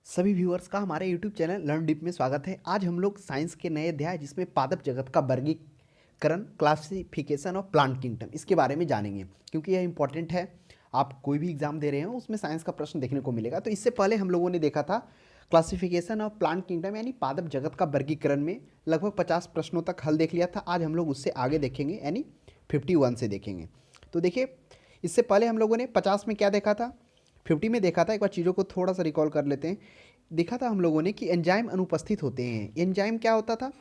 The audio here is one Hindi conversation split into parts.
सभी व्यूअर्स का हमारे यूट्यूब चैनल लर्न डीप में स्वागत है। आज हम लोग साइंस के नए अध्याय जिसमें पादप जगत का वर्गीकरण, क्लासिफिकेशन और प्लांट किंगडम, इसके बारे में जानेंगे क्योंकि यह इंपॉर्टेंट है। आप कोई भी एग्जाम दे रहे हो उसमें साइंस का प्रश्न देखने को मिलेगा। तो इससे पहले हम लोगों ने देखा था क्लासिफिकेशन ऑफ प्लांट किंगडम यानी पादप जगत का वर्गीकरण में लगभग 50 प्रश्नों तक हल देख लिया था। आज हम लोग उससे आगे देखेंगे यानी 51 से देखेंगे। तो देखिए, इससे पहले हम लोगों ने 50 में क्या देखा था, 50 में देखा था। एक बार चीज़ों को थोड़ा सा रिकॉल कर लेते हैं। देखा था हम लोगों ने कि एंजाइम अनुपस्थित होते हैं। एंजाइम क्या होता था?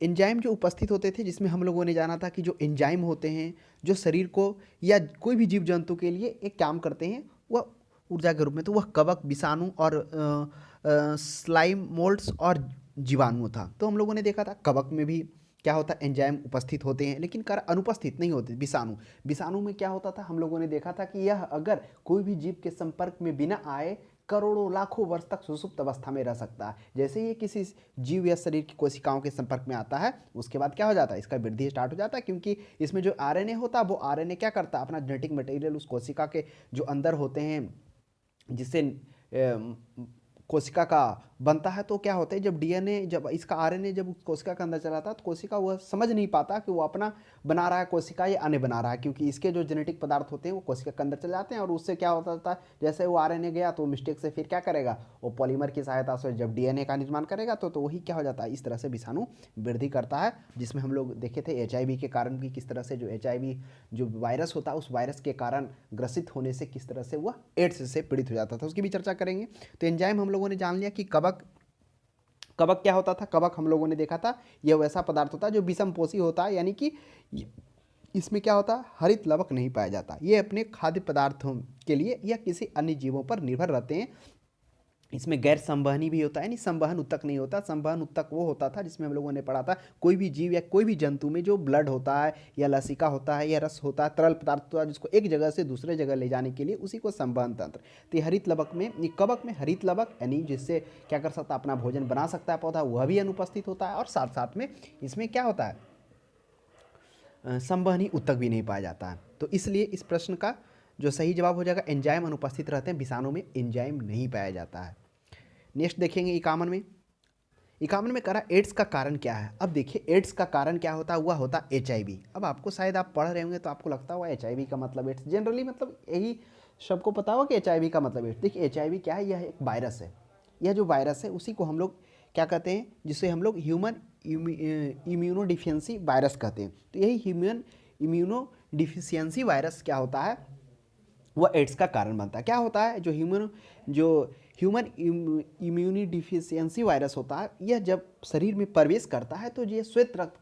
एंजाइम जो उपस्थित होते थे, जिसमें हम लोगों ने जाना था कि जो एंजाइम होते हैं जो शरीर को या कोई भी जीव जंतु के लिए एक काम करते हैं, वह ऊर्जा के रूप में, तो वह कवक, विषाणु और स्लाइम, मोल्ड्स और जीवाणु था। तो हम लोगों ने देखा था कवक में भी क्या होता है, एंजाइम उपस्थित होते हैं, लेकिन कर अनुपस्थित नहीं होते। विषाणु, विषाणु में क्या होता था, हम लोगों ने देखा था कि यह अगर कोई भी जीव के संपर्क में बिना आए करोड़ों लाखों वर्ष तक सुषुप्त अवस्था में रह सकता है। जैसे ही किसी जीव या शरीर की कोशिकाओं के संपर्क में आता है, उसके बाद क्या हो जाता है, इसका वृद्धि स्टार्ट हो जाता है, क्योंकि इसमें जो आरएनए होता है वो आरएनए क्या करता है, अपना जेनेटिक मटेरियल उस कोशिका के जो अंदर होते हैं, जिससे कोशिका का बनता है। तो क्या होता है, जब डीएनए, जब इसका आरएनए जब कोशिका के अंदर चला जाता है तो कोशिका वह समझ नहीं पाता कि वो अपना बना रहा है कोशिका या अन्य बना रहा है, क्योंकि इसके जो जेनेटिक पदार्थ होते हैं वो कोशिका के अंदर चले जाते हैं। और उससे क्या होता है, जैसे वो आरएनए गया तो मिस्टेक से फिर क्या करेगा, वो पॉलीमर की सहायता से जब डीएनए का निर्माण करेगा तो वही क्या हो जाता है, इस तरह से विषाणु वृद्धि करता है। जिसमें हम लोग देखे थे एचआईवी के कारण भी किस तरह से जो एचआईवी जो वायरस होता है, उस वायरस के कारण ग्रसित होने से किस तरह से वह एड्स से पीड़ित हो जाता था, उसकी भी चर्चा करेंगे। तो एंजाइम हम लोगों ने जान लिया कि कवक, कवक क्या होता था। कवक हम लोगों ने देखा था, यह वैसा पदार्थ होता है जो विषमपोषी होता है, यानी कि इसमें क्या होता है, हरित लवक नहीं पाया जाता। ये अपने खाद्य पदार्थों के लिए या किसी अन्य जीवों पर निर्भर रहते हैं। इसमें गैर संवहनी भी होता है, यानी संवहन उत्तक नहीं होता। संवहन उत्तक वो होता था जिसमें हम लोगों ने पढ़ा था, कोई भी जीव या कोई भी जंतु में जो ब्लड होता है या लसिका होता है या रस होता है, तरल पदार्थ होता है, जिसको एक जगह से दूसरे जगह ले जाने के लिए, उसी को संवहन तंत्र। तो ये हरित लवक में, ये कवक में हरित लवक यानी जिससे क्या कर सकता है, अपना भोजन बना सकता है पौधा, वह भी अनुपस्थित होता है। और साथ साथ में इसमें क्या होता है, संवहनी ऊतक भी नहीं पाया जाता है। तो इसलिए इस प्रश्न का जो सही जवाब हो जाएगा, एंजाइम अनुपस्थित रहते हैं, विषाणु में एंजाइम नहीं पाया जाता है। नेक्स्ट देखेंगे 51 में। 51 में करा एड्स का कारण क्या है। अब देखिए, एड्स का कारण क्या होता है, वह होता एचआईवी। अब आपको शायद आप पढ़ रहे होंगे तो आपको लगता होगा एचआईवी का मतलब एड्स, जनरली मतलब यही सबको पता होगा कि एचआईवी का मतलब एड्स। देखिए एचआईवी क्या है, यह एक वायरस है। यह जो वायरस है उसी को हम लोग क्या कहते हैं, जिसे हम लोग ह्यूमन इम्यूनो डिफिशियंसी वायरस कहते हैं। तो यही ह्यूमन इम्यूनो डिफिशियंसी वायरस क्या होता है, वह एड्स का कारण बनता है। क्या होता है, जो ह्यूमन इम्यूनी डिफिशियंसी वायरस होता है, यह जब शरीर में प्रवेश करता है तो ये श्वेत रक्त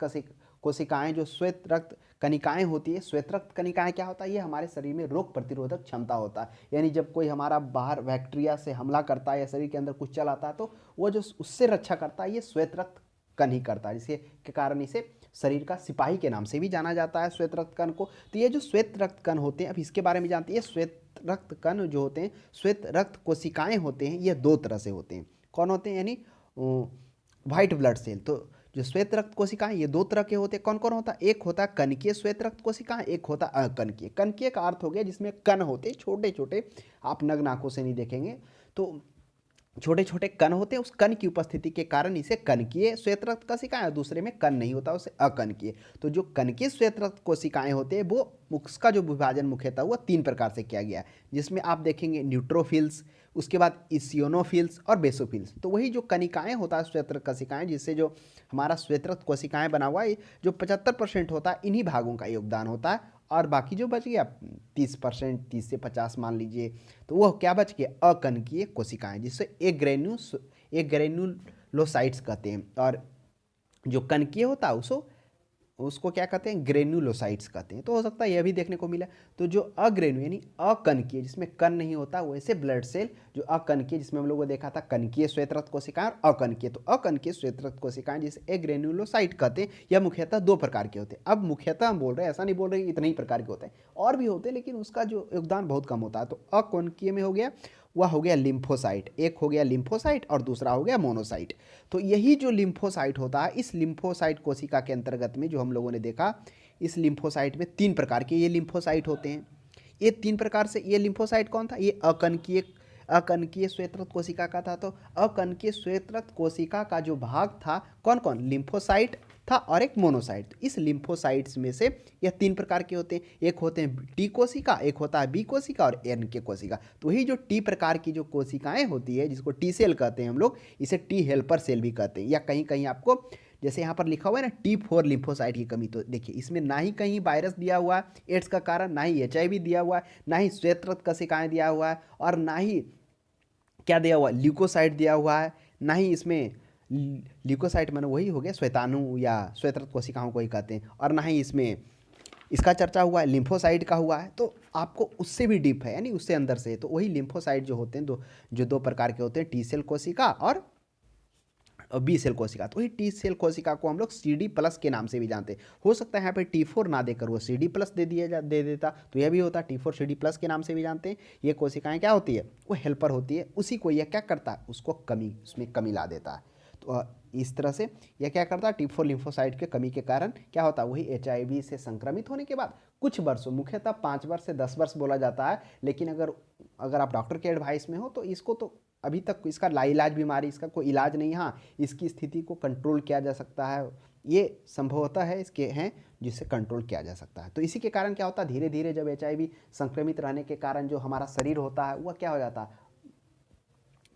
कोशिकाएं, जो श्वेत रक्त कणिकाएं होती है, श्वेत रक्त कणिकाएं क्या होता है, ये हमारे शरीर में रोग प्रतिरोधक क्षमता होता है। यानी जब कोई हमारा बाहर बैक्टीरिया से हमला करता है या शरीर के अंदर कुछ चल आता है तो वो जो उससे रक्षा करता है, ये श्वेत रक्त कण ही करता है, जिसके कारण इसे शरीर का सिपाही के नाम से भी जाना जाता है, श्वेत रक्त कण को। तो ये जो श्वेत रक्त कण होते हैं, अब इसके बारे में जानते हैं। श्वेत रक्त कण जो होते हैं, श्वेत रक्त कोशिकाएं होते हैं, ये दो तरह से होते हैं। कौन होते हैं, यानी व्हाइट ब्लड सेल। तो जो श्वेत रक्त कोशिकाएं, ये दो तरह के होते हैं। कौन कौन होता है, एक होता है कणकीय श्वेत रक्त कोशिकाएं, एक होता है अकणकीय। कणकीय का अर्थ हो गया जिसमें कण होते हैं छोटे छोटे, आप नग्न आंखों से नहीं देखेंगे तो छोटे छोटे कण होते हैं। उस कण की उपस्थिति के कारण इसे कणकीय श्वेत रक्त कोशिकाएं, और दूसरे में कण नहीं होता, उसे अकणकीय। तो जो कणकीय श्वेत रक्त कोशिकाएं होते हैं, वो उसका जो विभाजन मुख्यतः हुआ 3 प्रकार से किया गया है, जिसमें आप देखेंगे न्यूट्रोफिल्स, उसके बाद इसियोनोफिल्स और बेसोफिल्स। तो वही जो कणिकाएं होता है श्वेत रक्त कोशिकाएं, जिससे जो हमारा श्वेत रक्त कोशिकाएं बना हुआ है, जो 75% होता है, इन्हीं भागों का योगदान होता है। और बाकी जो बच गया 30%, 30 से 50 मान लीजिए, तो वह क्या बच गया, अकणकीय कोशिकाएं, जिससे एक ग्रेन्युलोसाइट्स कहते हैं। और जो कणकीय होता है उसको उसको क्या कहते हैं, ग्रेन्युलोसाइट्स कहते हैं। तो हो सकता है यह भी देखने को मिला। तो जो अग्रेन्यू यानी अकणकीय, जिसमें कण नहीं होता, वैसे ब्लड सेल जो अकणकीय, जिसमें हम लोगों ने देखा था कणकीय श्वेत रक्त कोशिकाएं और अकणकीय। तो अकणकीय श्वेत रक्त कोशिकाएं जिसे एग्रेन्युलोसाइट कहते हैं, यह मुख्यतः 2 प्रकार के होते हैं। अब मुख्यतः हम बोल रहे हैं, ऐसा नहीं बोल रहे कि इतने ही प्रकार के होते हैं, और भी होते हैं, लेकिन उसका जो योगदान बहुत कम होता है। तो अकणकीय में हो गया, वह हो गया लिम्फोसाइट, एक हो गया लिम्फोसाइट और दूसरा हो गया मोनोसाइट। तो यही जो लिम्फोसाइट होता है, इस लिम्फोसाइट कोशिका के अंतर्गत में जो हम लोगों ने देखा, इस लिम्फोसाइट में 3 प्रकार के ये लिम्फोसाइट होते हैं। ये 3 प्रकार से, ये लिम्फोसाइट कौन था, ये अकणकीय श्वेतरक्त कोशिका का था। तो अकणकीय श्वेतरक्त कोशिका का जो भाग था कौन कौन, लिम्फोसाइट था और एक मोनोसाइट। तो इस लिम्फोसाइट्स में से यह 3 प्रकार के होते हैं, एक होते हैं टी कोशिका, एक होता है बी कोशिका और एन के कोशिका। तो वही जो टी प्रकार की जो कोशिकाएं होती है जिसको टी सेल कहते हैं हम लोग, इसे टी हेल्पर सेल भी कहते हैं। या कहीं कहीं आपको जैसे यहाँ पर लिखा हुआ है ना T4 लिम्फोसाइट की कमी, तो देखिए इसमें ना ही कहीं वायरस दिया हुआ है एड्स का कारण, ना ही HIV दिया हुआ है, ना ही श्वेतरक्त कोशिकाएं दिया हुआ है, और ना ही क्या दिया हुआ, ल्यूकोसाइट दिया हुआ है, ना ही इसमें ल्यूकोसाइट मैंने वही हो गया श्वेताणु या श्वेतरक्त कोशिकाओं को ही कहते हैं, और ना ही इसमें इसका चर्चा हुआ है लिम्फोसाइट का हुआ है। तो आपको उससे भी डीप है यानी उससे अंदर से, तो वही लिम्फोसाइट जो होते हैं दो प्रकार के होते हैं, टी सेल कोशिका और बी सेल कोशिका। तो वही टी सेल कोशिका को हम लोग CD+ के नाम से भी जानते हैं। हो सकता है यहाँ पे T4 ना देकर वो CD+ दे देता, तो यह भी होता T4 CD+ के नाम से भी जानते हैं। ये कोशिकाएं क्या होती है, वो हेल्पर होती है, उसी को यह क्या करता है, उसको उसमें कमी ला देता है। तो इस तरह से यह क्या करता है, T4 लिम्फोसाइट के कमी के कारण क्या होता है, वही HIV से संक्रमित होने के बाद कुछ वर्षों, मुख्यतः 5 वर्ष से 10 वर्ष बोला जाता है, लेकिन अगर आप डॉक्टर के एडवाइस में हो तो इसको तो अभी तक इसका लाइलाज बीमारी, इसका कोई इलाज नहीं। हाँ, इसकी स्थिति को कंट्रोल किया जा सकता है, ये संभवतः है इसके हैं जिससे कंट्रोल किया जा सकता है। तो इसी के कारण क्या होता है, धीरे धीरे जब HIV संक्रमित रहने के कारण जो हमारा शरीर होता है वह क्या हो जाता है,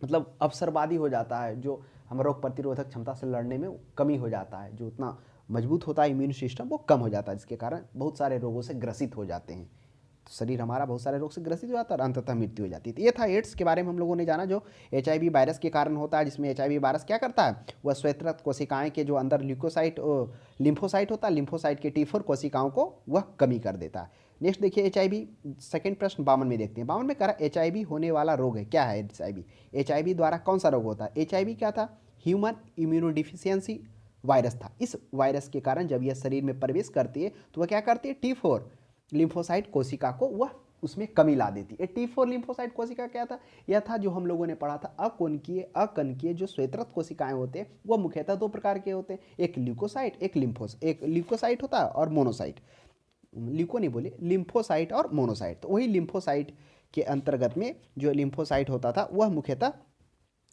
मतलब अवसरवादी हो जाता है, जो हम रोग प्रतिरोधक क्षमता से लड़ने में कमी हो जाता है, जो उतना मजबूत होता है इम्यून सिस्टम वो कम हो जाता है, जिसके कारण बहुत सारे रोगों से ग्रसित हो जाते हैं। तो शरीर हमारा बहुत सारे रोग से ग्रसित हो जाता है और अंततः मृत्यु हो जाती है। तो ये था एड्स के बारे में हम लोगों ने जाना, जो HIV वायरस के कारण होता है, जिसमें HIV वायरस क्या करता है, वह श्वेतरक्त कोशिकाएं के जो अंदर लिम्फोसाइट होता है, लिम्फोसाइट के T4 कोशिकाओं को वह कमी कर देता है। नेक्स्ट देखिए HIV, सेकंड प्रश्न 52 में देखते हैं। 52 में कह रहा है HIV होने वाला रोग है, क्या है HIV द्वारा कौन सा रोग होता है। HIV क्या था, ह्यूमन इम्यूनोडिफिशियंसी वायरस था। इस वायरस के कारण जब यह शरीर में प्रवेश करती है तो वह क्या करती है, T4 लिम्फोसाइट कोशिका को वह उसमें कमी ला देती है। T4 लिम्फोसाइट कोशिका क्या था, यह था जो हम लोगों ने पढ़ा था अकणकीय जो श्वेतरक्त कोशिकाएं होते हैं वह मुख्यतः 2 प्रकार के होते हैं, एक ल्यूकोसाइट एक ल्यूकोसाइट होता है और मोनोसाइट, ल्यूको नहीं बोले, लिम्फोसाइट और मोनोसाइट। तो वही लिम्फोसाइट के अंतर्गत में जो लिम्फोसाइट होता था वह मुख्यतः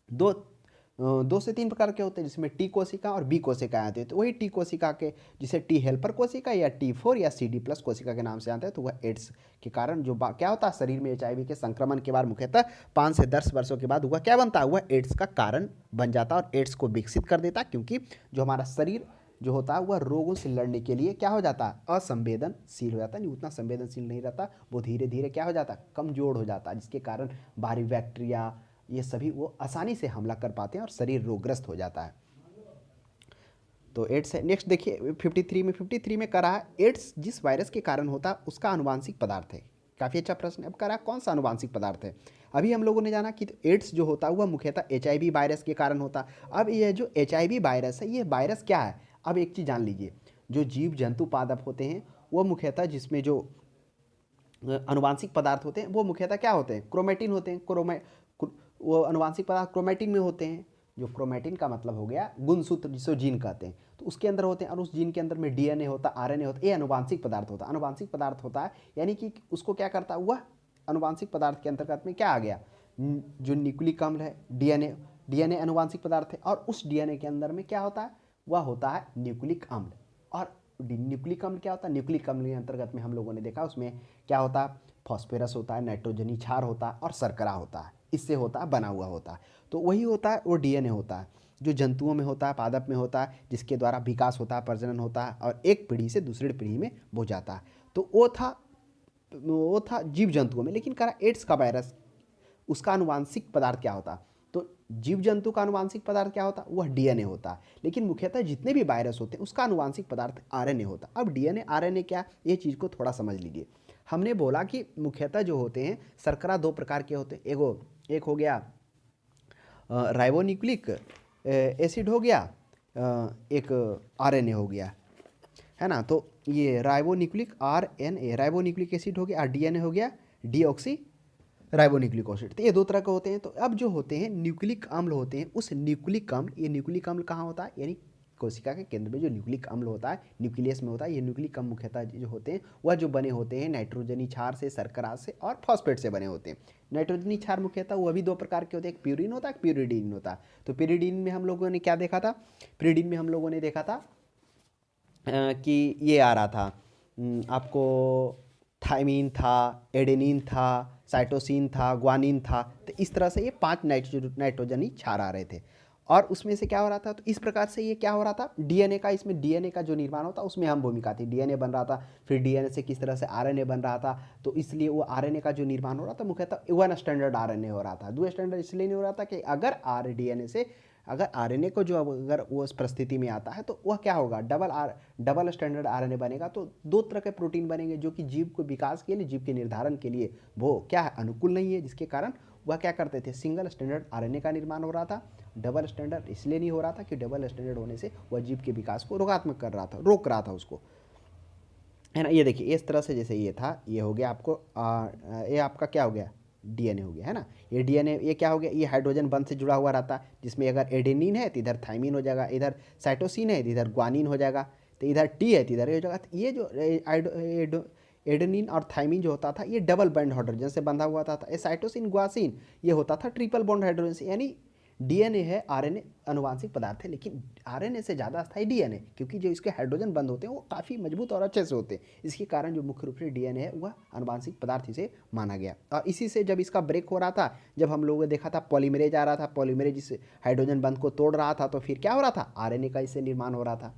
दो से 3 प्रकार के होते हैं, जिसमें टी कोशिका और बी कोशिका आते हैं। तो वही टी कोशिका के जिसे टी हेल्पर कोशिका या T4 या CD+ कोशिका के नाम से आते हैं। तो वह एड्स के कारण जो क्या होता है, शरीर में HIV के संक्रमण के बाद मुख्यतः 5 से 10 वर्षों के बाद वह क्या बनता है, वह एड्स का कारण बन जाता है और एड्स को विकसित कर देता है, क्योंकि जो हमारा शरीर जो होता है वह रोगों से लड़ने के लिए क्या हो जाता है, असंवेदनशील हो जाता है, नहीं उतना संवेदनशील नहीं रहता, वो धीरे धीरे क्या हो जाता है, कमजोर हो जाता है, जिसके कारण बाहरी बैक्टीरिया ये सभी वो आसानी से हमला कर पाते हैं और शरीर रोगग्रस्त हो जाता है। तो एड्स है। नेक्स्ट देखिए 53 में कह रहा है एड्स जिस वायरस के कारण होता है उसका आनुवांशिक पदार्थ है। काफ़ी अच्छा प्रश्न। अब कह रहा है कौन सा आनुवांशिक पदार्थ है। अभी हम लोगों ने जाना कि एड्स जो होता है वह मुख्यतः HIV वायरस के कारण होता है। अब ये जो HIV वायरस है, ये वायरस क्या है, अब एक चीज़ जान लीजिए, जो जीव जंतु पादप होते हैं वो मुख्यतः जिसमें जो आनुवांशिक पदार्थ होते हैं वो मुख्यतः क्या होते हैं, क्रोमेटिन होते हैं। वो आनुवांशिक पदार्थ क्रोमेटिन में होते हैं। जो क्रोमेटिन का मतलब हो गया गुणसूत्र, जिसको जीन कहते हैं, तो उसके अंदर होते हैं, और उस जीन के अंदर में DNA होता है, RNA होता है, ये आनुवांशिक पदार्थ होता है। आनुवांशिक पदार्थ होता है यानी कि उसको क्या करता है, वह आनुवांशिक पदार्थ के अंतर्गत में क्या आ गया, जो न्यूक्लिक अम्ल है, DNA आनुवांशिक पदार्थ है, और उस DNA के अंदर में क्या होता है, वह होता है न्यूक्लिक अम्ल। और न्यूक्लिक अम्ल क्या होता है, न्यूक्लिक अम्ल के अंतर्गत में हम लोगों ने देखा उसमें क्या होता है, फॉस्फोरस होता है, नाइट्रोजनी क्षार होता है और शर्करा होता है, इससे होता है बना हुआ होता है। तो वही होता है वो DNA होता है जो जंतुओं में होता है, पादप में होता है, जिसके द्वारा विकास होता है, प्रजनन होता है और एक पीढ़ी से दूसरी पीढ़ी में वो जाता है। तो वो था जीव जंतुओं में। लेकिन कहा एड्स का वायरस, उसका आनुवांशिक पदार्थ क्या होता, तो जीव जंतु का आनुवांशिक पदार्थ क्या होता, वह DNA होता है। लेकिन मुख्यतः जितने भी वायरस होते हैं उसका आनुवांशिक पदार्थ RNA होता है। अब DNA RNA क्या, ये चीज़ को थोड़ा समझ लीजिए। हमने बोला कि मुख्यतः जो होते हैं शर्करा 2 प्रकार के होते हैं, एक हो गया राइबोन्यूक्लिक एसिड हो गया, एक RNA हो गया, है ना। तो ये राइबोन्यूक्लिक RNA राइबोन्यूक्लिक एसिड हो गया और DNA हो गया डीऑक्सी राइबोन्यूक्लिक एसिड। तो ये 2 तरह के होते हैं। तो अब जो होते हैं न्यूक्लिक अम्ल होते हैं, उस न्यूक्लिक अम्ल, ये न्यूक्लिक अम्ल कहाँ होता है, यानी कोशिका के केंद्र में जो न्यूक्लिक अम्ल होता है, न्यूक्लियस में होता है, ये न्यूक्लिक अम्ल मुख्यतः जो होते हैं वह जो बने होते हैं नाइट्रोजनी क्षार से, शर्करा से और फॉस्फेट से बने होते हैं। नाइट्रोजनी क्षार मुख्यतः वह भी दो प्रकार के होते हैं, एक प्यूरिन होता है, एक प्यूरिडीन होता है। तो प्यूरिडीन में हम लोगों ने क्या देखा था, प्यूरिडीन में हम लोगों ने देखा था कि ये आ रहा था आपको थायमीन था, एडेनिन था, साइटोसिन था, ग्वानिन था। तो इस तरह से ये 5 नाइट्रोजनी क्षार आ रहे थे और उसमें से क्या हो रहा था, तो इस प्रकार से ये क्या हो रहा था, डीएनए का, इसमें डीएनए का जो निर्माण होता उसमें अहम भूमिका थी। डीएनए बन रहा था, फिर डीएनए से किस तरह से आरएनए बन रहा था, तो इसलिए वो आरएनए का जो निर्माण हो रहा था मुख्यतः 1 स्टैंडर्ड आरएनए हो रहा था। 2 स्टैंडर्ड इसलिए नहीं हो रहा था कि अगर आरएनए को जो अगर वो उस परिस्थिति में आता है तो वह क्या होगा, डबल स्टैंडर्ड आरएनए बनेगा, तो 2 तरह के प्रोटीन बनेंगे जो कि जीव को विकास के लिए, जीव के निर्धारण के लिए वो क्या है, अनुकूल नहीं है, जिसके कारण वह क्या करते थे, सिंगल स्टैंडर्ड आरएनए का निर्माण हो रहा था। डबल स्टैंडर्ड इसलिए नहीं हो रहा था कि डबल स्टैंडर्ड होने से वह जीव के विकास को रोगात्मक कर रहा था, रोक रहा था उसको, है ना। ये देखिए इस तरह से, जैसे ये था, ये हो गया आपको ये आपका क्या हो गया, डीएनए हो गया, है ना। ये डीएनए ये क्या हो गया, ये हाइड्रोजन बंध से जुड़ा हुआ रहता है, जिसमें अगर एडेनिन है तो इधर थायमीन हो जाएगा, इधर साइटोसिन है तो इधर ग्वानिन हो जाएगा, तो इधर टी है तो इधर ये हो जाएगा। तो ये जो एडेनिन और थायमीन जो होता था ये डबल बॉन्ड हाइड्रोजन से बंधा हुआ था। ये साइटोसिन ग्वासिन ये होता था ट्रिपल बॉन्ड हाइड्रोजन से। यानी डीएनए है, आरएनए अनुवांशिक पदार्थ है, लेकिन आरएनए से ज़्यादा स्थायी डीएनए, क्योंकि जो इसके हाइड्रोजन बंध होते हैं वो काफ़ी मजबूत और अच्छे से होते हैं। इसके कारण जो मुख्य रूप से डीएनए है वह अनुवांशिक पदार्थ इसे माना गया। और इसी से जब इसका ब्रेक हो रहा था, जब हम लोगों ने देखा था पॉलीमरेज आ रहा था, पॉलीमरेज इस हाइड्रोजन बंध को तोड़ रहा था, तो फिर क्या हो रहा था, आरएनए का इससे निर्माण हो रहा था,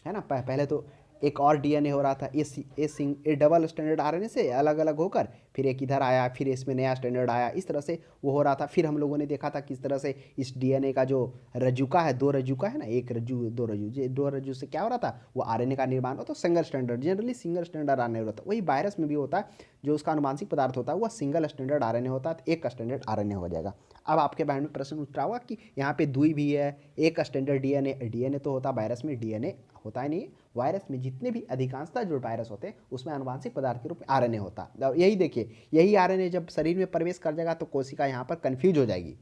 है ना। पहले तो एक और डीएनए हो रहा था, ये डबल स्टैंडर्ड आरएनए से अलग अलग होकर फिर एक इधर आया, फिर इसमें नया स्टैंडर्ड आया, इस तरह से वो हो रहा था। फिर हम लोगों ने देखा था किस तरह से इस डीएनए का जो रज्जुका है, 2 रज्जुका है ना, एक रज्जु 2 रज्जु, ये 2 रज्जु से क्या हो रहा था, वो आरएनए का निर्माण होता, तो single standard, generally single standard RNA होता है। वही वायरस में भी होता है, जो उसका अनुवांशिक पदार्थ होता है वह सिंगल स्टैंडर्ड आरएनए होता है, तो एक स्टैंडर्ड आरएनए हो जाएगा। अब आपके माइंड में प्रश्न उठ रहा होगा कि यहाँ पे दुई भी है, एक स्टैंडर्ड डीएनए, डीएनए तो होता है वायरस में, डीएनए होता है नहीं वायरस में। जितने भी अधिकांशतः जो वायरस होते हैं उसमें आनुवांशिक पदार्थ के रूप में आरएनए होता है। यही देखिए, यही आरएनए जब शरीर में प्रवेश कर जाएगा तो कोशिका यहाँ पर कन्फ्यूज हो जाएगी,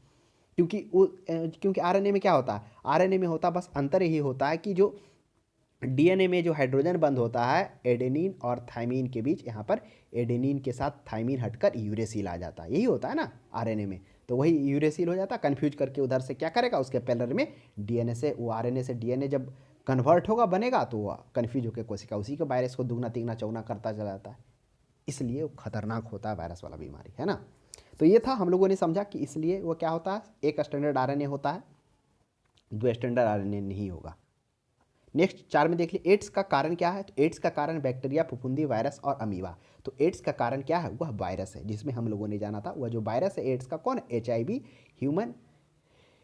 क्योंकि आरएनए में क्या होता है, आरएनए में होता बस अंतर यही होता है कि जो डीएनए में जो हाइड्रोजन बंध होता है एडेनिन और थायमीन के बीच, यहाँ पर एडेनिन के साथ थायमीन हटकर यूरेसिल आ जाता है, यही होता है ना आरएनए में। तो वही यूरेसिल हो जाता है, कन्फ्यूज करके उधर से क्या करेगा, उसके पेलर में डीएनए से वो आरएनए से डीएनए जब कन्वर्ट होगा, बनेगा, तो वह कन्फ्यूज होकर कोशिका उसी के वायरस को दुगना तिगना चौगुना करता चला जाता है। इसलिए वो खतरनाक होता है वायरस वाला बीमारी, है ना। तो ये था, हम लोगों ने समझा कि इसलिए वो क्या होता है, एक स्टैंडर्ड आरएनए होता है, 2 स्टैंडर्ड आरएनए नहीं होगा। नेक्स्ट 4 में देख लिए, एड्स का कारण क्या है, तो एड्स का कारण बैक्टीरिया, फफूंदी, वायरस और अमीबा। तो एड्स का कारण क्या है, वह वायरस है, जिसमें हम लोगों ने जाना था वह जो वायरस है एड्स का कौन, HIV, human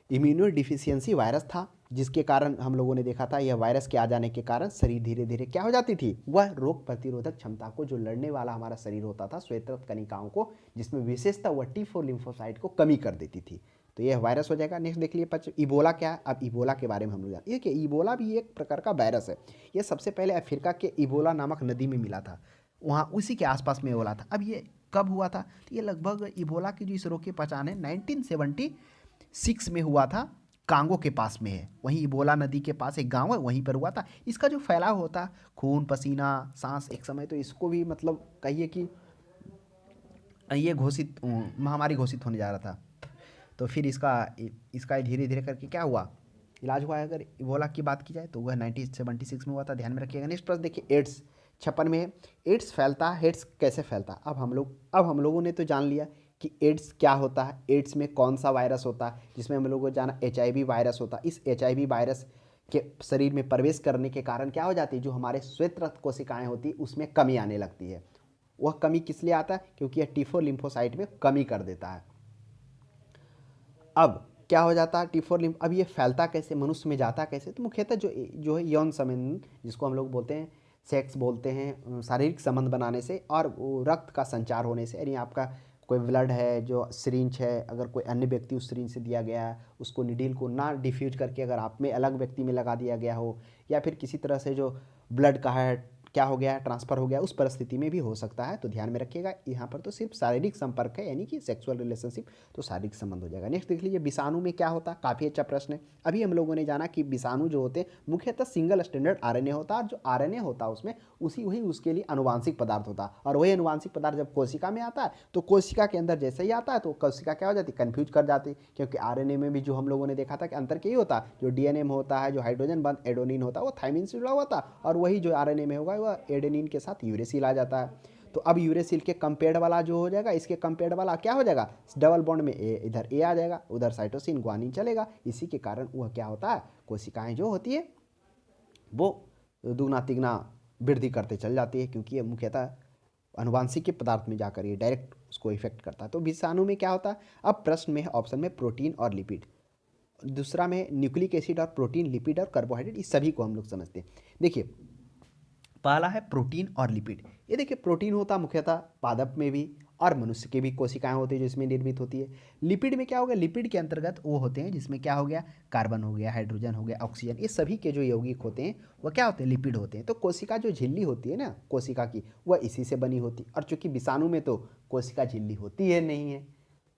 immuno deficiency virus था, जिसके कारण हम लोगों ने देखा था यह वायरस के आ जाने के कारण शरीर धीरे धीरे क्या हो जाती थी, वह रोग प्रतिरोधक क्षमता को, जो लड़ने वाला हमारा शरीर होता था, श्वेत रक्त कणिकाओं को, जिसमें विशेषता वह T4 लिम्फोसाइट को कमी कर देती थी। तो यह वायरस हो जाएगा। नेक्स्ट देख लिए इबोला क्या है। अब इबोला के बारे में हम लोग जान, ये कि इबोला भी एक प्रकार का वायरस है। यह सबसे पहले अफ्रीका के इबोला नामक नदी में मिला था, वहाँ उसी के आसपास में इबोला था। अब ये कब हुआ था, तो ये लगभग इबोला की जो इस रोग की पहचान है 1976 में हुआ था, कांगो के पास में है, वहीं इबोला नदी के पास एक गांव है, वहीं पर हुआ था। इसका जो फैलाव होता, खून पसीना सांस, एक समय तो इसको भी मतलब कहिए कि ये घोषित महामारी घोषित होने जा रहा था। तो फिर इसका धीरे धीरे करके क्या हुआ, इलाज हुआ है। अगर इबोला की बात की जाए तो वह 1976 में हुआ था, ध्यान में रखिएगा। नेक्स्ट प्रश्न देखिए, एड्स 56 में है, एड्स फैलता है, एड्स कैसे फैलता है। अब हम लोगों ने तो जान लिया कि एड्स क्या होता है, एड्स में कौन सा वायरस होता है, जिसमें हम लोगों को जाना HIV वायरस होता है। इस HIV वायरस के शरीर में प्रवेश करने के कारण क्या हो जाती है, जो हमारे श्वेत रक्त कोशिकाएं होती है उसमें कमी आने लगती है। वह कमी किस लिए आता है, क्योंकि यह T4 लिम्फोसाइट में कमी कर देता है। अब क्या हो जाता है T4 लिम्फ, अब ये फैलता कैसे, मनुष्य में जाता कैसे, तो मुख्यतः जो है यौन संबंध, जिसको हम लोग बोलते हैं सेक्स बोलते हैं, शारीरिक संबंध बनाने से और वो रक्त का संचार होने से। यानी आपका कोई ब्लड है, जो सिरिंज है, अगर कोई अन्य व्यक्ति उस सिरिंज से दिया गया है, उसको निडल को ना डिफ्यूज करके अगर आप में अलग व्यक्ति में लगा दिया गया हो, या फिर किसी तरह से जो ब्लड का है क्या हो गया, ट्रांसफ़र हो गया, उस परिस्थिति में भी हो सकता है। तो ध्यान में रखिएगा, यहाँ पर तो सिर्फ शारीरिक संपर्क है, यानी कि सेक्सुअल रिलेशनशिप, तो शारीरिक संबंध हो जाएगा। नेक्स्ट देख लीजिए, विषाणु में क्या होता है, काफ़ी अच्छा प्रश्न है। अभी हम लोगों ने जाना कि विषाणु जो होते हैं मुख्यतः सिंगल स्टैंडर्ड आरएनए होता है, और जो आरएनए होता है उसमें वही उसके लिए अनुवांशिक पदार्थ होता है, और वही अनुवांशिक पदार्थ जब कोशिका में आता है तो कोशिका के अंदर जैसे ही आता है तो कोशिका क्या हो जाती है, कन्फ्यूज कर जाती है। क्योंकि आरएनए में भी जो हम लोगों ने देखा था कि अंतर क्या ही होता है, जो डीएनए में होता है, जो हाइड्रोजन बंद एडेनिन होता है वो थाइमिन से जुड़ा हुआ था, और वही जो आरएनए में होगा वह एडेनिन के साथ यूरेसिल आ जाता है। तो अब यूरेसिल के कंपेयर्ड वाला जो हो जाएगा, इसके कंपेयर्ड वाला क्या हो जाएगा, डबल बॉन्ड में इधर ए आ जाएगा, उधर साइटोसिन ग्वानिन चलेगा। इसी के कारण वह क्या होता है, कोशिकाएं जो होती है वो दुगना तिगना वृद्धि करते चल जाती है, क्योंकि ये मुख्यतः अनुवांशिक के पदार्थ में जाकर ये डायरेक्ट उसको इफेक्ट करता है। तो विषाणु में क्या होता है, अब प्रश्न में है ऑप्शन में प्रोटीन और लिपिड, दूसरा में न्यूक्लिक एसिड और प्रोटीन, लिपिड और कार्बोहाइड्रेट, इस सभी को हम लोग समझते हैं। देखिए पहला है प्रोटीन और लिपिड। ये देखिए प्रोटीन होता है मुख्यतः पादप में भी और मनुष्य की भी कोशिकाएं होती है जो इसमें निर्मित होती है। लिपिड में क्या हो गया, लिपिड के अंतर्गत वो होते हैं जिसमें क्या हो गया, कार्बन हो गया, हाइड्रोजन हो गया, ऑक्सीजन, ये सभी के जो यौगिक होते हैं वो क्या होते हैं, लिपिड होते हैं। तो कोशिका जो झिल्ली होती है ना कोशिका की, वह इसी से बनी होती है, और चूंकि विषाणु में तो कोशिका झिल्ली होती है नहीं है,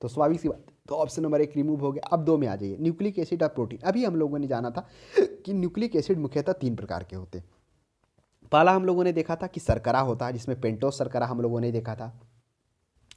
तो स्वाभाविक सी बात, तो ऑप्शन नंबर 1 रिमूव हो गया। अब 2 में आ जाइए, न्यूक्लिक एसिड और प्रोटीन। अभी हम लोगों ने जाना था कि न्यूक्लिक एसिड मुख्यतः 3 प्रकार के होते हैं। पहला हम लोगों ने देखा था कि शर्करा होता है, जिसमें पेंटोस शर्करा हम लोगों ने देखा था।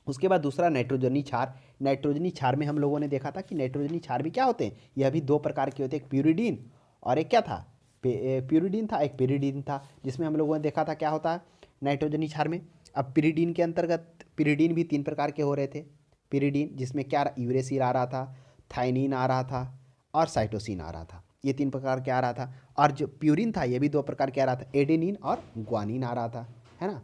उसके बाद दूसरा नाइट्रोजनी क्षार। नाइट्रोजनी क्षार में हम लोगों ने देखा था कि नाइट्रोजनी क्षार भी क्या होते हैं, यह भी 2 प्रकार के होते हैं, एक प्यूरिडीन और एक क्या था, प्यूरिडीन था, एक पिरिडीन था, जिसमें हम लोगों ने देखा था क्या होता है नाइट्रोजनी क्षार में। अब पिरिडीन के अंतर्गत, पिरिडीन भी 3 प्रकार के हो रहे थे। पिरिडीन जिसमें क्या यूरेसिल आ रहा था, थाइनिन आ रहा था और साइटोसिन आ रहा था, ये 3 प्रकार के आ रहा था। और जो प्यूरिन था ये भी 2 प्रकार के आ रहा था, एडेनिन और ग्वानिन आ रहा था, है ना,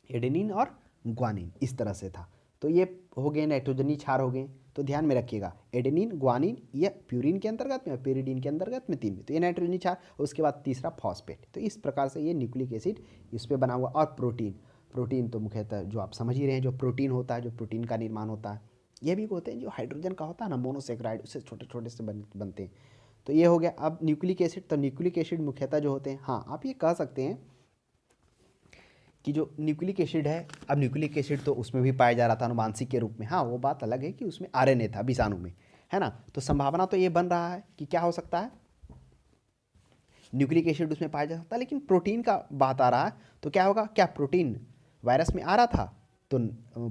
एडेनिन और ग्वानिन इस तरह से था। तो ये हो गए नाइट्रोजनी क्षार हो गए। तो ध्यान में रखिएगा, एडेनिन ग्वानिन ये प्यूरिन के अंतर्गत में, पेरिडीन के अंतर्गत में 3 में, तो ये नाइट्रोजनी क्षार। उसके बाद तीसरा फॉस्फेट। तो इस प्रकार से ये न्यूक्लिक एसिड इस पर बना हुआ। और प्रोटीन, प्रोटीन तो मुख्यतः जो आप समझ ही रहे हैं, जो प्रोटीन होता है, जो प्रोटीन का निर्माण होता है, ये भी होते हैं जो हाइड्रोजन का होता है ना, मोनोसेक्राइड, उससे छोटे छोटे से बनते हैं। तो ये हो गया। अब न्यूक्लिक एसिड, तो न्यूक्लिक एसिड मुख्यतः जो होते हैं, हाँ आप ये कह सकते हैं कि जो न्यूक्लिक एसिड है, अब न्यूक्लिक एसिड तो उसमें भी पाया जा रहा था अनुवांशिक के रूप में, हाँ वो बात अलग है कि उसमें आरएनए था विषाणु में, है ना। तो संभावना तो ये बन रहा है कि क्या हो सकता है, न्यूक्लिक एसिड उसमें पाया जा सकता है। लेकिन प्रोटीन का बात आ रहा है, तो क्या होगा, क्या प्रोटीन वायरस में आ रहा था, तो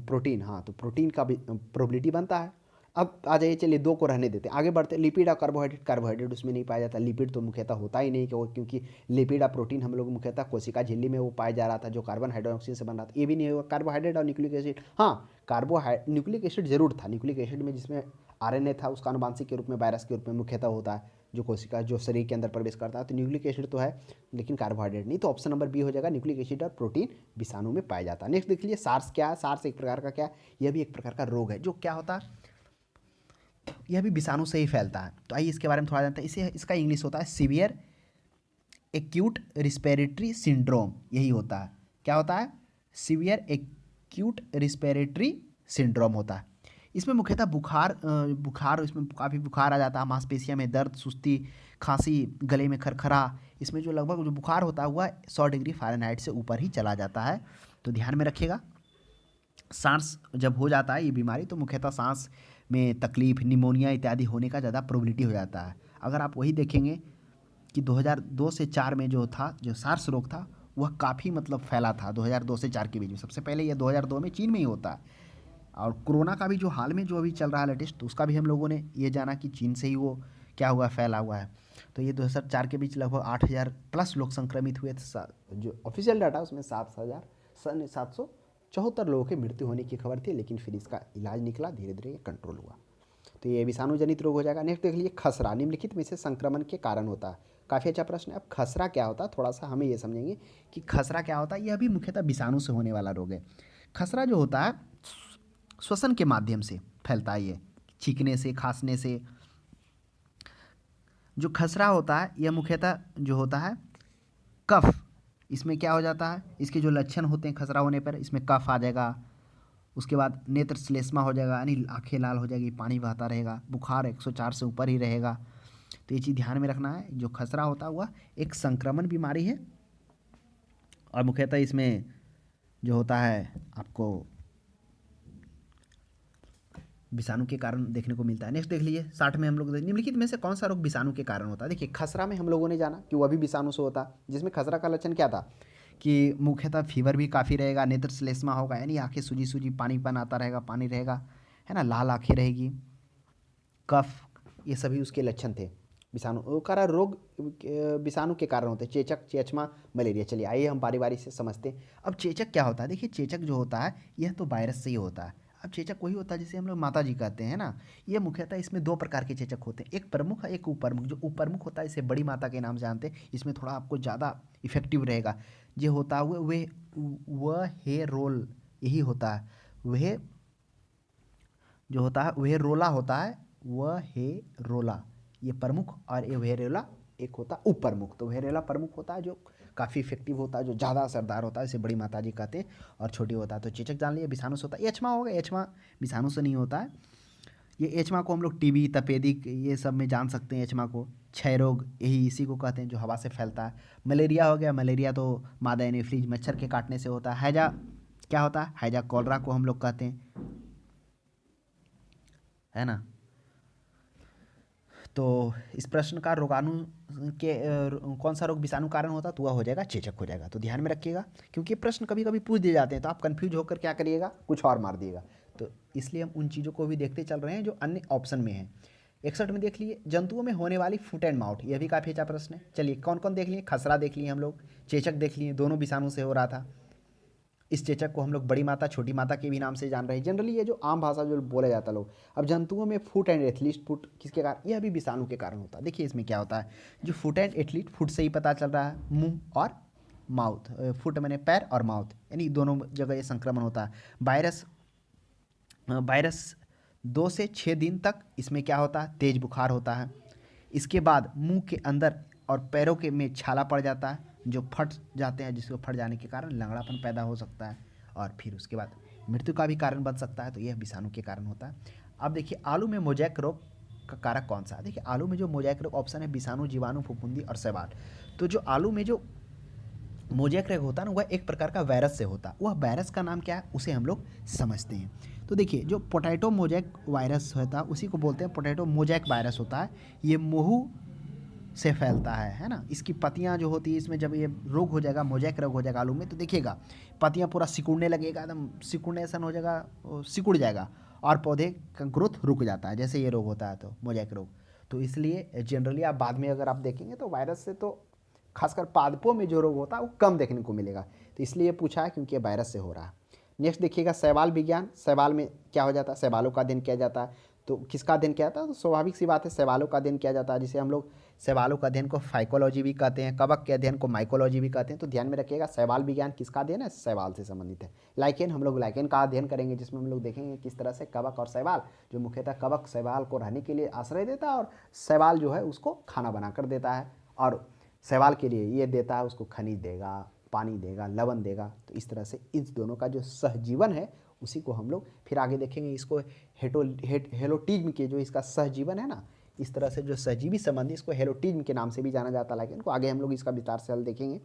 प्रोटीन, हाँ तो प्रोटीन का भी प्रोबेबिलिटी बनता है। अब आ जाइए, चलिए 2 को रहने देते हैं, आगे बढ़ते हैं। लिपिड और कार्बोहाइड्रेट, कार्बोहाइड्रेट उसमें नहीं पाया जाता, लिपिड तो मुख्यतः होता ही नहीं, क्योंकि लिपिड और प्रोटीन हम लोग मुख्यतः कोशिका झिल्ली में वो पाया जा रहा था जो कार्बन हाइड्रोक्साइड से बन रहा था, ये भी नहीं होगा। कार्बोहाइड्रेट और न्यूक्लिक एसिड, हाँ न्यूक्लिक एसिड जरूर था, न्यूक्लिक एसिड में जिसमें आरएनए था उसका अनुवांशिक के रूप में, वायरस के रूप में मुख्यतः होता है, जो कोशिका जो शरीर के अंदर प्रवेश करता है, तो न्यूक्लिक एसिड तो है लेकिन कार्बोहाइड्रेट नहीं। तो ऑप्शन नंबर बी हो जाएगा, न्यूक्लिक एसिड और प्रोटीन विषाणु में पाया जाता है। नेक्स्ट देख लीजिए, सार्स क्या है, सार्स एक प्रकार का क्या, यह भी एक प्रकार का रोग है, जो क्या होता है, यह भी विषाणु से ही फैलता है। तो आइए इसके बारे में थोड़ा जानते हैं। इसे इसका इंग्लिश होता है सीवियर एक्यूट रिस्पिरेटरी सिंड्रोम, यही होता है। क्या होता है, सीवियर एक्यूट रिस्पिरेटरी सिंड्रोम होता है। इसमें मुख्यतः बुखार इसमें काफ़ी बुखार आ जाता है, मांसपेशियों में दर्द, सुस्ती, खांसी, गले में खरखरा, इसमें जो लगभग जो बुखार होता है वह 100 डिग्री फ़ारेनहाइट से ऊपर ही चला जाता है। तो ध्यान में रखिएगा, सांस जब हो जाता है ये बीमारी, तो मुख्यतः सांस में तकलीफ, निमोनिया इत्यादि होने का ज़्यादा प्रोबेबिलिटी हो जाता है। अगर आप वही देखेंगे कि 2002 से 4 में जो था, जो सार्स रोग था, वह काफ़ी मतलब फैला था 2002 से 4 के बीच में। सबसे पहले यह 2002 में चीन में ही होता है। और कोरोना का भी जो हाल में जो अभी चल रहा है लेटेस्ट, तो उसका भी हम लोगों ने ये जाना कि चीन से ही वो क्या हुआ, फैला हुआ है। तो ये 2004 के बीच लगभग 8,000 प्लस लोग संक्रमित हुए थे। जो ऑफिशियल डाटा उसमें 774 लोगों की मृत्यु होने की खबर थी, लेकिन फिर इसका इलाज निकला, धीरे धीरे ये कंट्रोल हुआ। तो ये विषाणु जनित रोग हो जाएगा। नेक्स्ट देख लीजिए, खसरा निम्नलिखित में से संक्रमण के कारण होता है। काफ़ी अच्छा प्रश्न है। अब खसरा क्या होता है, थोड़ा सा हमें ये समझेंगे कि खसरा क्या होता है। यह भी मुख्यतः विषाणु से होने वाला रोग है। खसरा जो होता है श्वसन के माध्यम से फैलता है, ये छींकने से, खांसने से। जो खसरा होता है यह मुख्यतः जो होता है कफ, इसमें क्या हो जाता है, इसके जो लक्षण होते हैं खसरा होने पर, इसमें कफ आ जाएगा, उसके बाद नेत्र श्लेष्मा हो जाएगा, यानी आंखें लाल हो जाएगी, पानी बहता रहेगा, बुखार 104 से ऊपर ही रहेगा। तो ये चीज़ ध्यान में रखना है। जो खसरा होता है वह एक संक्रमण बीमारी है और मुख्यतः इसमें जो होता है आपको विषाणु के कारण देखने को मिलता है। नेक्स्ट देख लीजिए 60 में हम लोग निम्नलिखित में से कौन सा रोग विषाणु के कारण होता है। देखिए खसरा में हम लोगों ने जाना कि वह भी विषाणु से होता है, जिसमें खसरा का लक्षण क्या था कि मुख्यतः फीवर भी काफ़ी रहेगा, नेत्र श्लेष्मा होगा यानी आंखें सूजी सूजी पानीपन आता रहेगा, पानी रहेगा, है ना, लाल आंखें रहेगी, कफ, ये सभी उसके लक्षण थे। विषाणु का रोग विषाणु के कारण होते हैं, चेचक, चेचमा, मलेरिया। चलिए आइए हम बारी बारी से समझते हैं। अब चेचक क्या होता है। देखिए चेचक जो होता है यह तो वायरस से ही होता है। अब चेचक वही होता है जिसे हम लोग माता जी कहते हैं ना। ये मुख्यतः इसमें दो प्रकार के चेचक होते हैं, एक प्रमुख है एक उपप्रमुख। जो उपप्रमुख होता है इसे बड़ी माता के नाम से जानते हैं, इसमें थोड़ा आपको ज़्यादा इफेक्टिव रहेगा। जो होता है वह हेयर रोल यही होता है, वह जो होता है वह रोला होता है, वह है रोला, ये प्रमुख, और ये वेरेला एक होता है उपप्रमुख। तो वेरेला प्रमुख होता है जो काफ़ी इफेक्टिव होता है, जो ज़्यादा असरदार होता है, इसे बड़ी माताजी कहते हैं, और छोटी होता है। तो चेचक जान लिया विषाणु से होता है। एचमा होगा, एचमा विषाणु से नहीं होता है। ये एचमा को हम लोग टीबी, तपेदिक ये सब में जान सकते हैं। एचमा को क्षय रोग यही इसी को कहते हैं जो हवा से फैलता है। मलेरिया हो गया, मलेरिया तो मादा एनोफिलीज मच्छर के काटने से होता है। हैजा क्या होता है, हैजा कॉलरा को हम लोग कहते हैं, है ना। तो इस प्रश्न का रोगाणु के कौन सा रोग विषाणु कारण होता तो वह हो जाएगा चेचक हो जाएगा। तो ध्यान में रखिएगा क्योंकि ये प्रश्न कभी कभी पूछ दिए जाते हैं तो आप कंफ्यूज होकर क्या करिएगा, कुछ और मार दिएगा। तो इसलिए हम उन चीज़ों को भी देखते चल रहे हैं जो अन्य ऑप्शन में है। 61 में देख लिए जंतुओं में होने वाली फुट एंड माउथ, यह भी काफ़ी अच्छा प्रश्न है। चलिए कौन कौन देख लिए, खसरा देख लिए हम लोग, चेचक देख लिए, दोनों विषाणु से हो रहा था। इस चेचक को हम लोग बड़ी माता छोटी माता के भी नाम से जान रहे हैं, जनरली ये जो आम भाषा जो बोला जाता है लोग। अब जंतुओं में फुट एंड एथलीट, फुट किसके कारण, यह भी विषाणु के कारण होता है। देखिए इसमें क्या होता है, जो फुट एंड एथलीट, फुट से ही पता चल रहा है, मुंह और माउथ, फुट मैंने पैर और माउथ, यानी दोनों जगह ये संक्रमण होता है। वायरस वायरस 2 से 6 दिन तक इसमें क्या होता है, तेज बुखार होता है। इसके बाद मुंह के अंदर और पैरों के में छाला पड़ जाता है जो फट जाते हैं, जिसको फट जाने के कारण लंगड़ापन पैदा हो सकता है और फिर उसके बाद मृत्यु का भी कारण बन सकता है। तो यह विषाणु के कारण होता है। अब देखिए आलू में मोजैक रोग का कारक कौन सा है। देखिए आलू में जो मोजैक रोग ऑप्शन है विषाणु, जीवाणु, फफूंदी और शैवाल। तो जो आलू में जो मोजैक रोग होता है ना वह एक प्रकार का वायरस से होता है। वह वायरस का नाम क्या है उसे हम लोग समझते हैं। तो देखिए जो पोटैटो मोजैक वायरस होता है उसी को बोलते हैं पोटैटो मोजैक वायरस होता है। ये मोहू से फैलता है ना। इसकी पत्तियां जो होती है इसमें जब ये रोग हो जाएगा, मोजैक रोग हो जाएगा आलू में, तो देखिएगा पत्तियां पूरा सिकुड़ने लगेगा, एकदम सिकुड़नेसन हो जाएगा, सिकुड़ जाएगा और पौधे का ग्रोथ रुक जाता है जैसे ये रोग होता है तो मोजैक रोग। तो इसलिए जनरली आप बाद में अगर आप देखेंगे तो वायरस से तो खासकर पादपों में जो रोग होता है वो कम देखने को मिलेगा। तो इसलिए पूछा है क्योंकि ये वायरस से हो रहा है। नेक्स्ट देखिएगा शैवाल विज्ञान। शैवाल में क्या हो जाता है, शैवालों का अध्ययन किया जाता है। तो किसका अध्ययन किया जाता है, तो स्वाभाविक सी बात है शैवालों का अध्ययन किया जाता है, जिसे हम लोग शैवालों का अध्ययन को फाइकोलॉजी भी कहते हैं, कवक के अध्ययन को माइकोलॉजी भी कहते हैं। तो ध्यान में रखिएगा शैवाल विज्ञान किसका अध्ययन है, शैवाल से संबंधित है। लाइकेन, हम लोग लाइकेन का अध्ययन करेंगे जिसमें हम लोग देखेंगे किस तरह से कवक और शैवाल, जो मुख्यतः कवक शैवाल को रहने के लिए आश्रय देता है और शैवाल जो है उसको खाना बनाकर देता है, और शैवाल के लिए ये देता है, उसको खनिज देगा, पानी देगा, लवण देगा। तो इस तरह से इस दोनों का जो सहजीवन है उसी को हम लोग फिर आगे देखेंगे। इसको हेलोटिज्म के जो इसका सहजीवन है ना, इस तरह से जो सहजीवी संबंधी, इसको हेलोटिज्म के नाम से भी जाना जाता है। लेकिन इनको आगे हम लोग इसका विस्तार से हल देखेंगे।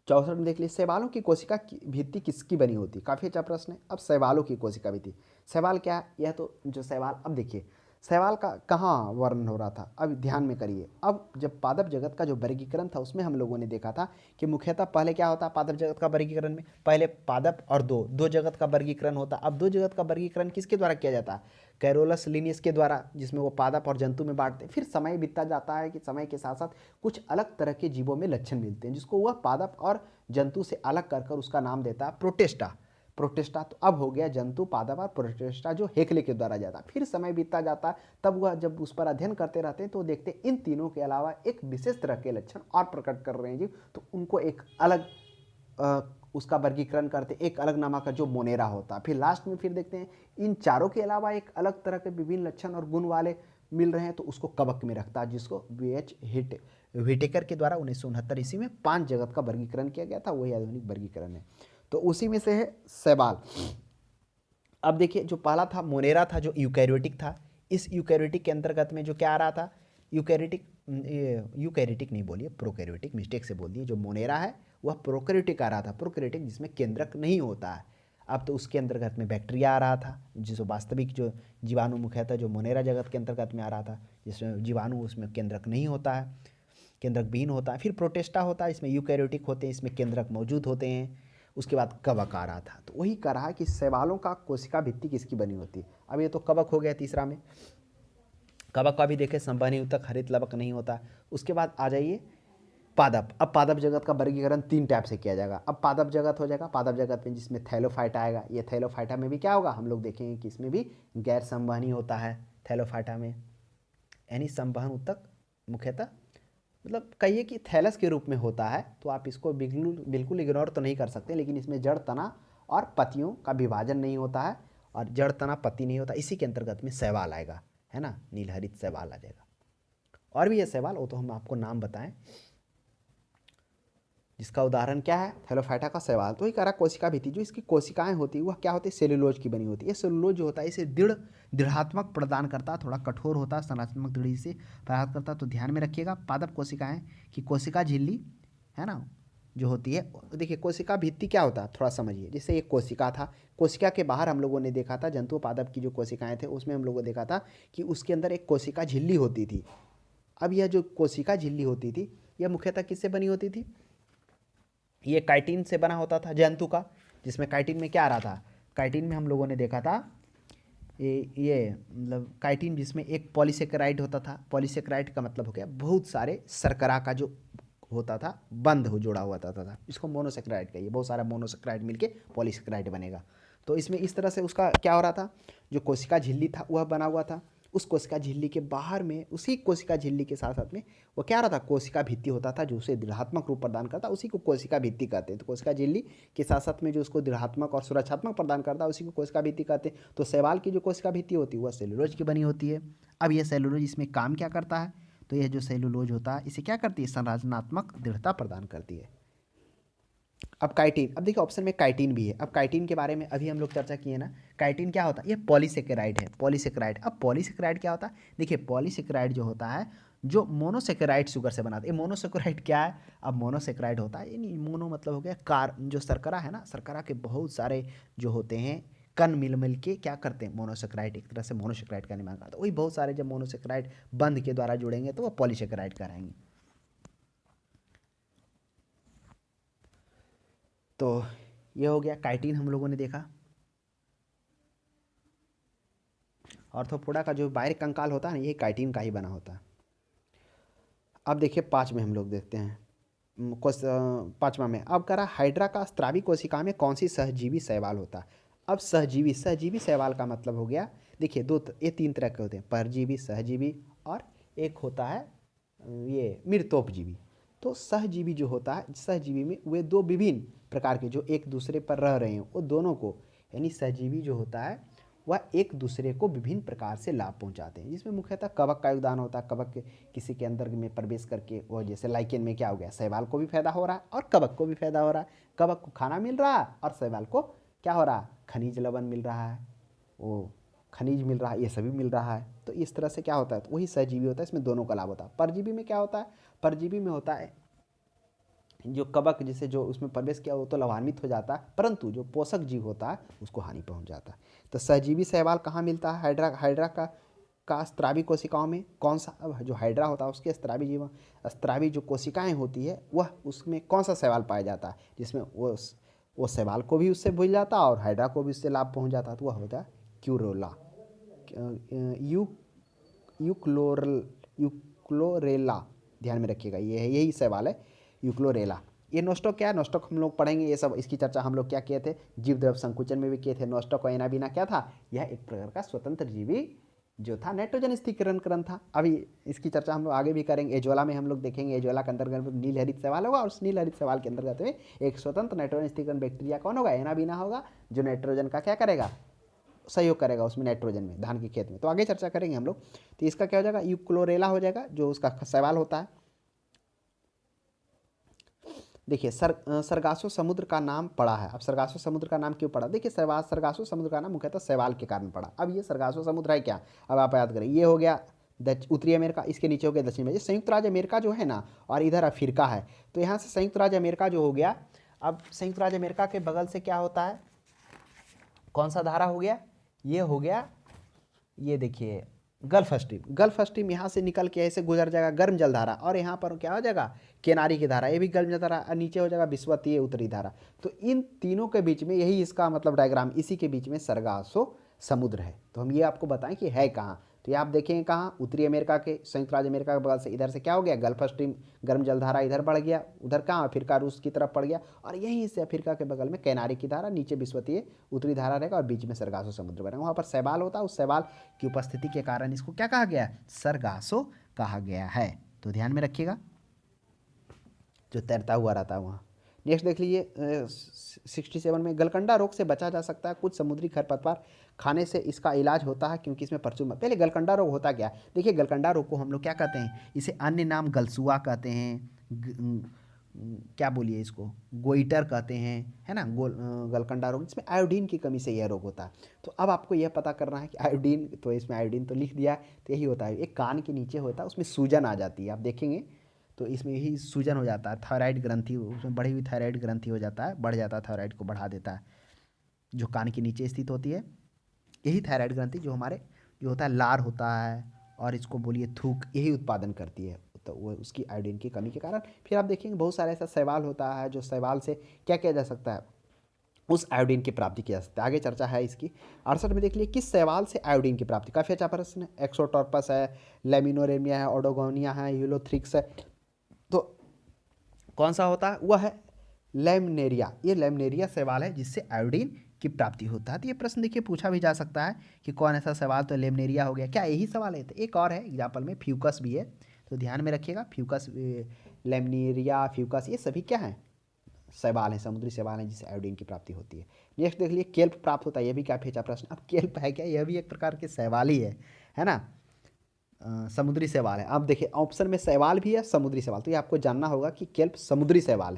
64 में देख लीजिए शैवालों की कोशिका की भित्ति किसकी बनी होती है। काफ़ी अच्छा प्रश्न है। अब शैवालों की कोशिका भित्ति, शैवाल क्या है, यह तो जो शैवाल, अब देखिए शैवाल का कहाँ वर्णन हो रहा था, अब ध्यान में करिए। अब जब पादप जगत का जो वर्गीकरण था उसमें हम लोगों ने देखा था कि मुख्यतः पहले क्या होता है पादप जगत का वर्गीकरण में, पहले पादप और दो जगत का वर्गीकरण होता। अब दो जगत का वर्गीकरण किसके द्वारा किया जाता है, कैरोलस लिनियस के द्वारा, जिसमें वो पादप और जंतु में बांटते। फिर समय बीतता जाता है कि समय के साथ साथ कुछ अलग तरह के जीवों में लक्षण मिलते हैं जिसको वह पादप और जंतु से अलग कर उसका नाम देता है प्रोटेस्टा। प्रोटेस्टा तो अब हो गया जंतु, पादप और प्रोटेस्टा जो हेकले के द्वारा जाता। फिर समय बीतता जाता, तब वह जब उस पर अध्ययन करते रहते हैं तो देखते इन तीनों के अलावा एक विशेष तरह के लक्षण और प्रकट कर रहे हैं जीव, तो उनको एक अलग उसका वर्गीकरण करते, एक अलग नाम का जो मोनेरा होता। फिर लास्ट में फिर देखते हैं इन चारों के अलावा एक अलग तरह के विभिन्न लक्षण और गुण वाले मिल रहे हैं तो उसको कवक में रखता है, जिसको वीएच व्हिटेकर के द्वारा 1969 ईस्वी में 5 जगत का वर्गीकरण किया गया था, वही आधुनिक वर्गीकरण है। तो उसी में से है शैवाल। अब देखिए जो पहला था मोनेरा था जो यूकैरियोटिक था। इस यूकैरियोटिक के अंतर्गत में जो क्या आ रहा था, यूकैरियोटिक, यूकैरियोटिक नहीं बोलिए, प्रोकैरियोटिक, मिस्टेक से बोल दिए। जो मोनेरा है वह प्रोकैरियोटिक आ रहा था, प्रोकैरियोटिक जिसमें केंद्रक नहीं होता है। अब तो उसके अंतर्गत में बैक्टीरिया आ रहा था, जिसमें वास्तविक जो जीवाणु मुख्यतः जो मोनेरा जगत के अंतर्गत में आ रहा था, जिसमें जीवाणु उसमें केंद्रक नहीं होता है, केंद्रक विहीन होता है। फिर प्रोटेस्टा होता है, इसमें यूकैरियोटिक होते हैं, इसमें केंद्रक मौजूद होते हैं। उसके बाद कवक आ रहा था। तो वही कह रहा है कि शैवालों का कोशिका भित्ति किसकी बनी होती है। अब ये तो कवक हो गया तीसरा में, कवक का भी देखें संवहनी ऊतक, हरित लवक नहीं होता। उसके बाद आ जाइए पादप। अब पादप जगत का वर्गीकरण 3 टाइप से किया जाएगा। अब पादप जगत हो जाएगा, पादप जगत में जिसमें थैलोफाइटा आएगा। ये थैलोफाइटा में भी क्या होगा, हम लोग देखेंगे कि इसमें भी गैर संवहनी होता है थैलोफाइटा में, यानी संवहन ऊतक मुख्यतः मतलब कहिए कि थैलस के रूप में होता है। तो आप इसको बिल्कुल बिल्कुल इग्नोर तो नहीं कर सकते, लेकिन इसमें जड़, तना और पत्तियों का विभाजन नहीं होता है, और जड़, तना, पत्ती नहीं होता। इसी के अंतर्गत में शैवाल आएगा, है ना, नीलहरित शैवाल आ जाएगा। और भी ये शैवाल, वो तो हम आपको नाम बताएं, जिसका उदाहरण क्या है, थैलोफाइटा का शैवाल। तो ही कह रहा कोशिका भित्ति, जो इसकी कोशिकाएं होती है वह क्या होती है, सेलुलोज की बनी होती है। ये सेलुलोज जो होता है इसे दृढ़ात्मक प्रदान करता है, थोड़ा कठोर होता है, संरचनात्मक दृढ़ि से प्रदान करता है। तो ध्यान में रखिएगा पादप कोशिकाएं की कोशिका झिल्ली, है ना, जो होती है। देखिए कोशिका भित्ति क्या होता है, थोड़ा समझिए। जैसे एक कोशिका था, कोशिका के बाहर हम लोगों ने देखा था जंतु पादप की जो कोशिकाएं थे, उसमें हम लोगों ने देखा था कि उसके अंदर एक कोशिका झिल्ली होती थी। अब यह जो कोशिका झिल्ली होती थी, यह मुख्यतः किससे बनी होती थी, ये काइटिन से बना होता था जंतु का, जिसमें काइटिन में क्या आ रहा था, काइटिन में हम लोगों ने देखा था ये मतलब काइटिन जिसमें एक पॉलीसेकेराइड होता था। पॉलीसेकेराइड का मतलब हो गया बहुत सारे शर्करा का जो होता था बंध हो जोड़ा हुआ था, इसको मोनोसेकेराइड कहिए। बहुत सारा मोनोसेकेराइड मिलके पॉलीसेकेराइड बनेगा। तो इसमें इस तरह से उसका क्या हो रहा था, जो कोशिका झिल्ली था वह बना हुआ था। उस कोशिका झिल्ली के बाहर में, उसी कोशिका झिल्ली के साथ साथ में वो क्या रहा था, कोशिका भित्ति होता था जो उसे दृढ़ात्मक रूप प्रदान करता, उसी को कोशिका भित्ति कहते हैं। तो कोशिका झिल्ली के साथ साथ में जो उसको दृढ़ात्मक और सुरक्षात्मक प्रदान करता है उसी को कोशिका भित्ति कहते हैं। तो शैवाल की जो कोशिका भित्ति होती है वह सेलुलोज की बनी होती है। अब यह सेलुलोज इसमें काम क्या करता है, तो यह जो सेलुलोज होता है इसे क्या करती है, संरचनात्मक दृढ़ता प्रदान करती है। अब काइटिन, अब देखिए ऑप्शन में काइटिन भी है। अब काइटिन के बारे में अभी हम लोग चर्चा किए ना, काइटिन क्या होता है, ये पॉलीसेकेराइड है, पॉलीसेकेराइड। अब पॉलीसेकेराइड क्या होता है, देखिए पॉलीसेकेराइड जो होता है जो मोनोसेकेराइड शुगर से बनाते हैं। मोनोसेकेराइड क्या है, अब मोनोसेकेराइड होता है यानी मोनो मतलब हो गया कार, जो शर्करा है ना, शर्करा के बहुत सारे जो होते हैं कण मिल मिल के क्या करते हैं, मोनोसेकेराइड, एक तरह से मोनोसेकेराइड का निर्माण करते हैं। वही बहुत सारे जब मोनोसेकेराइड बंध के द्वारा जुड़ेंगे तो वो पॉलीसेकेराइड कहलाएंगे। तो ये हो गया काइटिन हम लोगों ने देखा। ऑर्थोपोडा का जो बाहरी कंकाल होता है ना, ये काइटिन का ही बना होता है। अब देखिए 5 में हम लोग देखते हैं, 5वां में अब कह रहा हाइड्रा का स्त्रावी कोशिका में कौन सी सहजीवी शैवाल होता है। अब सहजीवी, सहजीवी शैवाल का मतलब हो गया, देखिए ये 3 तरह के होते हैं, परजीवी, सहजीवी और एक होता है ये मृतोपजीवी। तो सहजीवी जो होता है, सहजीवी में वे दो विभिन्न प्रकार के जो एक दूसरे पर रह रहे हैं वो दोनों को, यानी सहजीवी जो होता है वह एक दूसरे को विभिन्न प्रकार से लाभ पहुंचाते हैं, जिसमें मुख्यतः कवक का योगदान होता है। कवक के किसी के अंदर में प्रवेश करके वो, जैसे लाइकेन में क्या हो गया, शैवाल को भी फायदा हो रहा है और कवक को भी फायदा हो रहा है। कवक को खाना मिल रहा है और शैवाल को क्या हो रहा है, खनिज लवण मिल रहा है, वो खनिज मिल रहा है, ये सभी मिल रहा है। तो इस तरह से क्या होता है, तो वही सहजीवी होता है, इसमें दोनों का लाभ होता है। परजीवी में क्या होता है, परजीवी में होता है जो कवक जिसे जो उसमें प्रवेश किया वो तो लाभान्वित हो जाता है, परंतु जो पोषक जीव होता है उसको हानि पहुंच जाता है। तो सहजीवी शैवाल कहाँ मिलता है, हाइड्रा का स्त्रावी कोशिकाओं में। कौन सा, जो हाइड्रा होता है उसके स्त्रावी जो कोशिकाएं होती है वह उसमें कौन सा शैवाल पाया जाता है, जिसमें वो शैवाल को भी उससे भूल जाता है और हाइड्रा को भी उससे लाभ पहुंच जाता है। तो वह होता है क्यूरोला, यू यूक्लोरेला, ध्यान में रखिएगा ये है, यही सवाल है, यूक्लोरेला। ये नोस्टॉक क्या है, नोस्टॉक हम लोग पढ़ेंगे, ये सब इसकी चर्चा हम लोग क्या किए थे, जीव द्रव संकुचन में भी किए थे। नोस्टॉक और एनाबीना क्या था, यह एक प्रकार का स्वतंत्र जीवी जो था, नाइट्रोजन स्थिरीकरण था। अभी इसकी चर्चा हम लोग आगे भी करेंगे, एजोला में हम लोग देखेंगे। एजोला के अंतर्गत नीलहरित सवाल होगा और उस नीलहरित सवाल के अंतर्गत में एक स्वतंत्र नाइट्रोजन स्थिरीकरण बैक्टीरिया कौन होगा, एनाबीना होगा, जो नाइट्रोजन का क्या करेगा, सहयोग करेगा उसमें, नाइट्रोजन में, धान के खेत में। तो आगे चर्चा करेंगे हम लोग। तो इसका क्या हो जाएगा, यूक्लोरेला हो जाएगा, जो उसका सवाल होता है। देखिए सरगासो समुद्र का नाम पड़ा है। अब सरगासो समुद्र का नाम क्यों पड़ा, देखिए सरगासो समुद्र का नाम मुख्यतः शैवाल के कारण पड़ा। अब ये सरगासो समुद्र है क्या, अब आप याद करें, ये हो गया उत्तरी अमेरिका, इसके नीचे हो गया दक्षिण अमेरिका। संयुक्त राज्य अमेरिका जो है ना, और इधर अफ्रीका है, तो यहाँ से संयुक्त राज्य अमेरिका जो हो गया, अब संयुक्त राज्य अमेरिका के बगल से क्या होता है, कौन सा धारा हो गया, ये हो गया, ये देखिए गल्फ स्ट्रीम। गल्फ स्ट्रीम यहाँ से निकल के ऐसे गुजर जाएगा गर्म जल धारा, और यहाँ पर क्या हो जाएगा, केनारी की धारा, ये भी गर्म जल धारा, और नीचे हो जाएगा विषुवतीय उत्तरी धारा। तो इन तीनों के बीच में, यही इसका मतलब डायग्राम, इसी के बीच में सरगासो समुद्र है। तो हम ये आपको बताएं कि है कहाँ, तो ये आप देखेंगे कहाँ, उत्तरी अमेरिका के, संयुक्त राज्य अमेरिका के बगल से इधर से क्या हो गया, गल्फ स्ट्रीम गर्म जल धारा इधर बढ़ गया, उधर कहाँ अफ्रीका रूस की तरफ पड़ गया, और यहीं से अफ्रीका के बगल में कैनारी की धारा, नीचे विषुवतीय उत्तरी धारा रहेगा, और बीच में सरगासो समुद्र बनेगा। वहाँ पर शैवाल होता है, उस शैवाल की उपस्थिति के कारण इसको क्या कहा गया, सरगासो कहा गया है। तो ध्यान में रखिएगा, जो तैरता हुआ रहता है वहाँ। नेक्स्ट देख लीजिए 67 में, गलकंडा रोग से बचा जा सकता है, कुछ समुद्री खरपतवार खाने से इसका इलाज होता है क्योंकि इसमें प्रचुर। पहले गलकंडा रोग होता क्या, देखिए गलकंडा रोग को हम लोग क्या कहते हैं, इसे अन्य नाम गलसुआ कहते हैं, क्या बोलिए इसको, गोइटर कहते हैं, है ना, गलकंडा रोग, इसमें आयोडीन की कमी से यह रोग होता है। तो अब आपको यह पता करना है कि आयोडीन, तो इसमें आयोडीन तो लिख दिया है, तो यही होता है, एक कान के नीचे होता है, उसमें सूजन आ जाती है, आप देखेंगे तो इसमें यही सूजन हो जाता है, थायराइड ग्रंथि, उसमें बढ़ी हुई थायराइड ग्रंथि हो जाता है, बढ़ जाता है, थायराइड को बढ़ा देता है, जो कान के नीचे स्थित होती है, यही थायराइड ग्रंथि जो हमारे जो होता है लार होता है, और इसको बोलिए थूक, यही उत्पादन करती है, तो वो उसकी आयोडीन की कमी के कारण। फिर आप देखेंगे बहुत सारा ऐसा शैवाल होता है, जो शैवाल से क्या किया जा सकता है, उस आयोडीन की प्राप्ति की जा सकती है। आगे चर्चा है इसकी। 68 में देख लिए, किस शैवाल से आयोडीन की प्राप्ति, काफ़ी अच्छा प्रश्न है। एक्सोटॉर्पस है, लेमिनोरेमिया है, ओडोगोनिया है, यूलोथ्रिक्स है, तो कौन सा होता है, वह है लेमनेरिया। ये लेमनेरिया शैवाल है जिससे आयोडीन की प्राप्ति होता है। तो ये प्रश्न देखिए पूछा भी जा सकता है कि कौन ऐसा सवाल, तो लेमनेरिया हो गया, क्या यही सवाल है, तो एक और है एग्जाम्पल में, फ्यूकस भी है, तो ध्यान में रखिएगा, फ्यूकस, लेमनेरिया, फ्यूकस, ये सभी क्या है, शैवाल है, समुद्री शैवाल है जिससे आयोडीन की प्राप्ति होती है। नेक्स्ट देख लिए, केल्प प्राप्त होता है, यह भी काफ़ी अच्छा प्रश्न। अब केल्प है क्या, यह भी एक प्रकार के शैवाल ही है ना, समुद्री शैवाल है। अब देखिए ऑप्शन में शैवाल भी है, समुद्री शैवाल, तो ये आपको जानना होगा कि केल्प समुद्री शैवाल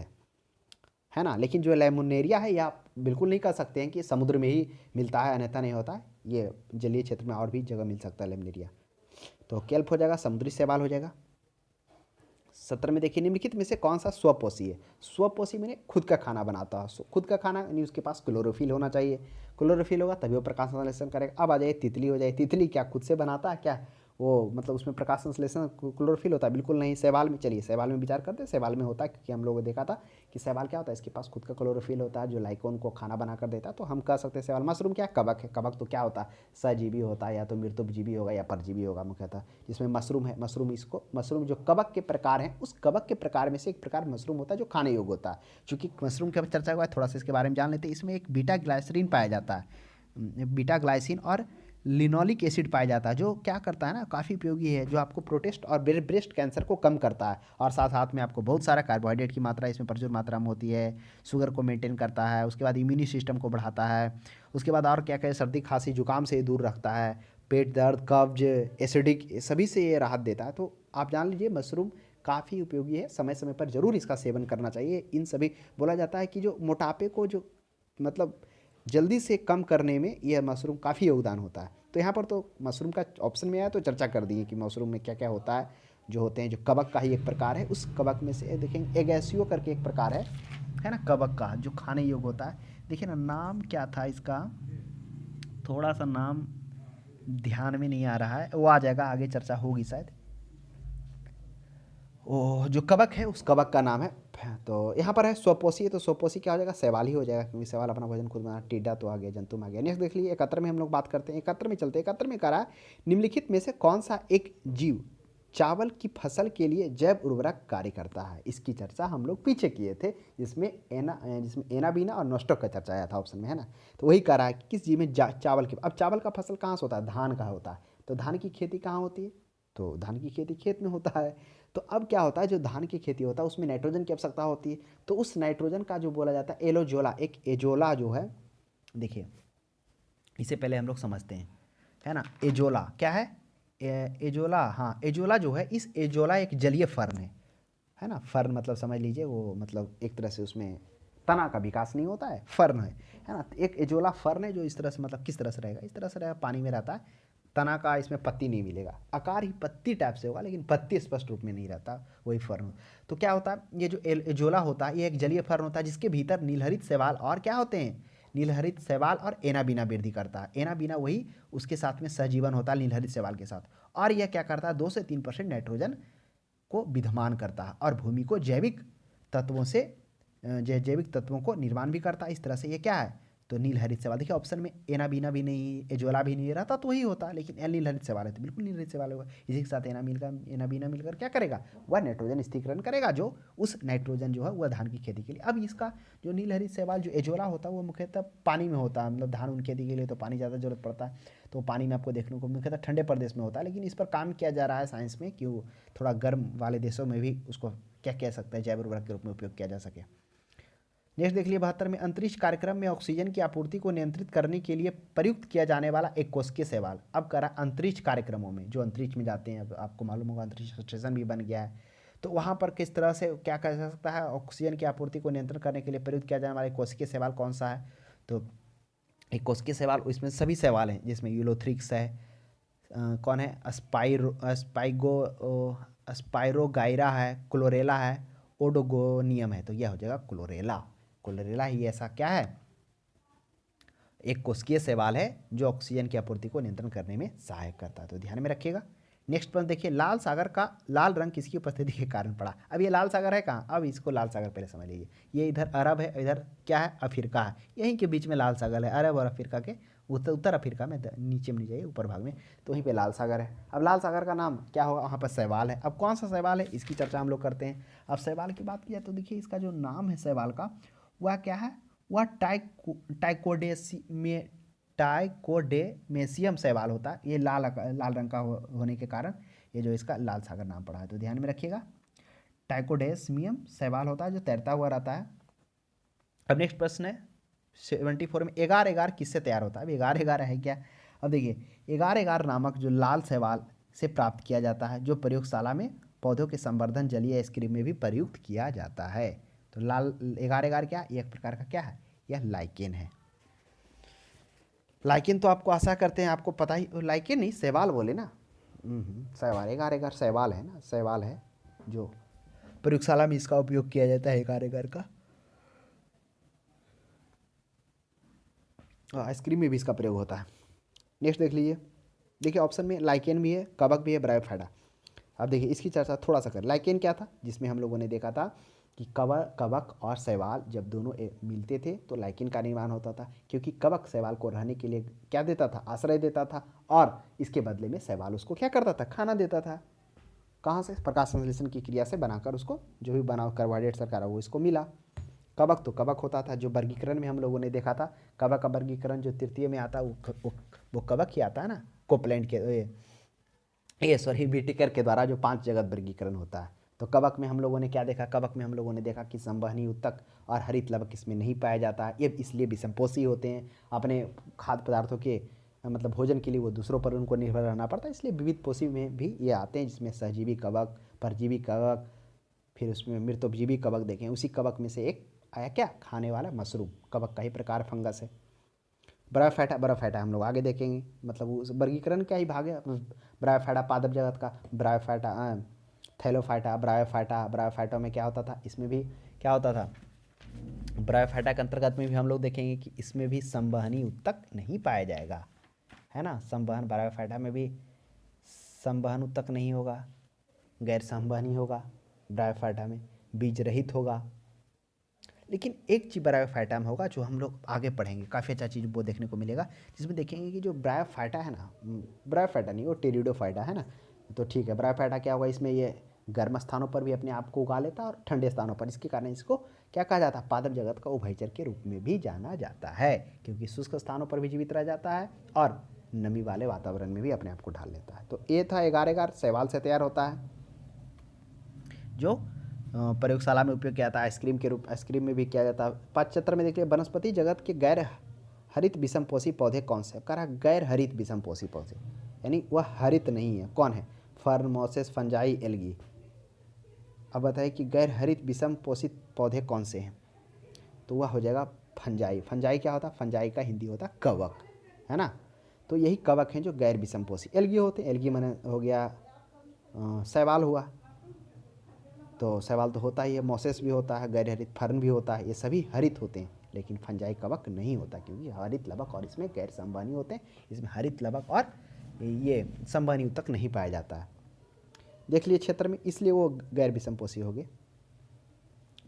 है ना, लेकिन जो लेमुनेरिया है, ये आप बिल्कुल नहीं कह सकते हैं कि समुद्र में ही मिलता है, अन्यथा नहीं होता है, ये जलीय क्षेत्र में और भी जगह मिल सकता है लेमुनेरिया। तो केल्प हो जाएगा, समुद्री शैवाल हो जाएगा। 17 में देखिए, निम्नलिखित में से कौन सा स्वपोषी है, स्वपोषी मैंने खुद का खाना बनाता है, खुद का खाना यानी उसके पास क्लोरोफिल होना चाहिए, क्लोरोफिल होगा तभी वो प्रकाश संश्लेषण करेगा। अब आ जाए तितली, हो जाए तितली, क्या खुद से बनाता है क्या, वो मतलब उसमें प्रकाश संश्लेषण क्लोरोफिल होता है, बिल्कुल नहीं। शैवाल में, चलिए शैवाल में विचार करते हैं, शैवाल में होता है, क्योंकि हम लोगों ने देखा था कि शैवाल क्या होता है, इसके पास खुद का क्लोरोफिल होता है जो लाइकोन को खाना बना कर देता है, तो हम कह सकते हैं शैवाल। मशरूम क्या, कवक है, कवक तो क्या होता है, सजीवी होता है, या तो मृतोपजीवी होगा या परजीवी होगा मुख्यतः, जिसमें मशरूम है, मशरूम, इसको मशरूम जो कवक के प्रकार हैं, उस कवक के प्रकार में से एक प्रकार मशरूम होता है जो खाने योग्य होता है। चूँकि मशरूम की अब चर्चा हुआ है, थोड़ा सा इसके बारे में जान लेते हैं। इसमें एक बीटा ग्लाइसरीन पाया जाता है, बीटा ग्लाइसिन और लिनोलिक एसिड पाया जाता है, जो क्या करता है ना, काफ़ी उपयोगी है, जो आपको प्रोटेस्ट और ब्रेस्ट कैंसर को कम करता है, और साथ साथ में आपको बहुत सारा कार्बोहाइड्रेट की मात्रा इसमें प्रचुर मात्रा में होती है, शुगर को मेंटेन करता है, उसके बाद इम्यूनी सिस्टम को बढ़ाता है, उसके बाद और क्या कहें, सर्दी खांसी जुकाम से दूर रखता है, पेट दर्द, कब्ज, एसिडिक, सभी से ये राहत देता है। तो आप जान लीजिए मशरूम काफ़ी उपयोगी है, समय समय पर ज़रूर इसका सेवन करना चाहिए। इन सभी, बोला जाता है कि जो मोटापे को जो मतलब जल्दी से कम करने में यह मशरूम काफ़ी योगदान होता है। तो यहाँ पर तो मशरूम का ऑप्शन में आया तो चर्चा कर दी है कि मशरूम में क्या क्या होता है, जो होते हैं, जो कवक का ही एक प्रकार है, उस कवक में से देखेंगे एगैसियो करके एक प्रकार है ना, कवक का जो खाने योग्य होता है। देखिए ना, नाम क्या था इसका, थोड़ा सा नाम ध्यान में नहीं आ रहा है, वो आ जाएगा, आगे चर्चा होगी शायद। वो जो कवक है, उस कवक का नाम है। तो यहाँ पर है स्वपोषी है, तो स्वपोषी क्या हो जाएगा, शैवाल ही हो जाएगा, क्योंकि शैवाल अपना भोजन खुद बना। टिड्डा तो आ गया, जंतु में आ गया। नेक्स्ट देख लीजिए 71 में हम लोग बात करते हैं, 71 में चलते हैं। 71 में कह रहा है, निम्नलिखित में से कौन सा एक जीव चावल की फसल के लिए जैव उर्वरक कार्य करता है। इसकी चर्चा हम लोग पीछे किए थे, जिसमें एनाबीना और नोस्टोक का चर्चा आया था ऑप्शन में, है ना। तो वही कह रहा है कि किस जीव में चावल की, अब चावल का फसल कहाँ से होता है, धान का होता है, तो धान की खेती कहाँ होती है, तो धान की खेती खेत में होता है। तो अब क्या होता है, जो धान की खेती होता है उसमें नाइट्रोजन की आवश्यकता होती है, तो उस नाइट्रोजन का जो बोला जाता है एलोजोला, एक एजोला जो है, देखिए इसे पहले हम लोग समझते हैं, है ना। एजोला क्या है, एजोला, हाँ एजोला जो है, इस एजोला एक जलीय फर्न है ना। फर्न मतलब समझ लीजिए वो, मतलब एक तरह से उसमें तना का विकास नहीं होता है, फर्न है ना। एक एजोला फर्न है जो इस तरह से, मतलब किस तरह से रहेगा, इस तरह से रहेगा, पानी में रहता है, तना का इसमें पत्ती नहीं मिलेगा, आकार ही पत्ती टाइप से होगा लेकिन पत्ती स्पष्ट रूप में नहीं रहता, वही फर्न। तो क्या होता है, ये जो एजोला होता है ये एक जलीय फर्न होता है जिसके भीतर नीलहरित शैवाल और क्या होते हैं, नीलहरित शैवाल और एनाबीना वृद्धि करता है। एनाबीना वही उसके साथ में सहजीवन होता है नीलहरित शैवाल के साथ, और यह क्या करता है 2 से 3% नाइट्रोजन को विद्यमान करता है और भूमि को जैविक तत्वों से जैविक तत्वों को निर्माण भी करता है। इस तरह से ये क्या है, तो नीलहरित शैवाल। देखिए ऑप्शन में एनाबीना भी नहीं, एजोला भी नहीं रहता तो वही होता, लेकिन नीलहरित शैवाल है तो बिल्कुल नीलहरित शैवाल होगा। इसी के साथ एनाबीना मिलकर क्या करेगा, वह नाइट्रोजन स्थिरीकरण करेगा, जो उस नाइट्रोजन जो है वह धान की खेती के लिए। अब इसका जो नीलहरित शैवाल जो एजोला होता है वो मुख्यतः पानी में होता है, मतलब धान उन खेती के लिए तो पानी ज़्यादा जरूरत पड़ता है, तो पानी में आपको देखने को मुख्यतः ठंडे प्रदेश में होता है, लेकिन इस पर काम किया जा रहा है साइंस में कि वो थोड़ा गर्म वाले देशों में भी उसको क्या कह सकते हैं जैव उर्वरक के रूप में उपयोग किया जा सके। नेक्स्ट देख लिए 72 में, अंतरिक्ष कार्यक्रम में ऑक्सीजन की आपूर्ति को नियंत्रित करने के लिए प्रयुक्त किया जाने वाला एक कोशिकीय शैवाल। अब कह रहा अंतरिक्ष कार्यक्रमों में, जो अंतरिक्ष में जाते हैं, अब आपको मालूम होगा अंतरिक्ष स्टेशन भी बन गया है, तो वहाँ पर किस तरह से क्या कह सकता है, ऑक्सीजन की आपूर्ति को नियंत्रण करने के लिए प्रयुक्त किया जाने वाला एक कोशिकीय शैवाल कौन सा है, तो एक कोशिकीय शैवाल, इसमें सभी शैवाल हैं जिसमें यूलोथ्रिक्स है, कौन है, स्पाइरोगाइरा है, क्लोरेला है, ओडोगोनियम है, तो यह हो जाएगा क्लोरेला। क्लोरेला ही ऐसा क्या है, एक कोशिकीय शैवाल है जो ऑक्सीजन की आपूर्ति को नियंत्रण करने में सहायक करता है, तो ध्यान में रखिएगा। नेक्स्ट पॉइंट देखिए, लाल सागर का लाल रंग किसकी उपस्थिति के कारण पड़ा। अब ये लाल सागर है कहाँ, अब इसको लाल सागर पहले समझ लीजिए, ये इधर अरब है, इधर क्या है अफ्रीका है, यहीं के बीच में लाल सागर है, अरब और अफ्रीका के उत्तर अफ्रीका में, नीचे में नहीं जाइए ऊपर भाग में, तो वहीं पे लाल सागर है। अब लाल सागर का नाम क्या होगा, वहाँ पर शैवाल है। अब कौन सा शैवाल है इसकी चर्चा हम लोग करते हैं। अब शैवाल की बात की जाए तो देखिए इसका जो नाम है शैवाल का वह क्या है, वह टाइकोडेमेसियम शैवाल होता है। ये लाल रंग का होने के कारण ये जो इसका लाल सागर नाम पड़ा है, तो ध्यान में रखिएगा। टाइकोडेस्मियम शैवाल होता है जो तैरता हुआ रहता है। अब नेक्स्ट प्रश्न है 74 में, एगार एगार किससे तैयार होता है। अब एगार एगार है क्या, अब देखिए एगार एगार नामक जो लाल शैवाल से प्राप्त किया जाता है, जो प्रयोगशाला में पौधों के संवर्धन जलीय आइसक्रीम में भी प्रयुक्त किया जाता है। तो लाल एगार एगार क्या, एक प्रकार का क्या है, यह लाइकेन है। लाइकेन तो आपको आशा करते हैं आपको पता ही, लाइकेन नहीं शैवाल बोले ना, शैवाल, एगार एगार शैवाल है ना, शैवाल है जो प्रयोगशाला में इसका उपयोग किया जाता है एगार एगार का। आइसक्रीम में भी इसका प्रयोग होता है। नेक्स्ट देख लीजिए, देखिए ऑप्शन में लाइकेन भी है, कवक भी है, ब्रायोफाइटा। अब देखिए इसकी चर्चा थोड़ा सा कर, लाइकेन क्या था, जिसमें हम लोगों ने देखा था कि कवक और शैवाल जब दोनों मिलते थे तो लाइकेन का निर्माण होता था, क्योंकि कवक शैवाल को रहने के लिए क्या देता था, आश्रय देता था, और इसके बदले में शैवाल उसको क्या करता था, खाना देता था। कहाँ से, प्रकाश संश्लेषण की क्रिया से बनाकर उसको जो भी बनाओ कार्बोहाइड्रेट सरकार वो इसको मिला। कवक तो कवक होता था, जो वर्गीकरण में हम लोगों ने देखा था, कवक का वर्गीकरण जो तृतीय में आता है वो कवक ही आता है ना, कोपलैंड के ये सॉरी विटेकर के द्वारा जो 5 जगत वर्गीकरण होता है। तो कवक में हम लोगों ने क्या देखा, कवक में हम लोगों ने देखा कि संवहनी उत्तक और हरित लवक इसमें नहीं पाया जाता है, ये इसलिए विषमपोषी होते हैं, अपने खाद्य पदार्थों के मतलब भोजन के लिए वो दूसरों पर उनको निर्भर रहना पड़ता है, इसलिए विविध पोषी में भी ये आते हैं, जिसमें सहजीवी कवक, परजीवी कवक, फिर उसमें मृतोपजीवी कवक देखें। उसी कवक में से एक आया क्या, खाने वाला मशरूम, कवक का ही प्रकार फंगस है। ब्रायोफाइटा हम लोग आगे देखेंगे, मतलब उस वर्गीकरण का ही भाग है। ब्रायोफाइटा पादप जगत का, ब्रायोफाइटा थैलोफाइटा, ब्रायोफाइटा में क्या होता था, इसमें भी क्या होता था, ब्रायोफाइटा के अंतर्गत में भी हम लोग देखेंगे कि इसमें भी संवहनी उत्तक नहीं पाया जाएगा, है ना, संवहन ब्रायोफाइटा में भी संवहन उत्तक नहीं होगा, गैर संवहनी होगा, ब्रायोफाइटा में बीज रहित होगा। लेकिन एक चीज़ ब्रायोफाइटा में होगा जो हम लोग आगे पढ़ेंगे, काफ़ी अच्छा चीज़ वो देखने को मिलेगा, जिसमें देखेंगे कि जो ब्रायोफाइटा है ना, ब्रायोफाइटा नहीं वो टेरिडोफाइटा है ना, तो ठीक है, ब्रायोफाइटा क्या होगा, इसमें ये गर्म स्थानों पर भी अपने आप को उगा लेता है और ठंडे स्थानों पर, इसके कारण इसको क्या कहा जाता है, पादप जगत का उभयचर के रूप में भी जाना जाता है, क्योंकि शुष्क स्थानों पर भी जीवित रह जाता है और नमी वाले वातावरण में भी अपने आप को ढाल लेता है। तो ये था एगार एगार शैवाल से तैयार होता है, जो प्रयोगशाला में उपयोग किया जाता है, आइसक्रीम में भी किया जाता है। 75 में देखिए, वनस्पति जगत के गैर हरित विषमपोषी पौधे कौन से, कह रहा गैर हरित विषमपोषी पौधे, यानी वह हरित नहीं है, कौन है, फर्न, मोसेस, फंजाई, एल्गी। अब बताइए कि गैर हरित विषम पोषित पौधे कौन से हैं, तो वह हो जाएगा फंजाई। फंजाई क्या होता है, फंजाई का हिंदी होता है कवक, है ना। तो यही कवक हैं जो गैर विषमपोषी। एल्गी होते हैं, एल्गी माने हो गया शैवाल हुआ, तो शैवाल तो होता ही है, मोसेस भी होता है, गैर हरित फर्न भी होता है, ये सभी हरित होते हैं। लेकिन फंजाई कवक नहीं होता, क्योंकि हरित लवक और इसमें गैर संवहनी होते हैं, इसमें हरित लवक और ये संवहनी ऊतक नहीं पाया जाता है। देख लिए क्षेत्र में, इसलिए वो गैर विषमपोषी हो गए।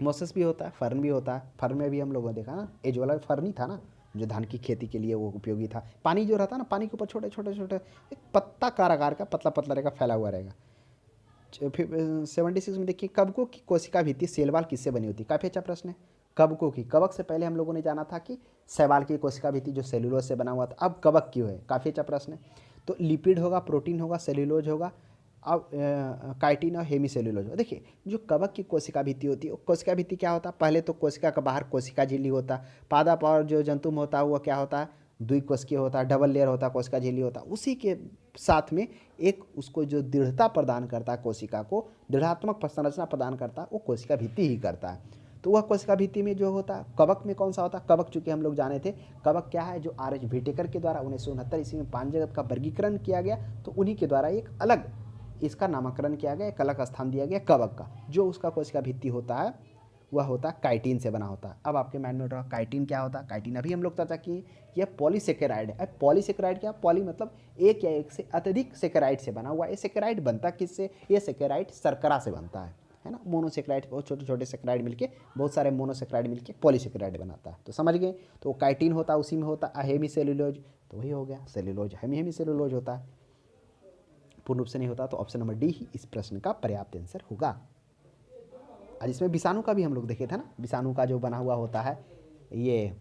मोसेस भी होता है, फर्न भी होता है। फर्न में भी हम लोगों ने देखा ना, एज वाला फर्न ही था ना, जो धान की खेती के लिए वो उपयोगी था। पानी जो रहता है ना, पानी के ऊपर छोटे छोटे छोटे एक पत्ता आकार का पतला पतला रहेगा, फैला हुआ रहेगा। फिर 76 में देखिए, कवकों की कोशिका भित्ति शैवाल किससे बनी होती है? काफ़ी अच्छा प्रश्न है। कवकों की, कवक से पहले हम लोगों ने जाना था कि शैवाल की कोशिका भित्ति जो सेलुलोज से बना हुआ था, अब कवक क्यों है? काफ़ी अच्छा प्रश्न है। तो लिपिड होगा, प्रोटीन होगा, सेल्यूलोज होगा, अब काइटिन और हेमीसेल्यूलोज होगा। देखिए, जो कवक की कोशिका भित्ति होती है, कोशिका भित्ति क्या होता है? पहले तो कोशिका का बाहर कोशिका झिल्ली होता है, पादप और जो जंतुम होता है वो क्या होता है? द्विकोशिकीय होता है, डबल लेयर होता है, कोशिका झिल्ली होता है। उसी के साथ में एक उसको जो दृढ़ता प्रदान करता है, कोशिका को दृढ़ात्मक संरचना प्रदान करता है, वो कोशिका भित्ति ही करता है। तो वह कोशिका भित्ति में जो होता है, कवक में कौन सा होता है? कवक चूंकि हम लोग जाने थे, कवक क्या है? जो आर एच व्हिटेकर के द्वारा 1969 ईस्वी में पांचजगत का वर्गीकरण किया गया, तो उन्हीं के द्वारा एक अलग इसका नामकरण किया गया, एक अलग स्थान दिया गया कवक का। जो उसका कोशिका भित्ति होता है वह होता है काइटिन से बना होता है। अब आपके माइंड में उठ रहा काइटिन क्या होता है? काइटिन अभी हम लोग चर्चा किए, यह पॉलीसेकेराइड है। अब पॉलीसेकेराइड क्या? पॉली मतलब एक या एक से अत्यधिक सेकेराइड से बना हुआ। ये सेकेराइड बनता किससे? ये सेकेराइड शर्करा से बनता है ना। मोनोसेकेराइड, बहुत छोटे छोटे सेकेराइड मिलके, बहुत सारे मोनोसेकेराइड मिलके पॉलीसेकेराइड बनाता है। तो समझ गए, तो काइटिन होता है, उसी में होता है हेमी सेल्यूलोज, तो वही हो गया सेल्यूलोज, हेमी सेल्यूलोज होता है। पूर्ण रूप से नहीं होता, तो ऑप्शन नंबर डी ही इस प्रश्न का पर्याप्त आंसर होगा। और इसमें विषाणु का भी हम लोग देखे थे ना, विषाणु का जो बना हुआ होता है, ये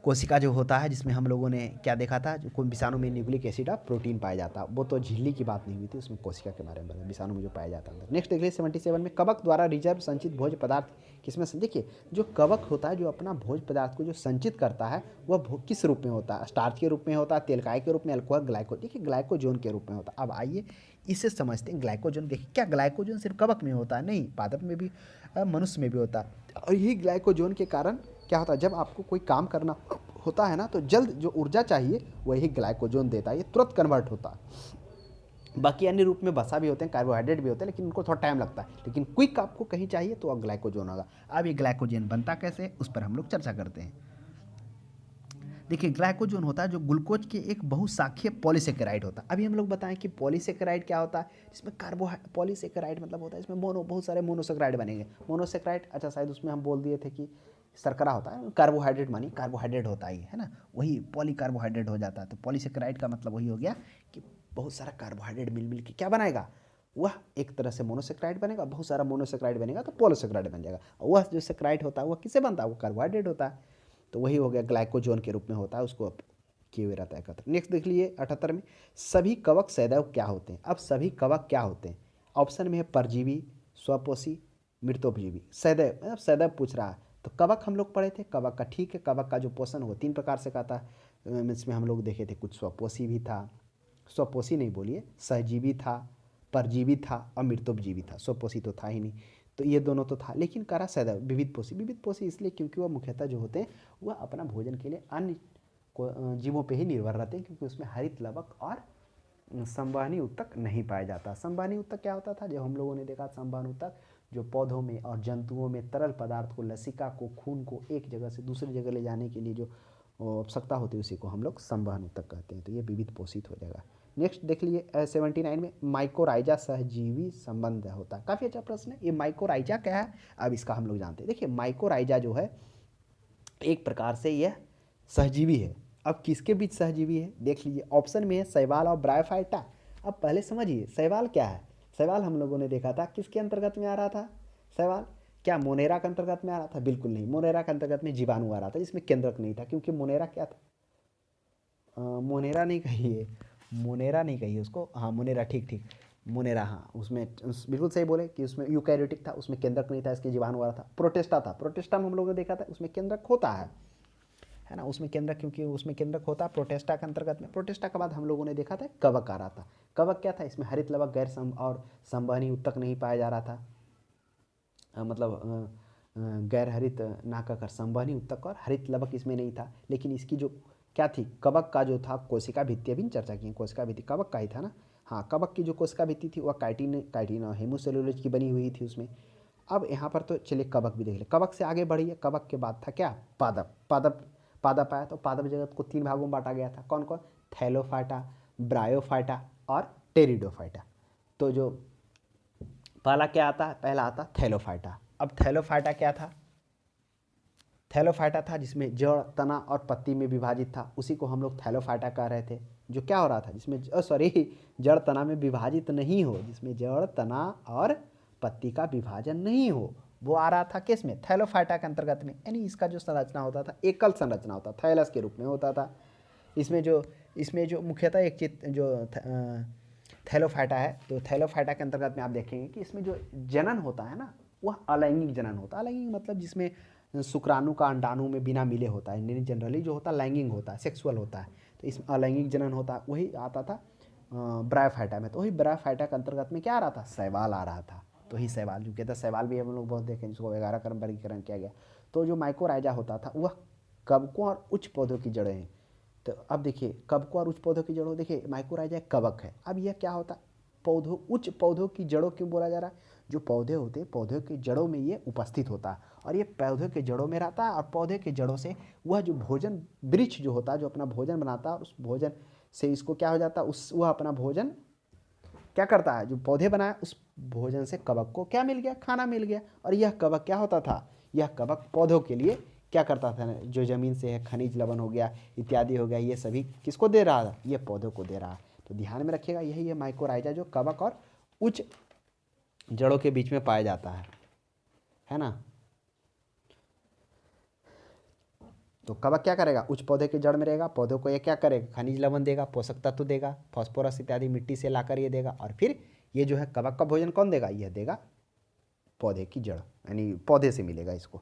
कोशिका जो होता है, जिसमें हम लोगों ने क्या देखा था, जो कोई विषाणु में न्यूक्लिक एसिड और प्रोटीन पाया जाता है। वो तो झिल्ली की बात नहीं हुई थी, उसमें कोशिका के बारे में बताया, विषाणु में जो पाया जाता है। नेक्स्ट देख लीजिए 77 में, कवक द्वारा रिजर्व संचित भोज्य पदार्थ किसमें से? देखिए, जो कवक होता है, जो अपना भोज्य पदार्थ को जो संचित करता है, वह किस रूप में होता है? स्टार्च के रूप में होता है, तेलकाय के रूप में, अल्कोहल, ग्लाइको, देखिए ग्लाइकोजोन के रूप में होता है। अब आइए इसे समझते हैं। ग्लाइकोजन, देखिए क्या ग्लाइकोजन सिर्फ कवक में होता है? नहीं, पादप में भी, मनुष्य में भी होता है। और यही ग्लाइकोजोन के कारण क्या होता है, जब आपको कोई काम करना होता है ना, तो जल्द जो ऊर्जा चाहिए वही ग्लाइकोजन देता है, ये तुरंत कन्वर्ट होता है। बाकी अन्य रूप में वसा भी होते हैं, कार्बोहाइड्रेट भी होते हैं, लेकिन उनको थोड़ा टाइम लगता है। लेकिन क्विक आपको कहीं चाहिए तो अब ग्लाइकोजन होगा। अब ये ग्लाइकोजन बनता कैसे, उस पर हम लोग चर्चा करते हैं। देखिए, ग्लाइकोजन होता है जो ग्लूकोज के एक बहुशाखीय पॉलीसेकेराइड होता है। अभी हम लोग बताएं कि पॉलीसेकेराइड क्या होता है, जिसमें पॉलीसेकेराइड मतलब होता है इसमें बहुत सारे मोनोसेकेराइड बनेंगे। मोनोसेकेराइड, अच्छा शायद उसमें हम बोल दिए थे कि शर्करा होता है, कार्बोहाइड्रेट मानी कार्बोहाइड्रेट होता ही है ना, वही पॉली कार्बोहाइड्रेट हो जाता है। तो पॉलीसेकेराइड का मतलब वही हो गया कि बहुत सारा कार्बोहाइड्रेट मिल मिल के क्या बनाएगा, वह एक तरह से मोनोसेकेराइड बनेगा, बहुत सारा मोनोसेकेराइड बनेगा तो पॉलीसेकेराइड बन जाएगा। वह जो सेकेराइड होता है वह किससे बनता है? वो कार्बोहाइड्रेट होता है। तो वही हो गया, ग्लाइकोजोन के रूप में होता है, उसको किए हुए रहता है एकत्र। नेक्स्ट देख लिए 78 में, सभी कवक सदैव क्या होते हैं? अब सभी कवक क्या होते हैं? ऑप्शन में है परजीवी, स्वपोषी, मृतोपजीवी। सदैव मतलब सदैव पूछ रहा है, तो कवक हम लोग पढ़े थे, कवक का ठीक है, कवक का जो पोषण वो 3 प्रकार से कहता है। इसमें हम लोग देखे थे, कुछ स्वपोषी भी था, स्वपोषी नहीं बोलिए, सहजीवी था, परजीवी था और मृतोपजीवी था। स्वपोषी तो था ही नहीं, तो ये दोनों तो था। लेकिन करा सदैव विविध पोषी, विविध पोषी इसलिए क्योंकि वह मुख्यतः जो होते हैं वह अपना भोजन के लिए अन्य जीवों पे ही निर्भर रहते हैं, क्योंकि उसमें हरित लवक और संवहनी ऊतक नहीं पाया जाता। संवहनी ऊतक क्या होता था, जब हम लोगों ने देखा संवहनी ऊतक जो पौधों में और जंतुओं में तरल पदार्थ को, लसिका को, खून को एक जगह से दूसरी जगह ले जाने के लिए जो आवश्यकता होती है, उसी को हम लोग संवहन ऊतक कहते हैं। तो ये विविध पोषित हो जाएगा। नेक्स्ट देख लिए 79 में, माइकोराइजा सहजीवी संबंध होता है। काफ़ी अच्छा प्रश्न है ये, माइकोराइजा क्या है, अब इसका हम लोग जानते हैं। देखिए, माइकोराइजा जो है एक प्रकार से यह सहजीवी है। अब किसके बीच सहजीवी है देख लीजिए, ऑप्शन में है शैवाल और ब्रायोफाइटा। अब पहले समझिए शैवाल क्या है। शैवाल हम लोगों ने देखा था किसके अंतर्गत में आ रहा था, शैवाल क्या मोनेरा के अंतर्गत में आ रहा था? बिल्कुल नहीं, मोनेरा के अंतर्गत में जीवाणु आ रहा था, जिसमें केंद्रक नहीं था, क्योंकि मोनेरा क्या था, मोनेरा नहीं कहिए, मोनेरा नहीं कहिए उसको, हाँ मोनेरा, ठीक ठीक, मोनेरा, हाँ उसमें बिल्कुल सही बोले कि उसमें यूकैरियोटिक था, उसमें केंद्रक नहीं था, इसके जीवाणु आ रहा था। प्रोटेस्टा था, प्रोटेस्टा में हम लोगों ने देखा था उसमें केंद्रक होता है ना, उसमें केंद्रक, क्योंकि उसमें केंद्रक होता है प्रोटेस्टा के अंतर्गत में। प्रोटेस्टा के बाद हम लोगों ने देखा था कवक आ रहा था। कवक क्या था, इसमें हरित लवक गैर और संवहनी ऊतक नहीं पाया जा रहा था, मतलब गैर हरित ना कहकर संवहनी ऊतक और हरित लवक इसमें नहीं था। लेकिन इसकी जो क्या थी, कवक का जो था कोशिका भित्ति, अभी चर्चा की कोशिका भित्ति कवक का ही था ना। हाँ, कवक की जो कोशिका भित्ति थी वह काइटिन और हेमोसेलुलोज की बनी हुई थी उसमें। अब यहाँ पर तो चलिए कवक भी देख ले, कवक से आगे बढ़िए, कवक के बाद था क्या, पादप। पादप आया, तो पादप जगत को 3 भागों में बांटा गया था, कौन कौन, थैलोफाइटा, ब्रायोफाइटा और टेरिडोफाइटा। तो जो पहला क्या आता है, पहला आता थैलोफाइटा। अब थैलोफाइटा क्या था, थैलोफाइटा था जिसमें जड़, तना और पत्ती में विभाजित था, उसी को हम लोग थैलोफाइटा कह रहे थे। जो क्या हो रहा था, जिसमें जड़ तना में विभाजित नहीं हो, जिसमें जड़, तना और पत्ती का विभाजन नहीं हो, वो आ रहा था किस में, थैलोफाइटा के अंतर्गत में। यानी इसका जो संरचना होता था एकल संरचना होता, थैलस के रूप में होता था। इसमें जो मुख्यतः एक थैलोफाइटा है, तो थैलोफाइटा के अंतर्गत में आप देखेंगे कि इसमें जो जनन होता है ना, वह अलैंगिक जनन होता है। अलैंगिक मतलब जिसमें शुक्राणु का अंडाणु में बिना मिले होता है, जनरली जो होता है लैंगिक होता है, सेक्सुअल होता है, तो इसमें अलैंगिक जनन होता है। वही आता था ब्रायोफाइटा में। तो वही ब्रायोफाइटा के अंतर्गत में क्या आ रहा था, शैवाल आ रहा था। तो ही शैवाल, जो कहता है शैवाल भी हम लोग बहुत देखें, जिसको 11 क्रम वर्गीकरण किया गया। तो जो माइकोराइजा होता था वह कवकों और उच्च पौधों की जड़ें हैं। तो अब देखिए कवकों और उच्च पौधों की जड़ों, देखिए माइकोराइजा कवक है। अब यह क्या होता है, पौधों, उच्च पौधों की जड़ों क्यों बोला जा रहा है, जो पौधे होते हैं पौधों के जड़ों में ये उपस्थित होता है, और ये पौधे के जड़ों में रहता है, और पौधे के जड़ों से वह जो भोजन वृक्ष जो होता है, जो अपना भोजन बनाता है, उस भोजन से इसको क्या हो जाता है, वह अपना भोजन क्या करता है, जो पौधे बनाए उस भोजन से कवक को क्या मिल गया, खाना मिल गया। और यह कवक क्या होता था, यह कवक पौधों के लिए क्या करता था, जो ज़मीन से है खनिज लवण हो गया इत्यादि हो गया, ये सभी किसको दे रहा है, ये पौधों को दे रहा है। तो ध्यान में रखिएगा, यही है माइकोराइजा, जो कवक और उच्च जड़ों के बीच में पाया जाता है ना। तो कवक क्या करेगा, उच्च पौधे के जड़ में रहेगा, पौधों को ये क्या करेगा, खनिज लवण देगा, पोषक तत्व देगा, फास्फोरस इत्यादि मिट्टी से लाकर ये देगा, और फिर ये जो है कवक का भोजन कौन देगा, यह देगा पौधे की जड़, यानी पौधे से मिलेगा इसको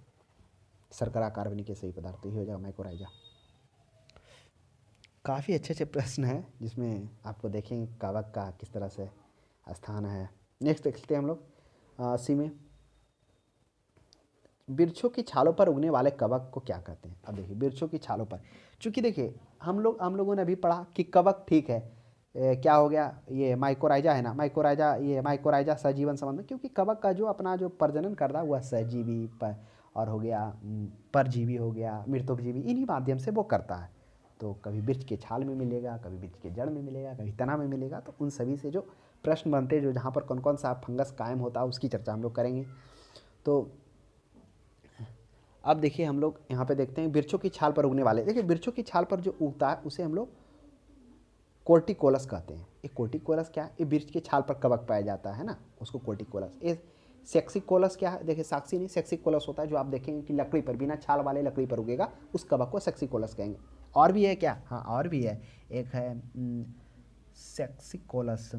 शर्करा कार्बनिक सही पदार्थ, तो ये हो जाएगा माइकोराइजा। काफ़ी अच्छे अच्छे प्रश्न हैं जिसमें आपको देखेंगे कवक का किस तरह से स्थान है। नेक्स्ट देखते हैं हम लोग सी में, वृक्षों की छालों पर उगने वाले कवक को क्या कहते हैं। अब देखिए वृक्षों की छालों पर, चूँकि देखिए हम लोगों ने अभी पढ़ा कि कवक ठीक है, क्या हो गया, ये माइकोराइजा है ना, माइकोराइजा सजीवन संबंध, क्योंकि कवक का जो अपना जो प्रजनन करता है वह सहजीवी और हो गया, परजीवी हो गया, मृतोपजीवी, इन्हीं माध्यम से वो करता है। तो कभी वृक्ष के छाल में मिलेगा, कभी वृक्ष के जड़ में मिलेगा, कभी तना में मिलेगा। तो उन सभी से जो प्रश्न बनते हैं, जो जहाँ पर कौन कौन सा फंगस कायम होता है, उसकी चर्चा हम लोग करेंगे। तो अब देखिए हम लोग यहाँ पे देखते हैं वृक्षों की छाल पर उगने वाले, देखिए वृक्षों की छाल पर जो उगता है उसे हम लोग कोर्टिकोलस कहते हैं। ये कोर्टिकोलस क्या है, ये वृक्ष की छाल पर कवक पाया जाता है ना, उसको कोर्टिकोलस। ये सेक्सिकोलस क्या है, देखिए साक्षी नहीं, सेक्सिकोलस होता है जो आप देखेंगे कि लकड़ी पर, बिना छाल वाले लकड़ी पर उगेगा, उस कवक को सेक्सिकोलस कहेंगे। और भी है क्या, हाँ और भी है, एक है सेक्सिकोलस।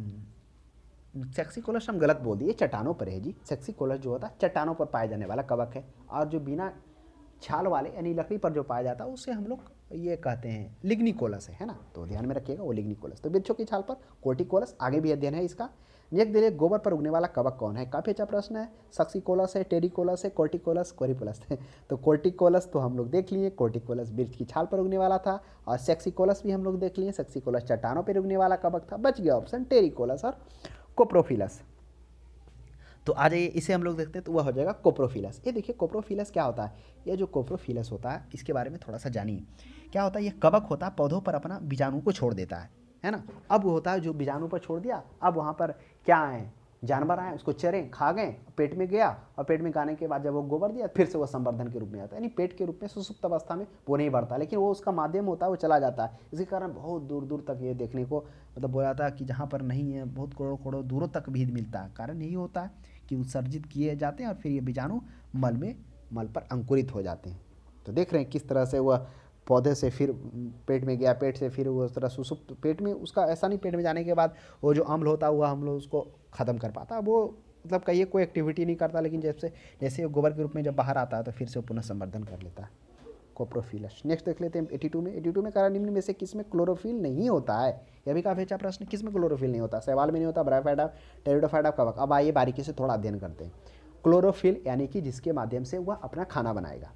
सेक्सिकोलस हम गलत बोल दिए, चट्टानों पर है जी। सेक्सिकोलस जो होता है चट्टानों पर पाया जाने वाला कवक है, और जो बिना छाल वाले यानी लकड़ी पर जो पाया जाता है उससे हम लोग ये कहते हैं लिग्निकोलस है ना। तो ध्यान में रखिएगा वो लिग्निकोलस। तो वृक्षों की छाल पर कोर्टिकोलस, आगे भी अध्ययन है इसका। नेक्स्ट देखिए गोबर पर उगने वाला कवक कौन है, काफ़ी अच्छा प्रश्न है। सक्सिकोलस है, टेरिकोलस है, कोर्टिकोलस, कोरिपोलस है। तो कोर्टिकोलस तो हम लोग देख लिए, कोर्टिकोलस वृक्ष की छाल पर उगने वाला था, और सेक्सिकोलस भी हम लोग देख लिए, सेक्सिकोलस चट्टानों पर उगने वाला कवक था। बच गया ऑप्शन टेरिकोलस और कोप्रोफिलस। तो आ जाइए इसे हम लोग देखते हैं, तो वह हो जाएगा कोप्रोफिलस। ये देखिए कोप्रोफिलस क्या होता है, ये जो कोप्रोफिलस होता है इसके बारे में थोड़ा सा जानिए। क्या होता है, ये कवक होता है, पौधों पर अपना बीजाणु को छोड़ देता है ना। अब वो होता है जो बीजाणु पर छोड़ दिया, अब वहाँ पर क्या है, जानवर आए, उसको चरें, खा गए, पेट में गया, और पेट में गाने के बाद जब वो गोबर दिया फिर से वो संवर्धन के रूप में आता है, यानी पेट के रूप में सुसुप्त अवस्था में वो नहीं बढ़ता, लेकिन वो उसका माध्यम होता है, वो चला जाता है। इसी कारण बहुत दूर दूर तक ये देखने को मतलब बोला जाता है कि जहाँ पर नहीं है बहुत करोड़ों करोड़ों दूरों तक भी मिलता है। कारण यही होता है कि उत्सर्जित किए जाते हैं और फिर ये बीजाणु मल पर अंकुरित हो जाते हैं। तो देख रहे हैं किस तरह से वह पौधे से फिर पेट में गया, पेट से फिर वो उस तरह सुसुप्त, पेट में उसका ऐसा नहीं, पेट में जाने के बाद वो जो अम्ल होता है वह हम लोग उसको ख़त्म कर पाता, वो मतलब कहिए कोई एक्टिविटी नहीं करता, लेकिन जैसे गोबर के रूप में जब बाहर आता है तो फिर से पुनः संवर्धन कर लेता है। कोप्रोफिलस। नेक्स्ट देख लेते हैं 82 में कहा निम्न में से किसमें क्लोरोफिल नहीं होता है। यह भी काफ़ी अच्छा प्रश्न, किसमें क्लोरोफिल नहीं होता, शैवाल में नहीं होता, ब्रायोफाइटा, टेरिडोफाइटा, कवक। अब आइए बारीकी से थोड़ा अध्ययन करते हैं। क्लोरोफिल यानी कि जिसके माध्यम से वह अपना खाना बनाएगा।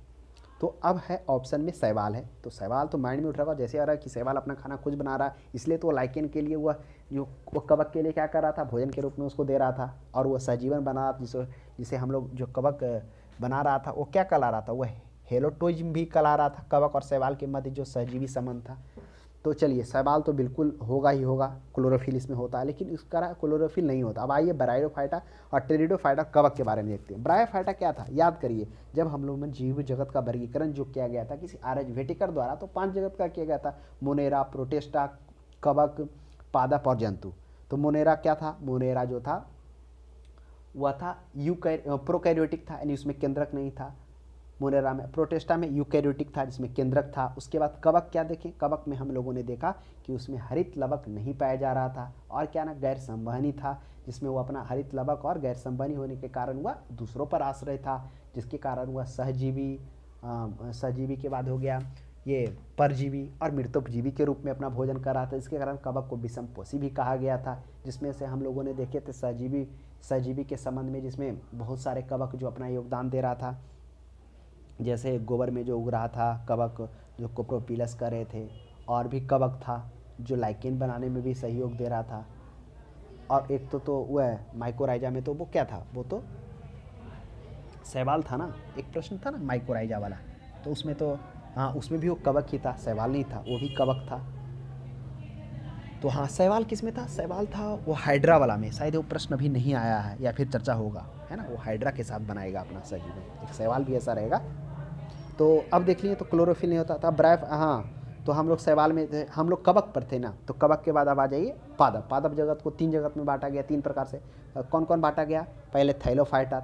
तो अब है ऑप्शन में शैवाल है, तो शैवाल तो माइंड में उठ रहा होगा, जैसे आ रहा है कि शैवाल अपना खाना खुद बना रहा है, इसलिए तो वो लाइकेन के लिए वह जो वो कवक के लिए क्या कर रहा था, भोजन के रूप में उसको दे रहा था, और वह सहजीवन बना जिसे हम लोग जो कवक बना रहा था वो क्या कहला रहा था, वह हेलोटोइज्म भी कहला रहा था, कवक और शैवाल के मध्य जो सहजीवी संबंध था। तो चलिए शैवाल तो बिल्कुल होगा ही होगा, क्लोरोफिल इसमें होता है, लेकिन इसका क्लोरोफिल नहीं होता। अब आइए ब्रायोफाइटा और टेरिडोफाइटा कवक के बारे में देखते हैं। ब्रायोफाइटा क्या था, याद करिए, जब हम लोग में जीव जगत का वर्गीकरण जो किया गया था किसी आर्यज वेटिकर द्वारा, तो 5 जगत का किया गया था, मोनेरा, प्रोटेस्टा, कवक, पादप और जंतु। तो मोनेरा क्या था, मोनेरा जो था वह था प्रोकैरियोटिक था, यानी उसमें केंद्रक नहीं था। मोनेरा में, प्रोटेस्टा में यूकैरियोटिक था जिसमें केंद्रक था। उसके बाद कवक क्या देखें, कवक में हम लोगों ने देखा कि उसमें हरित लवक नहीं पाया जा रहा था, और क्या ना गैर संवहनी था, जिसमें वो अपना हरित लवक और गैर संवहनी होने के कारण वह दूसरों पर आश्रय था, जिसके कारण वह सहजीवी के बाद हो गया ये परजीवी और मृतोपजीवी के रूप में अपना भोजन कर रहा था, इसके कारण कवक को विषमपोषी भी कहा गया था। जिसमें से हम लोगों ने देखे थे सहजीवी के संबंध में, जिसमें बहुत सारे कवक जो अपना योगदान दे रहा था, जैसे गोबर में जो उग रहा था कवक जो कोप्रोपिलस कर रहे थे, और भी कवक था जो लाइकेन बनाने में भी सहयोग दे रहा था। और एक तो वह माइकोराइजा में तो वो क्या था, वो तो शैवाल था ना, एक प्रश्न था ना माइकोराइजा वाला, तो उसमें तो हाँ उसमें भी वो कवक ही था, शैवाल नहीं था, वो भी कवक था। तो हाँ शैवाल किस में था, शैवाल था वो हाइड्रा वाला में, शायद वो प्रश्न अभी नहीं आया है या फिर चर्चा होगा, है ना, वो हाइड्रा के साथ बनाएगा अपना सहजीवन, एक शैवाल भी ऐसा रहेगा। तो अब देख लिए तो क्लोरोफिल नहीं होता था ब्राइफ, हाँ तो हम लोग शैवाल में थे, हम लोग कवक पर थे ना, तो कवक के बाद अब आ जाइए पादप। पादप जगत को 3 जगत में बांटा गया, 3 प्रकार से। कौन कौन बांटा गया, पहले थाइलोफाइटा,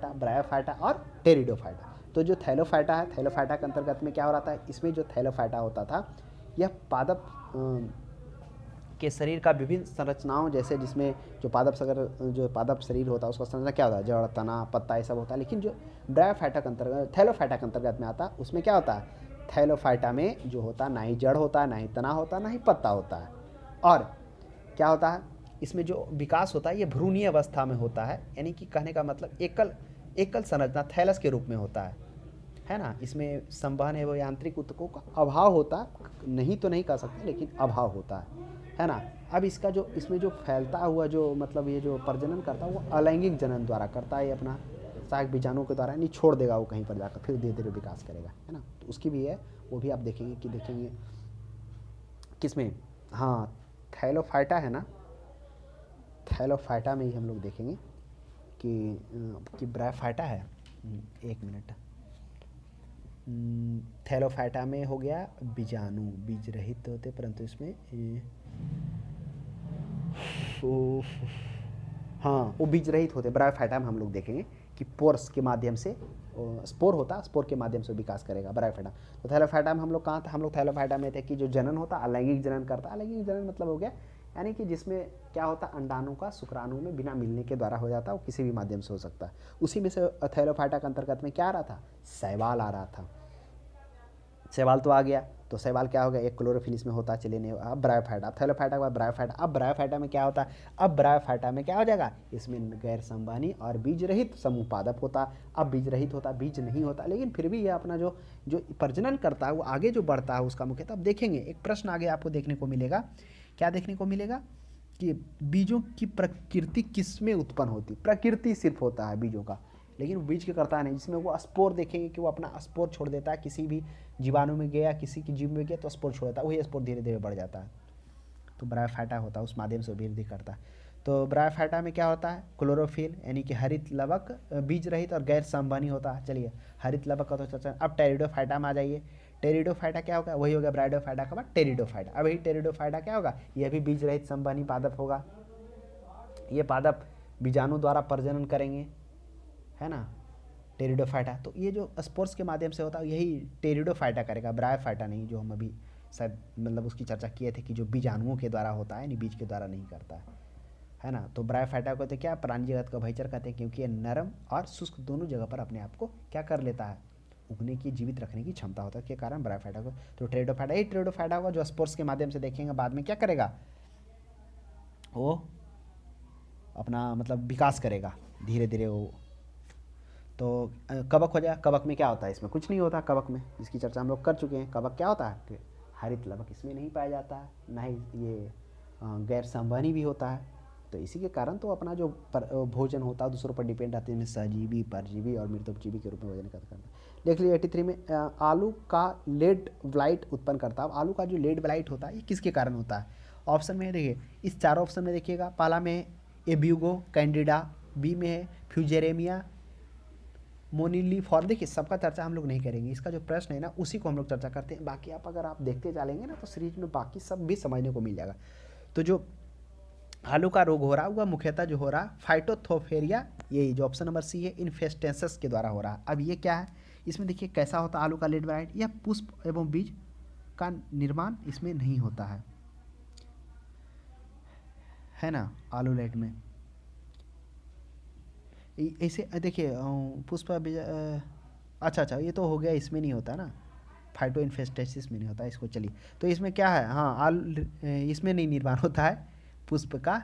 ब्रायोफाइटा और टेरिडोफाइटा। तो जो थैलोफाइटा है, थैलोफाइटा के अंतर्गत में क्या हो रहा था, इसमें जो थैलोफाइटा होता था यह पादप के शरीर का विभिन्न संरचनाओं, जैसे जिसमें जो पादप शरीर होता है उसका संरचना क्या होता है, जड़, तना, पत्ता, ये सब होता है। लेकिन जो ब्रायोफाइटा के अंतर्गत, थैलोफाइटा के अंतर्गत में आता है, उसमें क्या होता है, थैलोफाइटा में जो होता है ना ही जड़ होता है, ना ही तना होता है, ना ही पत्ता होता है। और क्या होता है, इसमें जो विकास होता है ये भ्रूणीय अवस्था में होता है, यानी कि कहने का मतलब एकल संरचना थैलस के रूप में होता है ना। इसमें संवहन एवं यांत्रिक ऊतकों का अभाव होता, नहीं तो नहीं कह सकते, लेकिन अभाव होता है ना। अब इसका जो इसमें जो फैलता हुआ जो मतलब ये जो प्रजनन करता है वो अलैंगिक जनन द्वारा करता है, ये अपना सहायक बीजाणु के द्वारा, नहीं छोड़ देगा वो कहीं पर जाकर, फिर धीरे धीरे विकास करेगा, है ना। तो उसकी भी है, वो भी आप देखेंगे किसमें, हाँ थैलोफाइटा है ना, थैलोफाइटा में ही हम लोग देखेंगे कि ब्रायोफाइटा है। एक मिनट, थैलोफाइटा में हो गया बीजाणु, बीज रहित होते, परंतु इसमें हाँ वो बीज रहित होते। ब्रायोफाइटा में हम लोग देखेंगे कि पोर्स के माध्यम से स्पोर होता, स्पोर के माध्यम से विकास करेगा ब्रायोफाइटा। तो थैलोफाइटा में हम लोग कहाँ था, हम लोग थैलोफाइटा में थे कि जो जनन होता अलैंगिक जनन करता। अलैंगिक जनन मतलब हो गया यानी कि जिसमें क्या होता, अंडाणु का शुक्राणु में बिना मिलने के द्वारा हो जाता है, वो किसी भी माध्यम से हो सकता है। उसी में से थैलोफाइटा के अंतर्गत में क्या आ रहा था, शैवाल आ रहा था। शैवाल तो आ गया, तो शैवाल क्या हो गया, एक क्लोरोफिल इसमें होता है, चलिए नहीं। अब ब्रायोफाइटा, अब थैलोफाइटा के बाद ब्रायोफाइटा। अब ब्रायोफाइटा में क्या होता है, अब ब्रायोफाइटा में क्या हो जाएगा, इसमें गैर संवहनी और बीज रहित समूह पादप होता। अब बीज रहित होता, बीज नहीं होता, लेकिन फिर भी ये अपना जो प्रजनन करता है वो आगे जो बढ़ता है उसका मुख्यतः। अब देखेंगे एक प्रश्न आगे आपको देखने को मिलेगा, क्या देखने को मिलेगा कि बीजों की प्रकृति किस में उत्पन्न होती, प्रकृति सिर्फ होता है बीजों का, लेकिन वो बीज के करता नहीं, जिसमें वो स्पोर देखेंगे कि वो अपना स्पोर छोड़ देता है, किसी भी जीवाणु में गया, किसी की जीव में गया तो स्पोर छोड़ देता है, वही स्पोर धीरे धीरे बढ़ जाता है, तो ब्रायोफाइटा होता है, उस माध्यम से वृद्धि करता है। तो ब्रायोफाइटा में क्या होता है, क्लोरोफिल यानी कि हरित लवक, बीज रहित और गैर संवहनी होता है। चलिए हरित लवक का तो चर्चा। अब टेरिडोफाइटा में आ जाइए। टेरिडोफाइटा क्या होगा, वही हो गया ब्रायोफाइटा के बाद टेरिडोफाइटा। अब यही टेरिडोफाइटा क्या होगा, यह भी बीज रहित संवहनी पादप होगा। ये पादप बीजाणु द्वारा प्रजनन करेंगे, है ना, टेरिडोफाइटा। तो ये जो स्पोर्स के माध्यम से होता है यही टेरिडोफाइटा करेगा, ब्रायोफाइटा नहीं, जो हम अभी शायद मतलब उसकी चर्चा किए थे कि जो बीजाणुओं के द्वारा होता है, नहीं बीज के द्वारा नहीं करता है ना। तो ब्रायोफाइटा को तो क्या प्राणी जगत का भयचर कहते हैं, क्योंकि ये नरम और शुष्क दोनों जगह पर अपने आप को क्या कर लेता है, उगने की, जीवित रखने की क्षमता होता है, के कारण ब्रायोफाइटा को। तो टेरिडोफाइटा, ये टेरिडोफाइटा होगा जो स्पोर्स के माध्यम से देखेंगे बाद में क्या करेगा, वो अपना मतलब विकास करेगा धीरे धीरे वो। तो कवक हो जाएगा। कवक में क्या होता है, इसमें कुछ नहीं होता कवक में, इसकी चर्चा हम लोग कर चुके हैं। कवक क्या होता है कि हरित लवक इसमें नहीं पाया जाता है, ना ही ये गैर संवहनी भी होता है। तो इसी के कारण तो अपना जो भोजन होता है दूसरों पर डिपेंड रहते हैं, सहजीवी, परजीवी और मृतोपजीवी के रूप में भोजन करता है। देख लीजिए 83 में आलू का लेड ब्लाइट उत्पन्न करता है। आलू का जो लेड ब्लाइट होता है ये किसके कारण होता है? ऑप्शन में है, देखिए इस चारों ऑप्शन में देखिएगा, पहला में है एब्यूगो कैंडिडा, बी में है फ्यूजेरेमिया मोनिलीफॉर्म। देखिए सबका चर्चा हम लोग नहीं करेंगे, इसका जो प्रश्न है ना उसी को हम लोग चर्चा करते हैं। बाकी अगर आप देखते चलेंगे ना तो सीरीज में बाकी सब भी समझने को मिल जाएगा। तो जो आलू का रोग हो रहा है वह मुख्यतः जो हो रहा है फाइटोथोफेरिया, यही जो ऑप्शन नंबर सी है, इन्फेस्टेंसस के द्वारा हो रहा है। अब ये क्या है, इसमें देखिए कैसा होता है आलू का लेड ब्लाइट, या पुष्प एवं बीज का निर्माण इसमें नहीं होता है ना आलू लेड में। ऐसे देखिए पुष्प बीज अच्छा ये तो हो गया, इसमें नहीं होता ना, फाइटो इन्फेस्टेसिस में नहीं होता इसको। चलिए तो इसमें क्या है, हाँ आलू इसमें नहीं निर्माण होता है पुष्प का,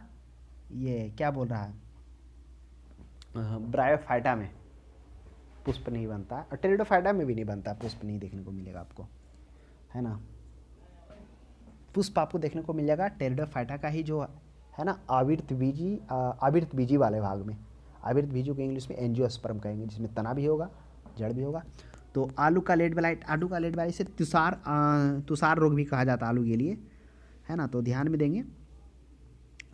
ये क्या बोल रहा है ब्रायोफाइटा में पुष्प नहीं बनता, और टेरिडोफाइटा में भी नहीं बनता, पुष्प नहीं देखने को मिलेगा आपको, है ना। पुष्प आपको देखने को मिल जाएगा टेरिडोफाइटा का ही जो है ना आवृत बीजी वाले भाग में। आवृत बीजों को इंग्लिश में एंजियोस्पर्म कहेंगे, जिसमें तना भी होगा, जड़ भी होगा। तो आलू का लेड ब्लाइट से तुषार रोग भी कहा जाता है आलू के लिए, है ना। तो ध्यान में देंगे,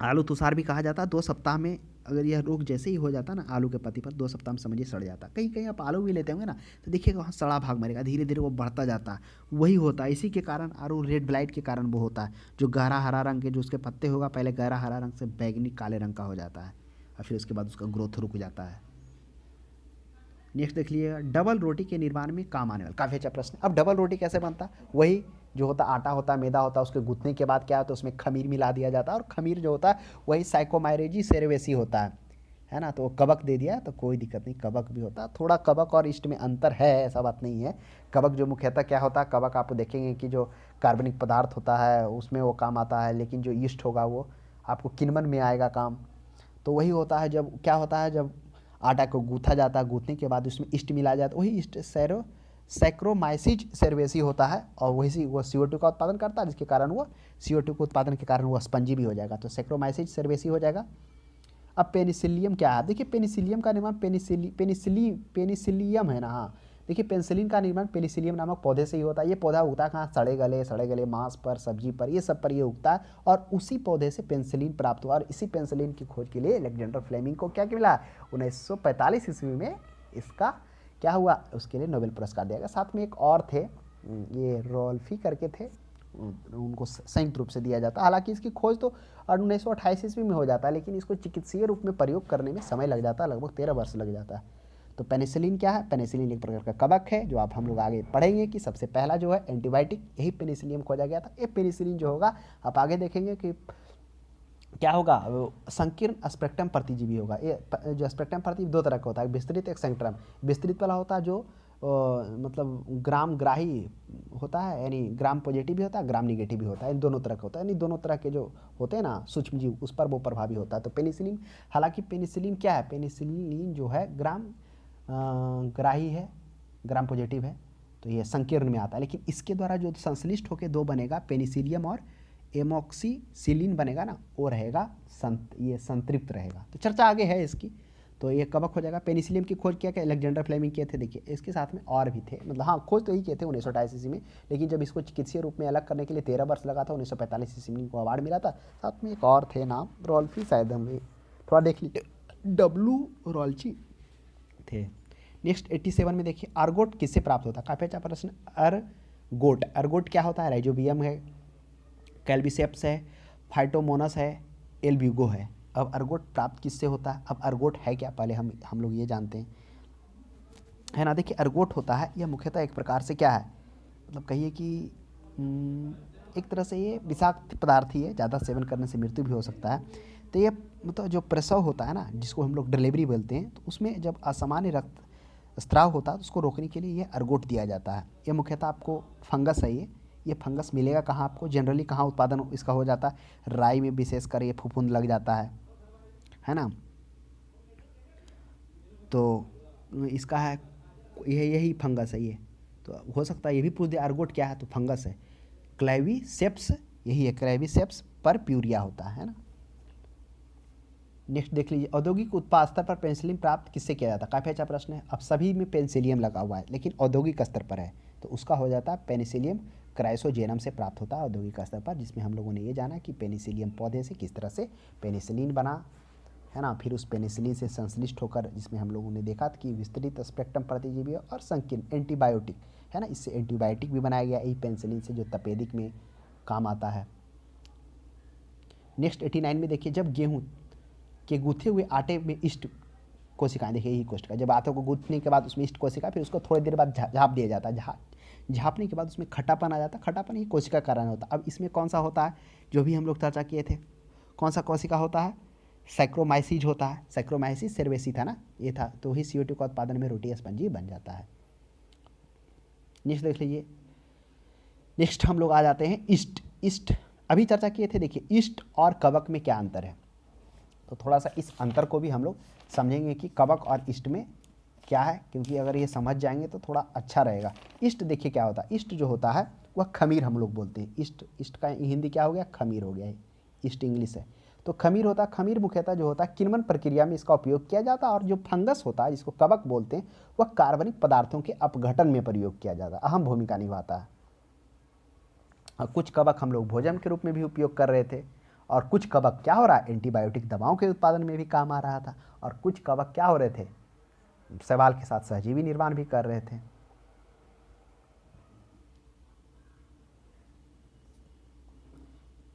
आलू तुषार भी कहा जाता है। 2 सप्ताह में अगर यह रोग जैसे ही हो जाता ना आलू के पत्ती पर, 2 सप्ताह में समझिए सड़ जाता। कहीं कहीं आप आलू भी लेते होंगे ना तो देखिएगा वहाँ सड़ा भाग मरेगा, धीरे धीरे वो बढ़ता जाता है, वही होता है। इसी के कारण आलू रेड ब्लाइट के कारण वो होता है, जो गहरा हरा रंग के जो उसके पत्ते होगा, पहले गहरा हरा रंग से बैगनी काले रंग का हो जाता है, और फिर उसके बाद उसका ग्रोथ रुक जाता है। नेक्स्ट देख लीजिएगा, डबल रोटी के निर्माण में काम आने वाला, काफ़ी अच्छा प्रश्न। अब डबल रोटी कैसे बनता है, वही जो होता आटा होता है, मैदा होता है, उसके गूंथने के बाद क्या होता है उसमें खमीर मिला दिया जाता है, और खमीर जो होता है वही साइकोमाइरेजी सेरेवेसी होता है ना। तो कवक दे दिया तो कोई दिक्कत नहीं, कवक भी होता है। थोड़ा कवक और ईस्ट में अंतर है, ऐसा बात नहीं है। कवक जो मुख्यतः क्या होता है, कवक आप देखेंगे कि जो कार्बनिक पदार्थ होता है उसमें वो काम आता है, लेकिन जो ईस्ट होगा वो आपको किण्वन में आएगा काम। तो वही होता है, जब क्या होता है, जब आटा को गूँथा जाता है, गूँथने के बाद उसमें ईस्ट मिलाया जाता है, वही ईस्ट सैक्रोमाइसिस सेरेवेसी होता है, और वही वो CO2 का उत्पादन करता है, जिसके कारण वो CO2 के उत्पादन के कारण वो स्पंजी भी हो जाएगा, तो सैक्रोमाइसिस सेरेवेसी हो जाएगा। अब पेनिसिलियम क्या है, देखिए पेनिसिलियम का निर्माण पेनिसिलियम है ना, हाँ देखिए पेनिसिलिन का निर्माण पेनिसिलियम नामक पौधे से ही होता है। ये पौधा उगता है कहाँ, सड़े गले मांस पर, सब्जी पर, ये सब पर ये उगता है, और उसी पौधे से पेनिसिलिन प्राप्त हुआ। और इसी पेनिसिलिन की खोज के लिए अलेक्जेंडर फ्लेमिंग को क्या मिला, 1945 ईस्वी में इसका क्या हुआ, उसके लिए नोबेल पुरस्कार दिया गया। साथ में एक और थे, ये रोल्फी करके थे, उनको संयुक्त रूप से दिया जाता है। हालांकि इसकी खोज तो 1928 ईस्वी में हो जाता है, लेकिन इसको चिकित्सीय रूप में प्रयोग करने में समय लग जाता है, लगभग 13 वर्ष लग जाता है। तो पेनिसिलिन क्या है, पेनिसिलिन एक प्रकार का कवक है, जो आप हम लोग आगे पढ़ेंगे कि सबसे पहला जो है एंटीबायोटिक यही पेनिसिलियम खोजा गया था। ये पेनिसिलिन जो होगा आप आगे देखेंगे कि क्या होगा, संकीर्ण स्पेक्ट्रम प्रतिजीवी होगा। ये जो स्पेक्ट्रम प्रतिजीवी 2 तरह का होता है, विस्तृत एक संक्रम। विस्तृत वाला होता है जो मतलब ग्राम ग्राही होता है, यानी ग्राम पॉजिटिव भी होता है, ग्राम निगेटिव भी होता है, इन दोनों तरह का होता है, यानी दोनों तरह के जो होते हैं ना सूक्ष्म जीव, उस पर वो प्रभावी होता है। तो पेनिसिलिन, हालांकि पेनिसिलिन क्या है, पेनिसिलिन जो है ग्राम ग्राही है, ग्राम पॉजिटिव है, तो ये संकीर्ण में आता है। लेकिन इसके द्वारा जो संश्लिष्ट होकर 2 बनेगा, पेनिसिलियम और एमोक्सिसिलिन बनेगा ना, वो रहेगा ये संतृप्त रहेगा। तो चर्चा आगे है इसकी। तो ये कवक हो जाएगा। पेनिसिलियम की खोज क्या अलेक्जेंडर फ्लेमिंग किए थे। देखिए इसके साथ में और भी थे, मतलब हाँ खोज तो ही किए थे 1928 ईस्वी में, लेकिन जब इसको चिकित्सीय रूप में अलग करने के लिए 13 वर्ष लगा था, 1945 ईस्वी में इनको अवार्ड मिला था। साथ में एक और थे, नाम रोल्फी, शायद हमें थोड़ा देख लीजिए, डब्लू रोल्ची थे। नेक्स्ट 87 में देखिए, अर्गोट किससे प्राप्त होता है, काफ़ी अच्छा प्रश्न। अर्गोट क्या होता है, राइजोबियम है, कैल्बिसेप्स है, फाइटोमोनस है, एल्ब्यूगो है। अब अर्गोट प्राप्त किससे होता है, अब अर्गोट है क्या, पहले हम लोग ये जानते हैं, है ना। देखिए अर्गोट होता है, यह मुख्यतः एक प्रकार से क्या है, मतलब कहिए कि एक तरह से ये विषाक्त पदार्थ ही है, ज़्यादा सेवन करने से मृत्यु भी हो सकता है। तो ये मतलब जो प्रसव होता है ना, जिसको हम लोग डिलीवरी बोलते हैं, तो उसमें जब असामान्य रक्त स्त्राव होता है तो उसको रोकने के लिए ये अर्गोट दिया जाता है। ये मुख्यतः आपको फंगस है, ये फंगस मिलेगा कहाँ आपको, जनरली कहाँ उत्पादन इसका हो जाता है, राई में विशेषकर ये फफूंद लग जाता है ना। तो इसका है, यही फंगस है ये, तो हो सकता है ये भी पूछ दे अर्गोट क्या है, तो फंगस है। क्लेविसेप्स यही है, क्लेविसेप्स पर प्यूरिया होता है ना। नेक्स्ट देख लीजिए, औद्योगिक उत्पाद स्तर पर पेनिसिलिन प्राप्त किससे किया जाता है? काफ़ी अच्छा प्रश्न है। अब सभी में पेनिसिलियम लगा हुआ है, लेकिन औद्योगिक स्तर पर है तो उसका हो जाता है पेनिसिलियम क्राइसोजेनम से प्राप्त होता है औद्योगिक स्तर पर, जिसमें हम लोगों ने ये जाना कि पेनिसिलियम पौधे से किस तरह से पेनिसिलिन बना, है ना। फिर उस पेनिसिलिन से संश्लिष्ट होकर, जिसमें हम लोगों ने देखा कि विस्तृत स्पेक्ट्रम प्रतिजीवी और संकीर्ण एंटीबायोटिक, है ना, इससे एंटीबायोटिक भी बनाया गया यही पेनिसिलिन से, जो तपेदिक में काम आता है। नेक्स्ट 89 में देखिए, जब गेहूँ के गूथे हुए आटे में ईस्ट कोशिकाएं, देखिए यही कोशिका, जब आटे को गूंथने के बाद उसमें ईस्ट कोशिका, फिर उसको थोड़ी देर बाद झाँप दिया जाता है, झाँपने के बाद उसमें खट्टापन आ जाता है, खट्टापन ही कोशिका का कारण होता है। अब इसमें कौन सा होता है, जो भी हम लोग चर्चा किए थे, कौन सा कोशिका होता है, सैक्रोमाइसीज होता है। सैक्रोमाइसीज सेरेसी था ना, ये था, तो ही CO2 का उत्पादन में रोटी स्पंजी बन जाता है। नेक्स्ट देख लीजिए, नेक्स्ट हम लोग आ जाते हैं ईस्ट अभी चर्चा किए थे। देखिए ईस्ट और कवक में क्या अंतर है, तो थोड़ा सा इस अंतर को भी हम लोग समझेंगे कि कवक और ईस्ट में क्या है, क्योंकि अगर ये समझ जाएंगे तो थोड़ा अच्छा रहेगा। ईस्ट देखिए क्या होता है, ईस्ट जो होता है वह खमीर हम लोग बोलते हैं। ईस्ट का हिंदी क्या हो गया, खमीर हो गया है, ईस्ट इंग्लिश है। तो खमीर होता है, खमीर मुख्यतः जो होता है किण्वन प्रक्रिया में इसका उपयोग किया जाता है, और जो फंगस होता है जिसको कवक बोलते हैं वह कार्बनिक पदार्थों के अपघटन में प्रयोग किया जाता है, अहम भूमिका निभाता है। और कुछ कवक हम लोग भोजन के रूप में भी उपयोग कर रहे थे, और कुछ कवक क्या हो रहा है, एंटीबायोटिक दवाओं के उत्पादन में भी काम आ रहा था, और कुछ कवक क्या हो रहे थे, शैवाल के साथ सहजीवी निर्माण भी कर रहे थे।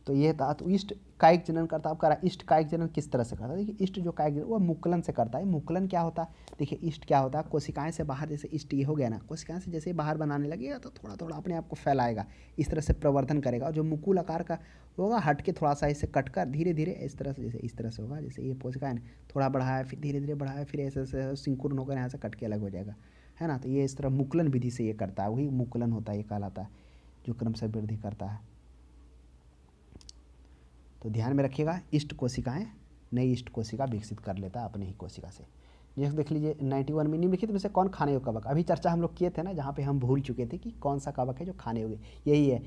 तो ये था, तो ईस्ट कायिक जनन करता है। अब करा ईस्ट कायिक जनन किस तरह से करता है, देखिए ईस्ट जो कायिक जनन वो मुकुलन से करता है। मुकुलन क्या होता है, देखिए ईस्ट क्या होता है, कोशिकाएं से बाहर, जैसे ईस्ट ये हो गया ना, कोशिकाएं से जैसे बाहर बनाने लगेगा तो थोड़ा थोड़ा अपने आप को फैलाएगा, इस तरह से प्रवर्धन करेगा, और जो मुकुल आकार का होगा हट के थोड़ा सा इसे कटकर धीरे धीरे इस तरह से, जैसे इस तरह से होगा, जैसे ये कोशिकाएं थोड़ा बढ़ाया फिर धीरे धीरे बढ़ाया, फिर ऐसे ऐसे सिंकुरन होकर यहाँ से कट के अलग हो जाएगा, है ना। तो ये इस तरह मुकुलन विधि से ये करता है, वही मुकुलन होता है, ये कहलाता है, जो क्रमशः वृद्धि करता है। तो ध्यान में रखिएगा, ईस्ट कोशिकाएं नई ईस्ट कोशिका विकसित कर लेता है अपने ही कोशिका से। नेक्स्ट देख लीजिए 91 में, निम्नलिखित में से कौन खाने योग्य कवक, अभी चर्चा हम लोग किए थे ना, जहाँ पे हम भूल चुके थे कि कौन सा कवक है जो खाने योग्य, यही है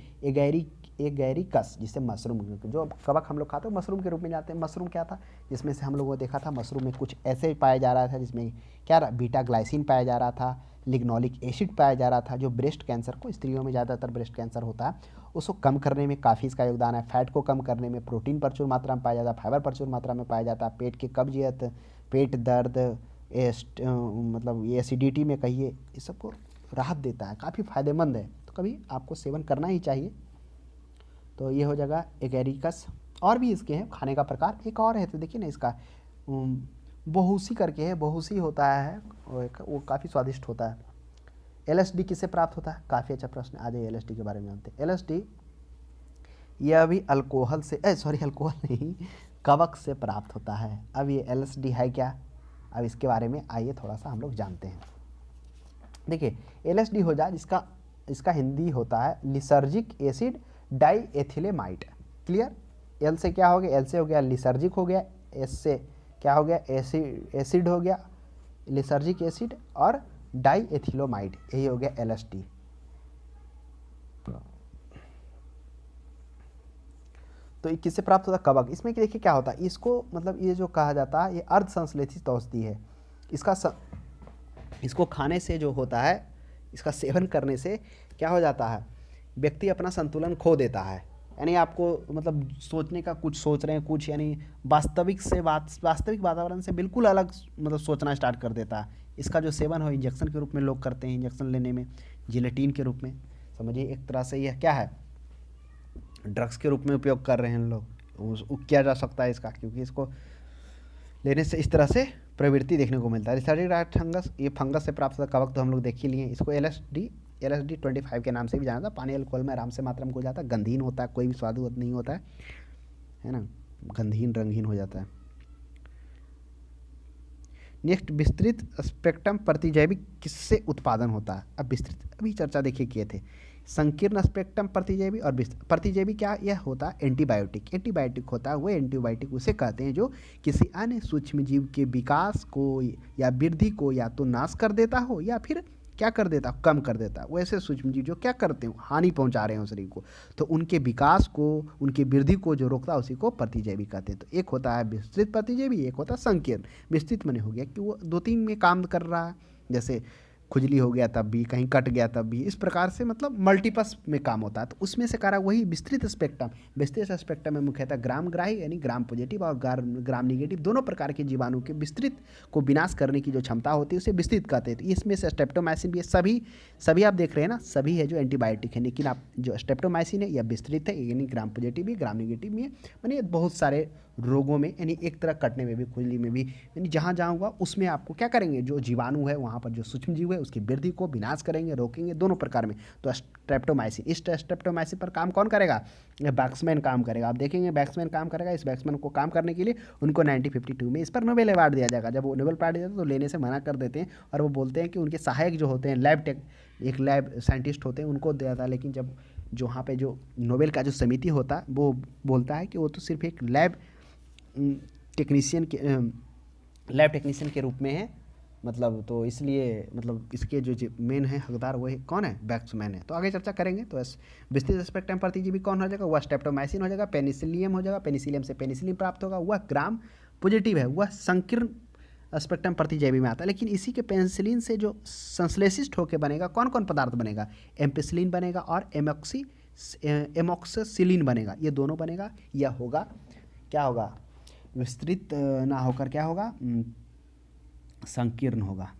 एगैरिकस, जिसे मशरूम, जो कवक हम लोग खाते हैं मशरूम के रूप में जाते हैं। मशरूम क्या था, जिसमें से हम लोगों को देखा था मशरूम में कुछ ऐसे पाया जा रहा था, जिसमें क्या बीटा ग्लाइसिन पाया जा रहा था, लिग्नोलिक एसिड पाया जा रहा था, जो ब्रेस्ट कैंसर को, स्त्रियों में ज़्यादातर ब्रेस्ट कैंसर होता है, उसको कम करने में काफ़ी इसका योगदान है। फैट को कम करने में, प्रोटीन प्रचुर मात्रा में पाया जाता है, फाइबर प्रचुर मात्रा में पाया जाता है, पेट की कब्जियत, पेट दर्द, मतलब ये एसिडिटी में कहिए, इस सबको राहत देता है, काफ़ी फायदेमंद है, तो कभी आपको सेवन करना ही चाहिए। तो ये हो जाएगा एगैरिकस। और भी इसके हैं खाने का प्रकार, एक और है, तो देखिए ना इसका बहुसी करके है, बहुसी होता है, वो काफ़ी स्वादिष्ट होता है। LSD किससे प्राप्त होता है, काफ़ी अच्छा प्रश्न, आ जाइए LSD के बारे में जानते हैं। LSD यह भी अल्कोहल से, अल्कोहल नहीं, कवक से प्राप्त होता है। अब ये LSD है क्या, अब इसके बारे में आइए थोड़ा सा हम लोग जानते हैं। देखिए LSD हो जाए, इसका हिंदी होता है लिसर्जिक एसिड डाईएथिलेमाइड। क्लियर, एल से क्या हो गया, एल से हो गया लिसर्जिक हो गया, एस से क्या हो गया, एसिड हो गया, लिसर्जिक एसिड, और डाईएथिलोमाइड, यही हो गया LSD। तो ये किससे प्राप्त होता है, कवक। इसमें देखिए क्या होता है, इसको मतलब ये जो कहा जाता है ये अर्ध संश्लेषित औषधि है। इसको खाने से जो होता है, इसका सेवन करने से क्या हो जाता है, व्यक्ति अपना संतुलन खो देता है, यानी आपको मतलब सोचने का, कुछ सोच रहे हैं कुछ, यानी वास्तविक वातावरण से बिल्कुल अलग मतलब सोचना स्टार्ट कर देता है। इसका जो सेवन हो इंजेक्शन के रूप में लोग करते हैं, इंजेक्शन लेने में, जिलेटिन के रूप में, समझिए एक तरह से यह क्या है, ड्रग्स के रूप में उपयोग कर रहे हैं लोग, किया जा सकता है इसका, क्योंकि इसको लेने से इस तरह से प्रवृत्ति देखने को मिलता है। रिसर्जिक फंगस, ये फंगस से प्राप्त होता कवक तो हम लोग देख ही लिए। इसको LSD 25 के नाम से भी जाना था। पानी अल्कोहल में आराम से मात्रा में घुल जाता है, गंधहीन होता है, कोई भी स्वाद नहीं होता है ना, गंधहीन रंगहीन हो जाता है। नेक्स्ट, विस्तृत स्पेक्ट्रम प्रतिजैविक किससे उत्पादन होता है। अब विस्तृत अभी चर्चा देखिए किए थे संकीर्ण स्पेक्ट्रम प्रतिजैवी और प्रतिजैवी क्या यह होता है एंटीबायोटिक। एंटीबायोटिक होता है वो एंटीबायोटिक उसे कहते हैं जो किसी अन्य सूक्ष्म जीव के विकास को या वृद्धि को या तो नाश कर देता हो या फिर क्या कर देता, कम कर देता। वैसे सूक्ष्म जीव जो क्या करते हो, हानि पहुंचा रहे हैं शरीर को, तो उनके विकास को, उनकी वृद्धि को जो रोकता है उसी को प्रतिजैवी कहते हैं। तो एक होता है विस्तृत प्रतिजैवी, एक होता है संकीर्ण। विस्तृत माने हो गया कि वो 2-3 में काम कर रहा है, जैसे खुजली हो गया तब भी, कहीं कट गया तब भी, इस प्रकार से मतलब मल्टीपस में काम होता है। तो उसमें से करा वही विस्तृत स्पेक्ट्रम। विस्तृत स्पेक्ट्रम में मुख्यतः ग्राम ग्राही यानी ग्राम पॉजिटिव और ग्राम निगेटिव दोनों प्रकार के जीवाणु के विस्तृत को विनाश करने की जो क्षमता होती है उसे विस्तृत कहते हैं। तो इसमें से स्ट्रेप्टोमाइसिन भी सभी आप देख रहे हैं ना, सभी है जो एंटीबायोटिक है, लेकिन आप जो स्ट्रेप्टोमाइसिन है यह विस्तृत है, यानी ग्राम पॉजिटिव भी ग्राम निगेटिव भी है, यानी बहुत सारे रोगों में, यानी एक तरह कटने में भी, खुजली में भी, यानी जहाँ जहाँ हुआ उसमें आपको क्या करेंगे, जो जीवाणु है वहाँ पर जो सूक्ष्म जीव है उसकी वृद्धि को विनाश करेंगे, रोकेंगे, दोनों प्रकार में। तो स्ट्रेप्टोमाइसिन, इस स्ट्रेप्टोमाइसिन पर काम कौन करेगा, बैक्समैन काम करेगा। आप देखेंगे बैक्समैन काम करेगा। इस बैक्समैन को काम करने के लिए उनको 1952 में इस पर नोबेल अवार्ड दिया जाएगा। जब वो नोबेल प्राइज देते हैं तो लेने से मना कर देते हैं और वो बोलते हैं कि उनके सहायक जो होते हैं एक लैब साइंटिस्ट होते हैं उनको दिया था। लेकिन जब जो वहाँ पे जो नोबेल का जो समिति होता है वो बोलता है कि वो तो सिर्फ एक लैब टेक्नीशियन के रूप में है, मतलब तो इसलिए मतलब इसके जो मेन है हकदार वो है कौन है, बैक्समैन है। तो आगे चर्चा करेंगे। तो विस्तृत स्पेक्ट्रम प्रतिजीवी कौन हो जाएगा, वह स्ट्रेप्टोमाइसिन हो जाएगा। पेनिसिलियम हो जाएगा, पेनिसिलियम से पेनिसिलिन प्राप्त होगा, वह ग्राम पॉजिटिव है, वह संकीर्ण स्पेक्ट्रम प्रतिजैवी में आता है। लेकिन इसी के पेनिसिलिन से जो संश्लेषित होकर बनेगा कौन कौन पदार्थ बनेगा, एम्पिसिलिन बनेगा और एमोक्सिसिलिन बनेगा, ये दोनों बनेगा। यह होगा क्या होगा, विस्तृत ना होकर क्या होगा, संकीर्ण होगा,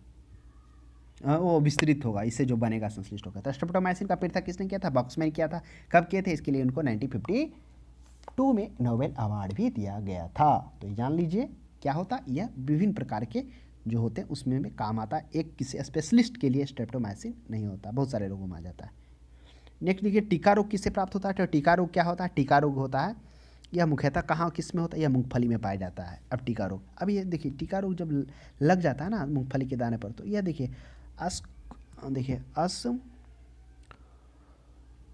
वो विस्तृत होगा, इससे जो बनेगा संश्लिष्ट होगा। तो स्ट्रेप्टोमाइसिन का परीक्षण किसने किया था, बैक्समैन किया था। कब किए थे, इसके लिए उनको 1952 में नोबेल अवार्ड भी दिया गया था। तो ये जान लीजिए क्या होता है, यह विभिन्न प्रकार के जो होते हैं उसमें भी काम आता है। एक किसी स्पेशलिस्ट के लिए स्ट्रेप्टोमाइसिन नहीं होता, बहुत सारे रोगों में आ जाता है। नेक्स्ट देखिए टीका रोग किससे प्राप्त होता है। तो टीका रोग क्या होता है, टीका रोग होता है यह मुख्यतः कहाँ किस में होता है, यह मूंगफली में पाया जाता है। अब टीका रोग, अब ये देखिए टीका रोग जब लग जाता है ना मूंगफली के दाने पर, तो यह देखिए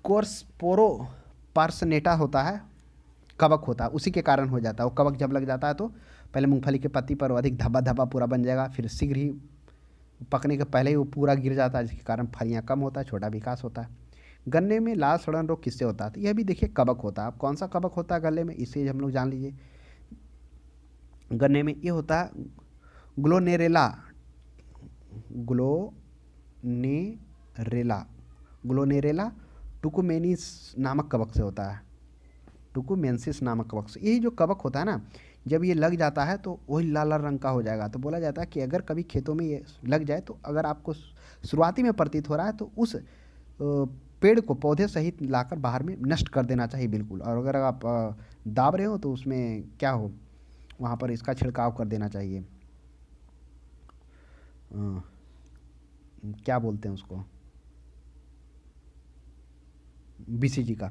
कोर्सपोरोपार्सनेटा होता है, कवक होता है, उसी के कारण हो जाता है। वो कवक जब लग जाता है तो पहले मूंगफली के पत्ती पर अधिक धब्बा धब्बा पूरा बन जाएगा, फिर शीघ्र ही पकने के पहले ही वो पूरा गिर जाता है, जिसके कारण फलियाँ कम होता है, छोटा विकास होता है। गन्ने में लाल सड़न रोग किससे होता है, तो यह भी देखिए कवक होता है। अब कौन सा कवक होता है गले में, इसे हम लोग जान लीजिए। गन्ने में ये होता है ग्लोनेरेला टुकुमेनिस नामक कवक से होता है, टुकुमेंसिस नामक कवक से। यही जो कवक होता है ना, जब ये लग जाता है तो वही लाल लाल रंग का हो जाएगा। तो बोला जाता है कि अगर कभी खेतों में ये लग जाए तो अगर आपको शुरुआती में प्रतीत हो रहा है तो उस पेड़ को पौधे सहित लाकर बाहर में नष्ट कर देना चाहिए बिल्कुल। और अगर आप दाब रहे हो तो उसमें क्या हो, वहाँ पर इसका छिड़काव कर देना चाहिए, क्या बोलते हैं उसको, बीसीजी का,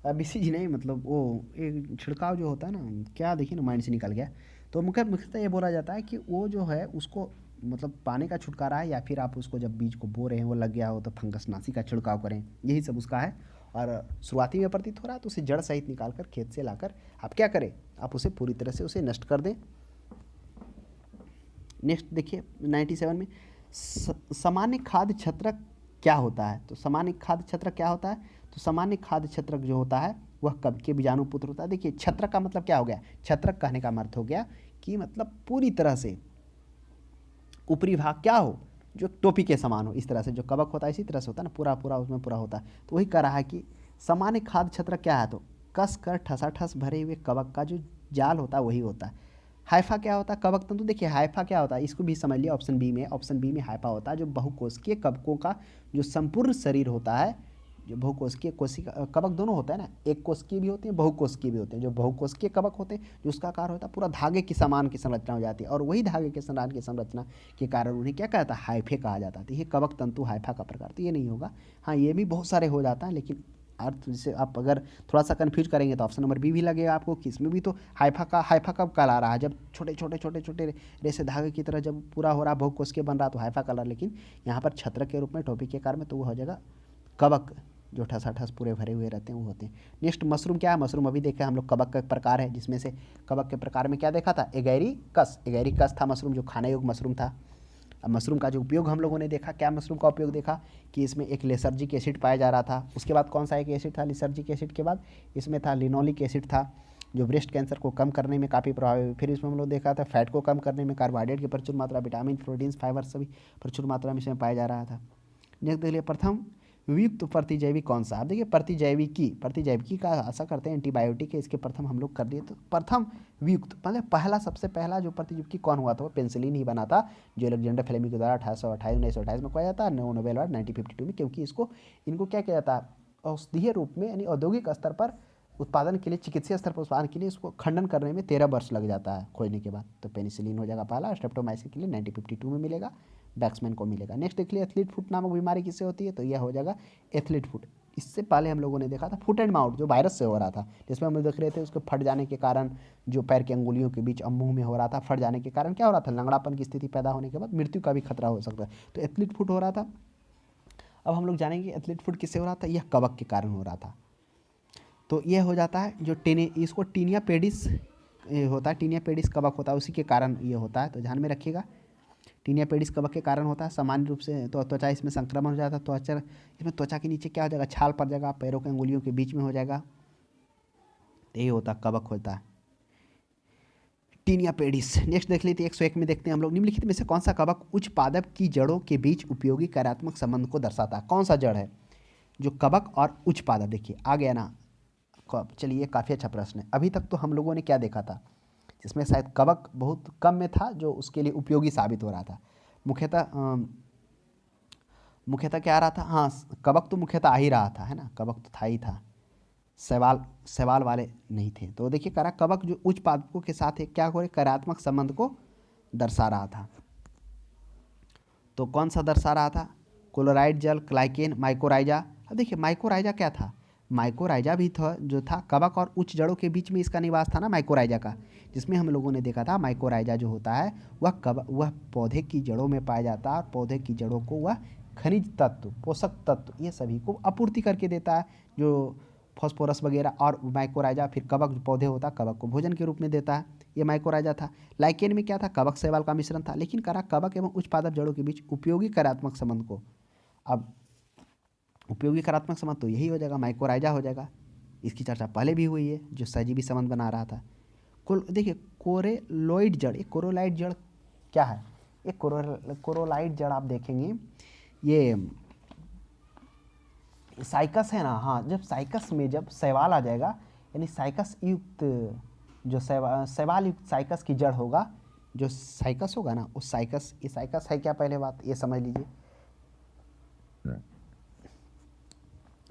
बीसीजी नहीं, मतलब वो एक छिड़काव जो होता है ना, क्या देखिए ना माइंड से निकल गया। तो मुख्यतः ये बोला जाता है कि वो जो है उसको मतलब पानी का छुटकारा है, या फिर आप उसको जब बीज को बो रहे हैं वो लग गया हो तो फंगसनाशी का छिड़काव करें, यही सब उसका है। और शुरुआती में प्रतीत हो रहा है तो उसे जड़ सहित निकाल कर खेत से लाकर आप क्या करें, आप उसे पूरी तरह से उसे नष्ट कर दें। नेक्स्ट देखिए 97 में सामान्य खाद्य छत्रक क्या होता है। तो सामान्य खाद्य छत्रक क्या होता है, तो सामान्य खाद्य छत्रक जो होता है वह कवक के बीजाणु पुत्र होता है। देखिए छत्रक का मतलब क्या हो गया, छत्रक कहने का अर्थ हो गया कि मतलब पूरी तरह से ऊपरी भाग क्या हो, जो टोपी के समान हो, इस तरह से जो कवक होता है इसी तरह से होता है ना, पूरा पूरा उसमें पूरा होता है। तो वही कह रहा है कि सामान्य खाद्य छत्रक क्या है, तो कस कर ठसाठस भरे हुए कवक का जो जाल होता है वही होता है। हाइफा क्या होता है, कवक तंतु। देखिए हाइफा क्या होता है, इसको भी समझ लिया ऑप्शन बी में हाइफा होता है जो बहुकोशिकीय कवकों का जो संपूर्ण शरीर होता है, जो बहुकोशिकीय कोशिका कवक दोनों होता है ना, एक कोशिकीय भी होते हैं बहुकोशिकीय भी होते हैं। जो बहुकोशिकीय कवक होते हैं जो उसका आकार होता है पूरा धागे की समान की संरचना हो जाती है, और वही धागे के समान की संरचना के कारण उन्हें क्या कहता है, हाइफे कहा जाता है। तो ये कवक तंतु हाइफा का प्रकार, तो ये नहीं होगा। हाँ ये भी बहुत सारे हो जाता है, लेकिन अर्थ जैसे आप अगर थोड़ा सा कन्फ्यूज करेंगे तो ऑप्शन नंबर बी भी लगेगा आपको कि इसमें भी तो हाइफा कब कहला रहा है, जब छोटे छोटे रेसे धागे की तरह जब पूरा हो रहा बहुकोशिकीय बन रहा तो हाइफा कलर, लेकिन यहाँ पर छत्र के रूप में टोपी के आकार में तो वो हो जाएगा कवक जो ठसाठस पूरे भरे हुए रहते हैं वो होते हैं। नेक्स्ट मशरूम क्या है? मशरूम अभी देखा हम लोग कवक का एक प्रकार है, जिसमें से कवक के प्रकार में क्या देखा था? एगैरिकस था मशरूम, जो खाने योग्य मशरूम था। अब मशरूम का जो उपयोग हम लोगों ने देखा, क्या मशरूम का उपयोग देखा कि इसमें एक लेसर्जिक एसिड पाया जा रहा था। उसके बाद कौन सा एक एसिड था लेसर्जिक एसिड के बाद? इसमें था लिनोलिक एसिड था, जो ब्रेस्ट कैंसर को कम करने में काफ़ी प्रभावी। फिर इसमें हम लोग देखा था फैट को कम करने में, कार्बोहाइड्रेट की प्रचुर मात्रा, विटामिन, प्रोटीन्स, फाइबर सभी प्रचुर मात्रा में इसमें पाया जा रहा था। नेक्स्ट देख लिया, प्रथम वियुक्त प्रतिजैविक कौन सा? आप देखिए प्रतिजैविकी का आशा करते हैं एंटीबायोटिक है, इसके प्रथम हम लोग कर दिए। तो प्रथम वियुक्त मतलब पहला, सबसे पहला जो प्रतिजैविकी कौन हुआ था? वो पेंसिलिन ही बना था, जो अलेक्जेंडर फ्लेमिंग के द्वारा 1928 में खोया जाता है, नोबेल अवार्ड 1952 में। क्योंकि इनको क्या किया जाता है? औषधीय रूप में यानी औद्योगिक स्तर पर उत्पादन के लिए, चिकित्सीय स्तर पर उत्पादन के लिए इसको खंडन करने में 13 वर्ष लग जाता है खोजने के बाद। तो पेनिसिलिन हो जाएगा पहला। स्ट्रेप्टोमाइसिन के लिए 1952 में मिलेगा, बैक्समैन को मिलेगा। नेक्स्ट देख लिया एथलीट फुट नामक बीमारी किससे होती है? तो यह हो जाएगा एथलीट फुट। इससे पहले हम लोगों ने देखा था फुट एंड माउथ, जो वायरस से हो रहा था, जिसमें हम लोग देख रहे थे उसके फट जाने के कारण, जो पैर की अंगुलियों के बीच मुंह में हो रहा था, फट जाने के कारण क्या हो रहा था? लंगड़ापन की स्थिति पैदा होने के बाद मृत्यु का भी खतरा हो सकता है। तो एथलीट फुट हो रहा था। अब हम लोग जानेंगे एथलीट फुट किससे हो रहा था? यह कवक के कारण हो रहा था। तो यह हो जाता है जो इसको टीनिया पेडिस होता है, टीनिया पेडिस कवक होता है, उसी के कारण ये होता है। तो ध्यान में रखिएगा, टीनिया पेडिस कवक के कारण होता है। सामान्य रूप से तो त्वचा इसमें संक्रमण हो जाता है, त्वचा इसमें त्वचा के नीचे क्या हो जाएगा? छाल पड़ जाएगा, पैरों के अंगुलियों के बीच में हो जाएगा। यही होता कवक होता है टीनिया पेडिस। नेक्स्ट देख लेते हैं 101 में देखते हैं हम लोग, निम्नलिखित में से कौन सा कवक उच्च पादप की जड़ों के बीच उपयोगी कार्यात्मक संबंध को दर्शाता है? कौन सा जड़ है जो कवक और उच्च पादप? देखिए आ गया ना। चलिए काफ़ी अच्छा प्रश्न है। अभी तक तो हम लोगों ने क्या देखा था, जिसमें शायद कवक बहुत कम में था जो उसके लिए उपयोगी साबित हो रहा था। मुख्यतः क्या आ रहा था? हाँ, कवक तो मुख्यतः आ ही रहा था, है ना, कवक तो था ही था, सवाल वाले नहीं थे। तो देखिए करा कवक जो उच्च पादपों के साथ एक क्या हो रहे कार्यात्मक संबंध को दर्शा रहा था। तो कौन सा दर्शा रहा था? क्लोराइड जल, ग्लाइकेन, माइकोराइजा। अब देखिए माइकोराइजा क्या था? माइकोराइजा भी था, जो था कवक और उच्च जड़ों के बीच में इसका निवास था ना माइकोराइजा का, जिसमें हम लोगों ने देखा था माइकोराइजा जो होता है वह पौधे की जड़ों में पाया जाता है, और पौधे की जड़ों को वह खनिज तत्व, पोषक तत्व ये सभी को आपूर्ति करके देता है, जो फॉस्फोरस वगैरह। और माइकोराइजा फिर कवक जो पौधे होता है कवक को भोजन के रूप में देता है, ये माइकोराइजा था। लाइकेन में क्या था? कवक शैवाल का मिश्रण था। लेकिन करा कवक एवं उच्च पादप जड़ों के बीच उपयोगी कार्यात्मक संबंध को, अब उपयोगी कार्यात्मक संबंध तो यही हो जाएगा, माइकोराइजा हो जाएगा। इसकी चर्चा पहले भी हुई है, जो सहजीवी संबंध बना रहा था। देखिए कोरोलाइड जड़, ये कोरोलाइड जड़ क्या है? ये कोरोलाइड जड़ आप देखेंगे, ये साइकस है ना। हाँ, जब साइकस में जब शैवाल आ जाएगा, यानी साइकस युक्त जो शैवाल युक्त साइकस की जड़ होगा, जो साइकस होगा ना, उस साइकस, ये साइकस है क्या? पहले बात ये समझ लीजिए।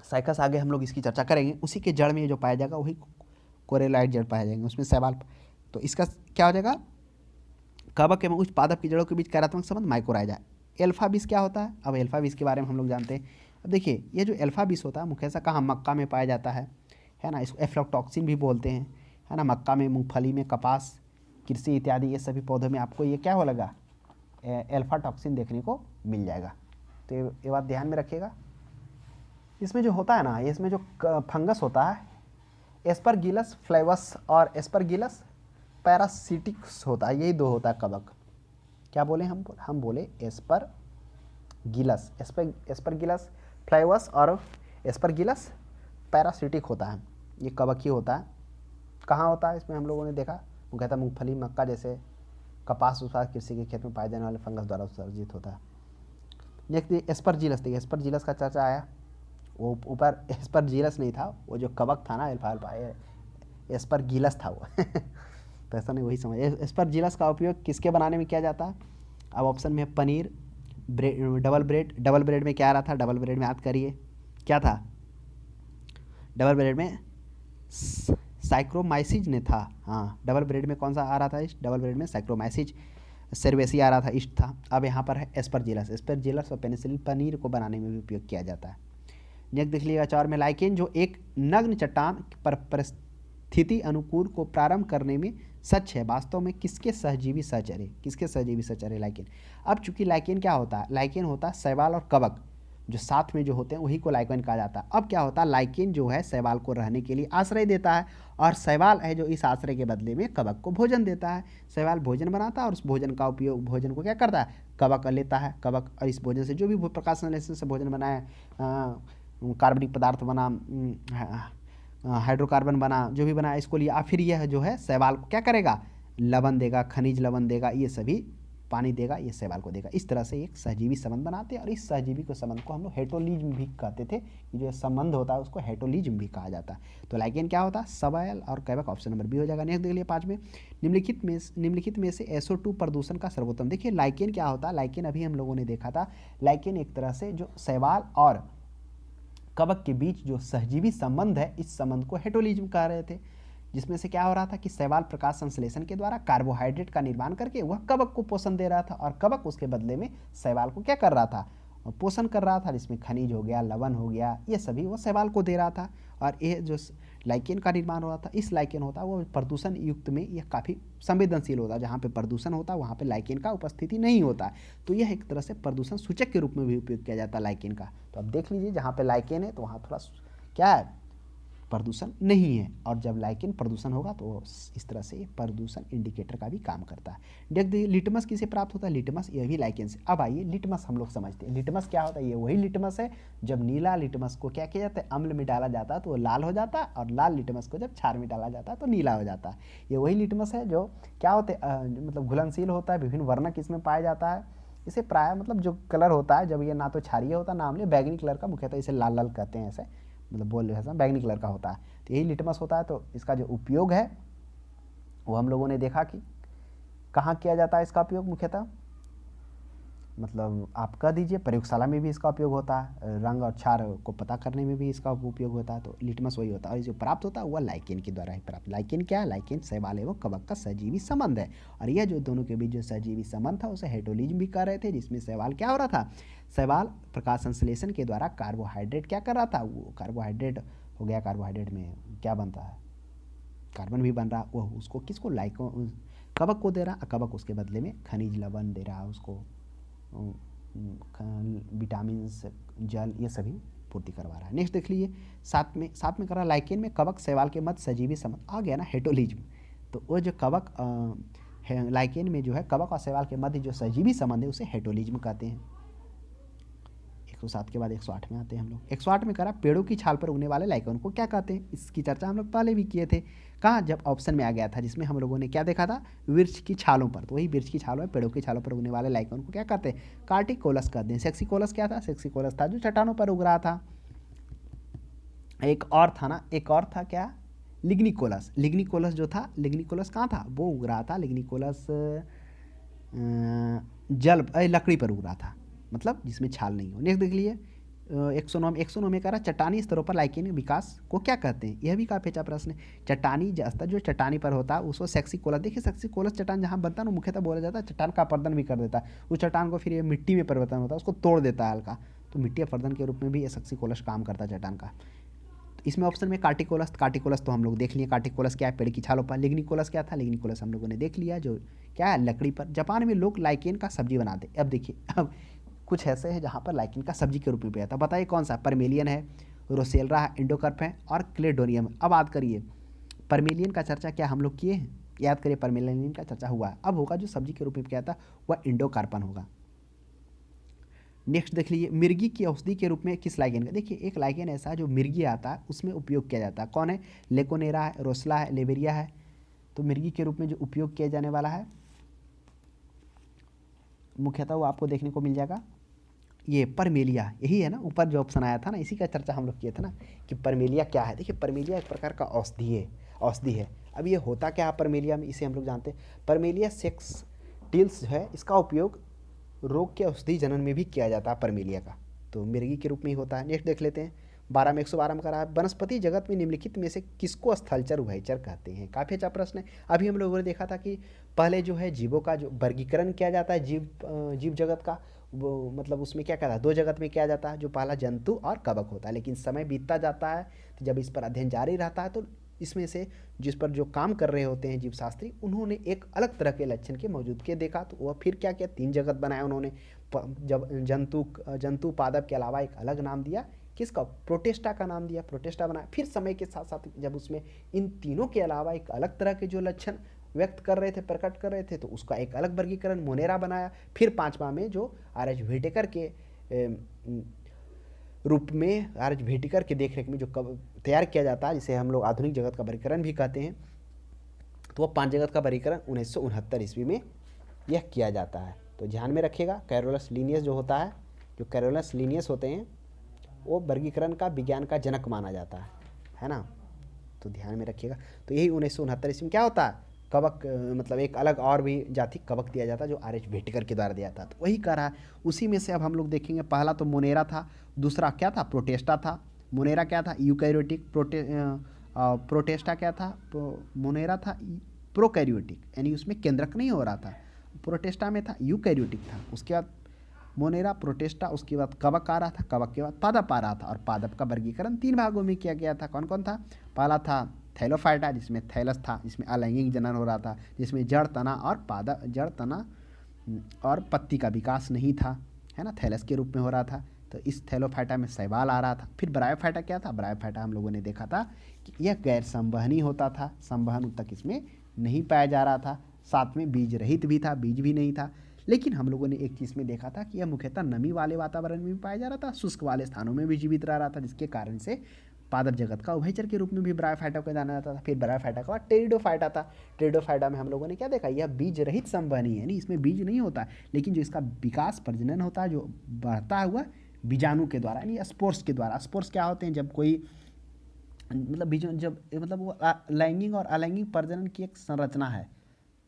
साइकस आगे हम लोग इसकी चर्चा करेंगे। उसी के जड़ में जो पाया जाएगा वही कोरोलाइड जड़ पाया जाएगा, उसमें शैवाल। तो इसका क्या हो जाएगा? कवक एवं उच्च पादप की जड़ों के बीच कार्यात्मक संबंध माइकोराइजा। एल्फा बीस क्या होता है? अब एल्फा बीस के बारे में हम लोग जानते हैं। अब देखिए ये जो एल्फा बीस होता है मुख्यतः कहाँ? मक्का में पाया जाता है ना। इसको एफ्लाटॉक्सिन भी बोलते हैं, है ना। मक्का में, मूंगफली में, कपास, कृषि इत्यादि ये सभी पौधों में आपको ये क्या हो लगा? एल्फा टॉक्सिन देखने को मिल जाएगा। तो ये बात ध्यान में रखिएगा। इसमें जो होता है ना, इसमें जो फंगस होता है एस्परगिलस फ्लेवस और एस्परगिलस पैरासिटिक्स होता है, यही दो होता है कवक। क्या बोले हम बोले एस्परगिलस फ्लेवस और एस्परगिलस पैरासिटिक होता है, ये कवक ही होता है। कहाँ होता है? इसमें हम लोगों ने देखा वो कहता है मूंगफली, मक्का जैसे कपास उत्पाद कृषि के खेत में पाए जाने वाले फंगस द्वारा उत्सर्जित होता है। नेक्स्ट एस्परजिलस, देखिए एस्परजिलस का चर्चा आया, वो ऊपर एस्परजिलस नहीं था, वो जो कवक था ना अल्फा एस्परगिलस था वो तो ऐसा नहीं, वही समझ। एस्परजिलस का उपयोग किसके बनाने में किया जाता है? अब ऑप्शन में पनीर, ब्रेड, डबल ब्रेड में क्या आ रहा था? डबल ब्रेड में याद करिए क्या था? डबल ब्रेड में साइक्रोमाइसिस ने था। हाँ, डबल ब्रेड में कौन सा आ रहा था? इस डबल ब्रेड में साइक्रोमाइसिस सेरवेसी आ रहा था, इस्ट था। अब यहाँ पर है एस्परजिलस और पेनिसिलिन पनीर को बनाने में भी उपयोग किया जाता है। नेक्स्ट देख लीजिएगा 4 में लाइकेन, जो एक नग्न चट्टान पर परिस्थिति अनुकूल को प्रारंभ करने में सच है, वास्तव में किसके सहजीवी सहचर्य? लाइकेन। अब चूंकि लाइकेन क्या होता है? लाइकेन होता है शैवाल और कवक जो साथ में जो होते हैं वही को लाइकेन कहा जाता है। अब क्या होता है, लाइकेन जो है शैवाल को रहने के लिए आश्रय देता है और शैवाल है जो इस आश्रय के बदले में कवक को भोजन देता है। शैवाल भोजन बनाता है और उस भोजन का उपयोग, भोजन को क्या करता है, कवक लेता है। कवक और इस भोजन से जो भी प्रकाश संश्लेषण से भोजन बना है, कार्बनिक पदार्थ बना, हाइड्रोकार्बन बना, जो भी बना इसको लिया, फिर यह जो है शैवाल को क्या करेगा, लवण देगा, खनिज लवण देगा, ये सभी पानी देगा, ये शैवाल को देगा। इस तरह से एक सहजीवी संबंध बनाते हैं और इस सहजीवी को संबंध को हम लोग हेटोलिज्म भी कहते थे कि जो संबंध होता है उसको हेटोलिज्म भी कहा जाता है। तो लाइकेन क्या होता है, शैवाल और कवक। ऑप्शन नंबर बी हो जाएगा। नेक्स्ट देख लिए 5 में, निम्नलिखित में से SO2 प्रदूषण का सर्वोत्तम। देखिए लाइकेन क्या होता है, लाइकेन अभी हम लोगों ने देखा था, लाइकेन एक तरह से जो शैवाल और कवक के बीच जो सहजीवी संबंध है, इस संबंध को हेटोलिज्म कह रहे थे, जिसमें से क्या हो रहा था कि शैवाल प्रकाश संश्लेषण के द्वारा कार्बोहाइड्रेट का निर्माण करके वह कवक को पोषण दे रहा था और कवक उसके बदले में शैवाल को क्या कर रहा था, पोषण कर रहा था, जिसमें खनिज हो गया, लवण हो गया, ये सभी वो शैवाल को दे रहा था। और ये जो लाइकेन का निर्माण हो रहा था, इस लाइकेन होता है वो प्रदूषण युक्त में यह काफ़ी संवेदनशील होता है। जहाँ पे प्रदूषण होता है वहाँ पे लाइकेन का उपस्थिति नहीं होता, तो यह एक तरह से प्रदूषण सूचक के रूप में भी उपयोग किया जाता है लाइकेन का। तो अब देख लीजिए जहाँ पे लाइकेन है तो वहाँ थोड़ा क्या है, प्रदूषण नहीं है, और जब लाइकेन प्रदूषण होगा तो इस तरह से प्रदूषण इंडिकेटर का भी काम करता है। देख दीजिए लिटमस किसे प्राप्त होता है, लिटमस यह भी लाइकेन से। अब आइए लिटमस हम लोग समझते हैं, लिटमस क्या होता है, ये वही लिटमस है जब नीला लिटमस को क्या किया जाता है, अम्ल में डाला जाता है तो वो लाल हो जाता है, और लाल लिटमस को जब क्षार में डाला जाता है तो नीला हो जाता है। ये वही लिटमस है जो क्या होते मतलब घुलनशील होता है, विभिन्न वर्णक इसमें पाया जाता है। इसे प्राय मतलब जो कलर होता है जब ये ना तो क्षारीय होता ना अम्लीय, बैगनी कलर का, मुख्यतः इसे लाल लाल कहते हैं, ऐसे मतलब बोल रहे हैं बैगनी कलर का होता है, तो यही लिटमस होता है। तो इसका जो उपयोग है वो हम लोगों ने देखा कि कहाँ किया जाता है इसका उपयोग, मुख्यतः मतलब आप कह दीजिए प्रयोगशाला में भी इसका उपयोग होता है, रंग और क्षार को पता करने में भी इसका उपयोग होता है। तो लिटमस वही होता है, और जो प्राप्त होता है वह लाइकेन के द्वारा ही प्राप्त। लाइकेन क्या है, लाइकेन शैवाल एवं कवक का सहजीवी संबंध है, और यह जो दोनों के बीच जो सहजीवी संबंध था उसे हेटोलिज्म भी कह रहे थे, जिसमें शैवाल क्या हो रहा था, शैवाल प्रकाश संश्लेषण के द्वारा कार्बोहाइड्रेट क्या कर रहा था, वो कार्बोहाइड्रेट हो गया, कार्बोहाइड्रेट में क्या बनता है, कार्बन भी बन रहा, वह उसको किसको, लाइको कवक को दे रहा, कवक उसके बदले में खनिज लवण दे रहा, उसको विटामिन, जल, ये सभी पूर्ति करवा रहा है। नेक्स्ट देख लीजिए 7 में कर रहा लाइकेन में कवक शैवाल के मध्य सजीवी संबंध आ गया ना, हेटोलिज्म। तो वो जो कवक लाइकेन में जो है कवक और शैवाल के मध्य जो सजीवी संबंध है उसे हेटोलिज्म कहते हैं। 107 के बाद 108 में आते हैं हम लोग। 108 में करा पेड़ों की छाल पर उगने वाले लाइकेन को क्या कहते हैं, इसकी चर्चा हम लोग पहले भी किए थे। कहाँ, जब ऑप्शन में आ गया था, जिसमें हम लोगों ने क्या देखा था, वृक्ष की छालों पर। तो वही वृक्ष की छालों में, पेड़ों की छालों पर उगने वाले लाइकेन को क्या कहते हैं, कार्टिकोलस कहते हैं। सेक्सिकोलस क्या था, सेक्सिकोलस था जो चट्टानों पर उग रहा था। एक और था ना, एक और था क्या, लिग्निकोलस। लिग्निकोलस जो था, लिग्निकोलस कहाँ था, वो उग रहा था, लिग्निकोलस जल लकड़ी पर उग रहा था, मतलब जिसमें छाल नहीं हो। नेक्स्ट देख लिए 109 में कह रहा चट्टानी स्तरों पर लाइकेन विकास को क्या कहते हैं, यह भी काफी अच्छा प्रश्न है। चट्टानी स्तर जो चट्टानी पर होता है उसको सेक्सिकोलस, देखिए सेक्सिकोलस चट्टान जहाँ बनता है ना, मुख्यतः बोला जाता है चट्टान का अपर्दन भी कर देता है, उस चट्टान को फिर ये मिट्टी में परिवर्तन होता है, उसको तोड़ देता है हल्का, तो मिट्टी अपर्दन के रूप में भी ये सेक्सिकोलस काम करता है चट्टान का। तो इसमें ऑप्शन में कार्टिकोलस, कार्टिकोलस तो हम लोग देख लिए, कार्टिकोलस क्या है, पेड़ की छालों पर। लिग्निकोलस क्या था, लिग्निकोलस हम लोगों ने देख लिया, जो क्या है, लकड़ी पर। जापान में लोग लाइकेन का सब्जी बनाते। अब देखिए, अब कुछ ऐसे हैं जहाँ पर लाइकेन का सब्जी के रूप में भी आता है। बताइए कौन सा, परमेलियन है, रोसेलरा है, इंडोकर्प है और क्लेडोनियम है। अब बात करिए परमेलियन का चर्चा क्या हम लोग किए हैं, याद करिए परमेलियन का चर्चा हुआ है। अब होगा जो सब्जी के रूप में क्या था, वह इंडोकार्पन होगा। नेक्स्ट देख लीजिए मिर्गी की औषधि के रूप में किस लाइकेन का, देखिए एक लाइकेन ऐसा है जो मिर्गी आता है उसमें उपयोग किया जाता है, कौन है, लेकोनेरा है, रोसला है, लेवेरिया है। तो मिर्गी के रूप में जो उपयोग किया जाने वाला है मुख्यतः वो आपको देखने को मिल जाएगा, ये परमेलिया, यही है ना, ऊपर जो ऑप्शन आया था ना, इसी का चर्चा हम लोग किए थे ना कि परमेलिया क्या है। देखिए परमेलिया एक प्रकार का औषधि है। अब ये होता क्या है परमेलिया में, इसे हम लोग जानते हैं। परमेलिया सेक्सटिल्स है, इसका उपयोग रोग के औषधि जनन में भी किया जाता है परमेलिया का, तो मिर्गी के रूप में ही होता है। नेक्स्ट देख लेते हैं 112 में करा है वनस्पति जगत में निम्नलिखित में से किसको स्थलचर उभयचर कहते हैं, काफ़ी अच्छा प्रश्न है। अभी हम लोगों ने देखा था कि पहले जो है जीवों का जो वर्गीकरण किया जाता है, जीव जगत का, वो मतलब उसमें क्या कहता है, 2 जगत में किया जाता है, जो पहला जंतु और कवक होता है। लेकिन समय बीतता जाता है तो जब इस पर अध्ययन जारी रहता है तो इसमें से जिस पर जो काम कर रहे होते हैं जीवशास्त्री, उन्होंने एक अलग तरह के लक्षण के मौजूदगी देखा। तो वह फिर क्या किया, 3 जगत बनाया उन्होंने। जब जंतु पादप के अलावा एक अलग नाम दिया, किसका, प्रोटेस्टा का नाम दिया, प्रोटेस्टा बनाया। फिर समय के साथ साथ जब उसमें इन तीनों के अलावा एक अलग तरह के जो लक्षण व्यक्त कर रहे थे, प्रकट कर रहे थे, तो उसका एक अलग वर्गीकरण मोनेरा बनाया। फिर 5वां में जो आर.एच. व्हिटेकर के रूप में, आर.एच. व्हिटेकर के देखरेख में जो तैयार किया जाता है, जिसे हम लोग आधुनिक जगत का वर्गीकरण भी कहते हैं, तो वह 5 जगत का वर्गीकरण 1969 ईस्वी में यह किया जाता है। तो ध्यान में रखिएगा, कैरोलस लीनियस जो होता है, जो कैरोलस लीनियस होते हैं, वो वर्गीकरण का विज्ञान का जनक माना जाता है ना। तो ध्यान में रखिएगा। तो यही 1969 ईस्वी में क्या होता है, कवक, मतलब एक अलग और भी जाति कवक दिया जाता, जो आर.एच. व्हिटेकर के द्वारा दिया था। तो वही कह रहा है, उसी में से अब हम लोग देखेंगे। पहला तो मोनेरा था, दूसरा क्या था, प्रोटेस्टा था। मोनेरा क्या था, यूकैरियोटिक। प्रोटेस्टा क्या था, मोनेरा था प्रोकैरियोटिक, यानी उसमें केंद्रक नहीं हो रहा था। प्रोटेस्टा में था यूकैरियोटिक था। उसके बाद मोनेरा, प्रोटेस्टा, उसके बाद कवक आ रहा था, कवक के बाद पादप आ रहा था। और पादप का वर्गीकरण 3 भागों में किया गया था। कौन कौन था, पहला था थैलोफाइटा, जिसमें थैलस था, जिसमें अलैंगिक जनन हो रहा था, जिसमें जड़, तना और जड़, तना और पत्ती का विकास नहीं था, है ना, थैलस के रूप में हो रहा था। तो इस थैलोफाइटा में शैवाल आ रहा था। फिर ब्रायोफाइटा क्या था, ब्रायोफाइटा हम लोगों ने देखा था कि यह गैर संवहनी होता था, संवहन तक इसमें नहीं पाया जा रहा था। साथ में बीज रहित भी था, बीज भी नहीं था। लेकिन हम लोगों ने एक चीज़ में देखा था कि यह मुख्यतः नमी वाले वातावरण में भी पाया जा रहा था, शुष्क वाले स्थानों में भी जीवित रह रहा था, जिसके कारण से पादप जगत का उभयचर के रूप में भी ब्रायोफाइटा को जाना जाता था। फिर ब्रायोफाइटा के बाद टेरिडोफाइटा था। टेरिडोफाइटा में हम लोगों ने क्या देखा, यह बीज रहित संवहनी है, यानी इसमें बीज नहीं होता, लेकिन जो इसका विकास, प्रजनन होता है, जो बढ़ता हुआ बीजाणु के द्वारा, यानी स्पोर्स के द्वारा। स्पोर्स क्या होते हैं, जब कोई, मतलब बीज, जब मतलब वो लैंगिक और अलैंगिक प्रजनन की एक संरचना है,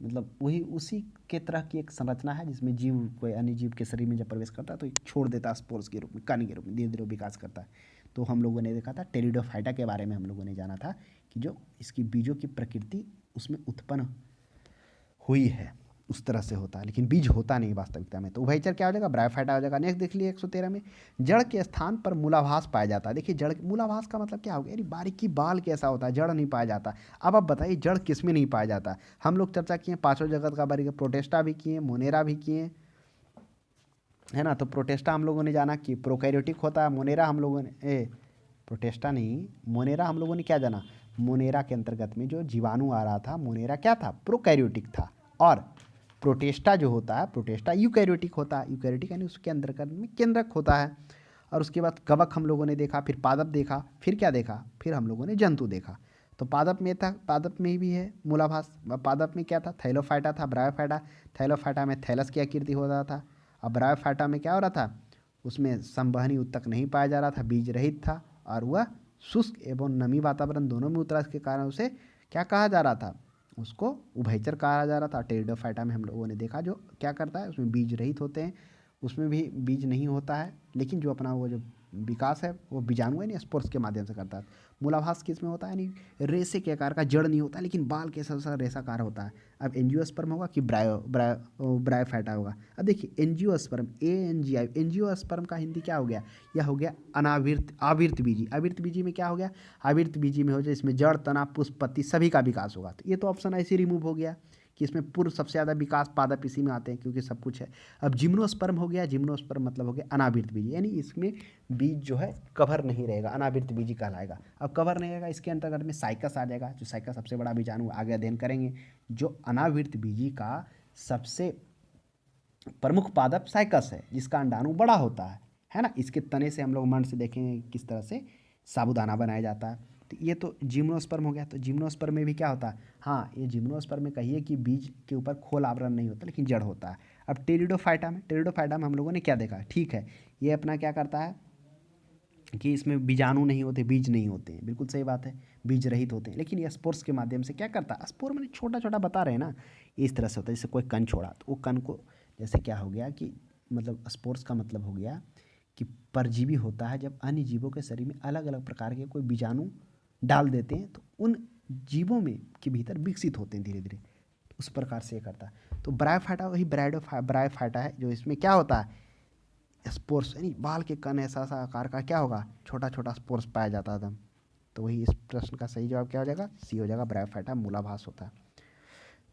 मतलब वही उसी के तरह की एक संरचना है, जिसमें जीव कोई अन्य जीव के शरीर में जब प्रवेश करता है तो छोड़ देता है स्पोर्स के रूप में, कण के रूप में, धीरे धीरे विकास करता है। तो हम लोगों ने देखा था टेरिडोफाइटा के बारे में, हम लोगों ने जाना था कि जो इसकी बीजों की प्रकृति उसमें उत्पन्न हुई है, उस तरह से होता है, लेकिन बीज होता नहीं वास्तविकता में। तो उभयचर क्या हो जाएगा, ब्रायोफाइटा हो जाएगा। नेक्स्ट देख लिए 113 में, जड़ के स्थान पर मूलाभास पाया जाता है। देखिए, जड़, मूलाभास का मतलब क्या हो गया, यानी बारीकी बाल कैसा होता है, जड़ नहीं पाया जाता। अब आप बताइए जड़ किस में नहीं पाया जाता। हम लोग चर्चा किए 5 जगत का बारीक, प्रोटेस्टा भी किए, मोनेरा भी किए, है ना। तो प्रोटेस्टा हम लोगों ने जाना कि प्रोकैरियोटिक होता है, मोनेरा हम लोगों ने, प्रोटेस्टा नहीं, मोनेरा हम लोगों ने क्या जाना, मोनेरा के अंतर्गत में जो जीवाणु आ रहा था, मोनेरा क्या था, प्रोकैरियोटिक था। और प्रोटेस्टा जो होता है, प्रोटेस्टा यूकैरियोटिक होता है, यूकैरियोटिक यानी उसके अंतर्गत में केंद्रक होता है। और उसके बाद कवक हम लोगों ने देखा, फिर पादप देखा, फिर क्या देखा, फिर हम लोगों ने जंतु देखा। तो पादप में था, पादप में भी है मूलाभास। पादप में क्या था, थैलोफाइटा था, ब्रायोफाइटा। थैलोफाइटा में थैलस की आकृति हो रहा था। अब ब्रायोफाइटा में क्या हो रहा था, उसमें संवहनी उत्तक नहीं पाया जा रहा था, बीज रहित था, और वह शुष्क एवं नमी वातावरण दोनों में उतरा, के कारण उसे क्या कहा जा रहा था, उसको उभयचर कहा जा रहा था। टेरिडोफाइटा में हम लोगों ने देखा जो क्या करता है, उसमें बीज रहित होते हैं, उसमें भी बीज नहीं होता है, लेकिन जो अपना वो जो विकास है वो बीजाणु यानी स्पोर्स के माध्यम से करता है। मूलाभास किस में होता है, यानी रेसे के आकार का, जड़ नहीं होता, लेकिन बाल के साथ साथ रेसाकार होता है। अब एंजियोस्पर्म होगा कि ब्रायोफाइटा होगा। अब देखिए एंजियोस्पर्म, ANGI, एंजियोस्पर्म का हिंदी क्या हो गया, यह हो गया अनावृत, आवृत बीजी। आवृत बीजी में क्या हो गया, आवृत बीजी में हो जाए इसमें जड़, तना, पुष्प, पत्ती सभी का विकास होगा। तो ये तो ऑप्शन ऐसे रिमूव हो गया कि इसमें पूर्व सबसे ज़्यादा विकास पादप इसी में आते हैं, क्योंकि सब कुछ है। अब जिम्नोस्पर्म हो गया, जिम्नोस्पर्म मतलब हो गया अनावृत बीजी, यानी इसमें बीज जो है कवर नहीं रहेगा, अनावृत बीजी कहलाएगा। अब कवर नहीं रहेगा, इसके अंतर्गत में साइकस आ जाएगा, जो साइकस सबसे बड़ा बीजाणु, आगे अध्ययन करेंगे। जो अनावृत बीजी का सबसे प्रमुख पादप साइकस है, जिसका अंडाणु बड़ा होता है ना। इसके तने से हम लोग मन से देखेंगे किस तरह से साबूदाना बनाया जाता है। तो ये तो जिम्नोस्पर्म हो गया। तो जिम्नोस्पर्म में भी क्या होता है, हाँ, ये जिम्नोस्पर्म में कहिए कि बीज के ऊपर खोल आवरण नहीं होता, लेकिन जड़ होता है। अब टेरिडोफाइटा में हम लोगों ने क्या देखा, ठीक है, ये अपना क्या करता है कि इसमें बीजाणु नहीं होते, बीज नहीं होते हैं, बिल्कुल सही बात है, बीज रहित होते हैं। लेकिन ये स्पोर्स के माध्यम से क्या करता है, स्पोर मैंने छोटा छोटा बता रहे हैं ना, इस तरह से होता है। जैसे कोई कण छोड़ा, तो वो कण को, जैसे क्या हो गया कि, मतलब स्पोर्स का मतलब हो गया कि परजीवी होता है, जब अन्य जीवों के शरीर में अलग अलग प्रकार के कोई बीजाणु डाल देते हैं, तो उन जीवों में के भीतर विकसित होते हैं धीरे धीरे, उस प्रकार से ये करता है। तो ब्रायोफाइटा वही ब्रायोफाइटा है, जो इसमें क्या होता है, स्पोर्स, यानी बाल के कण ऐसा सा आकार का क्या होगा, छोटा छोटा स्पोर्स पाया जाता है एकदम। तो वही इस प्रश्न का सही जवाब क्या हो जाएगा, सी हो जाएगा, ब्रायोफाइटा मूलाभास होता है।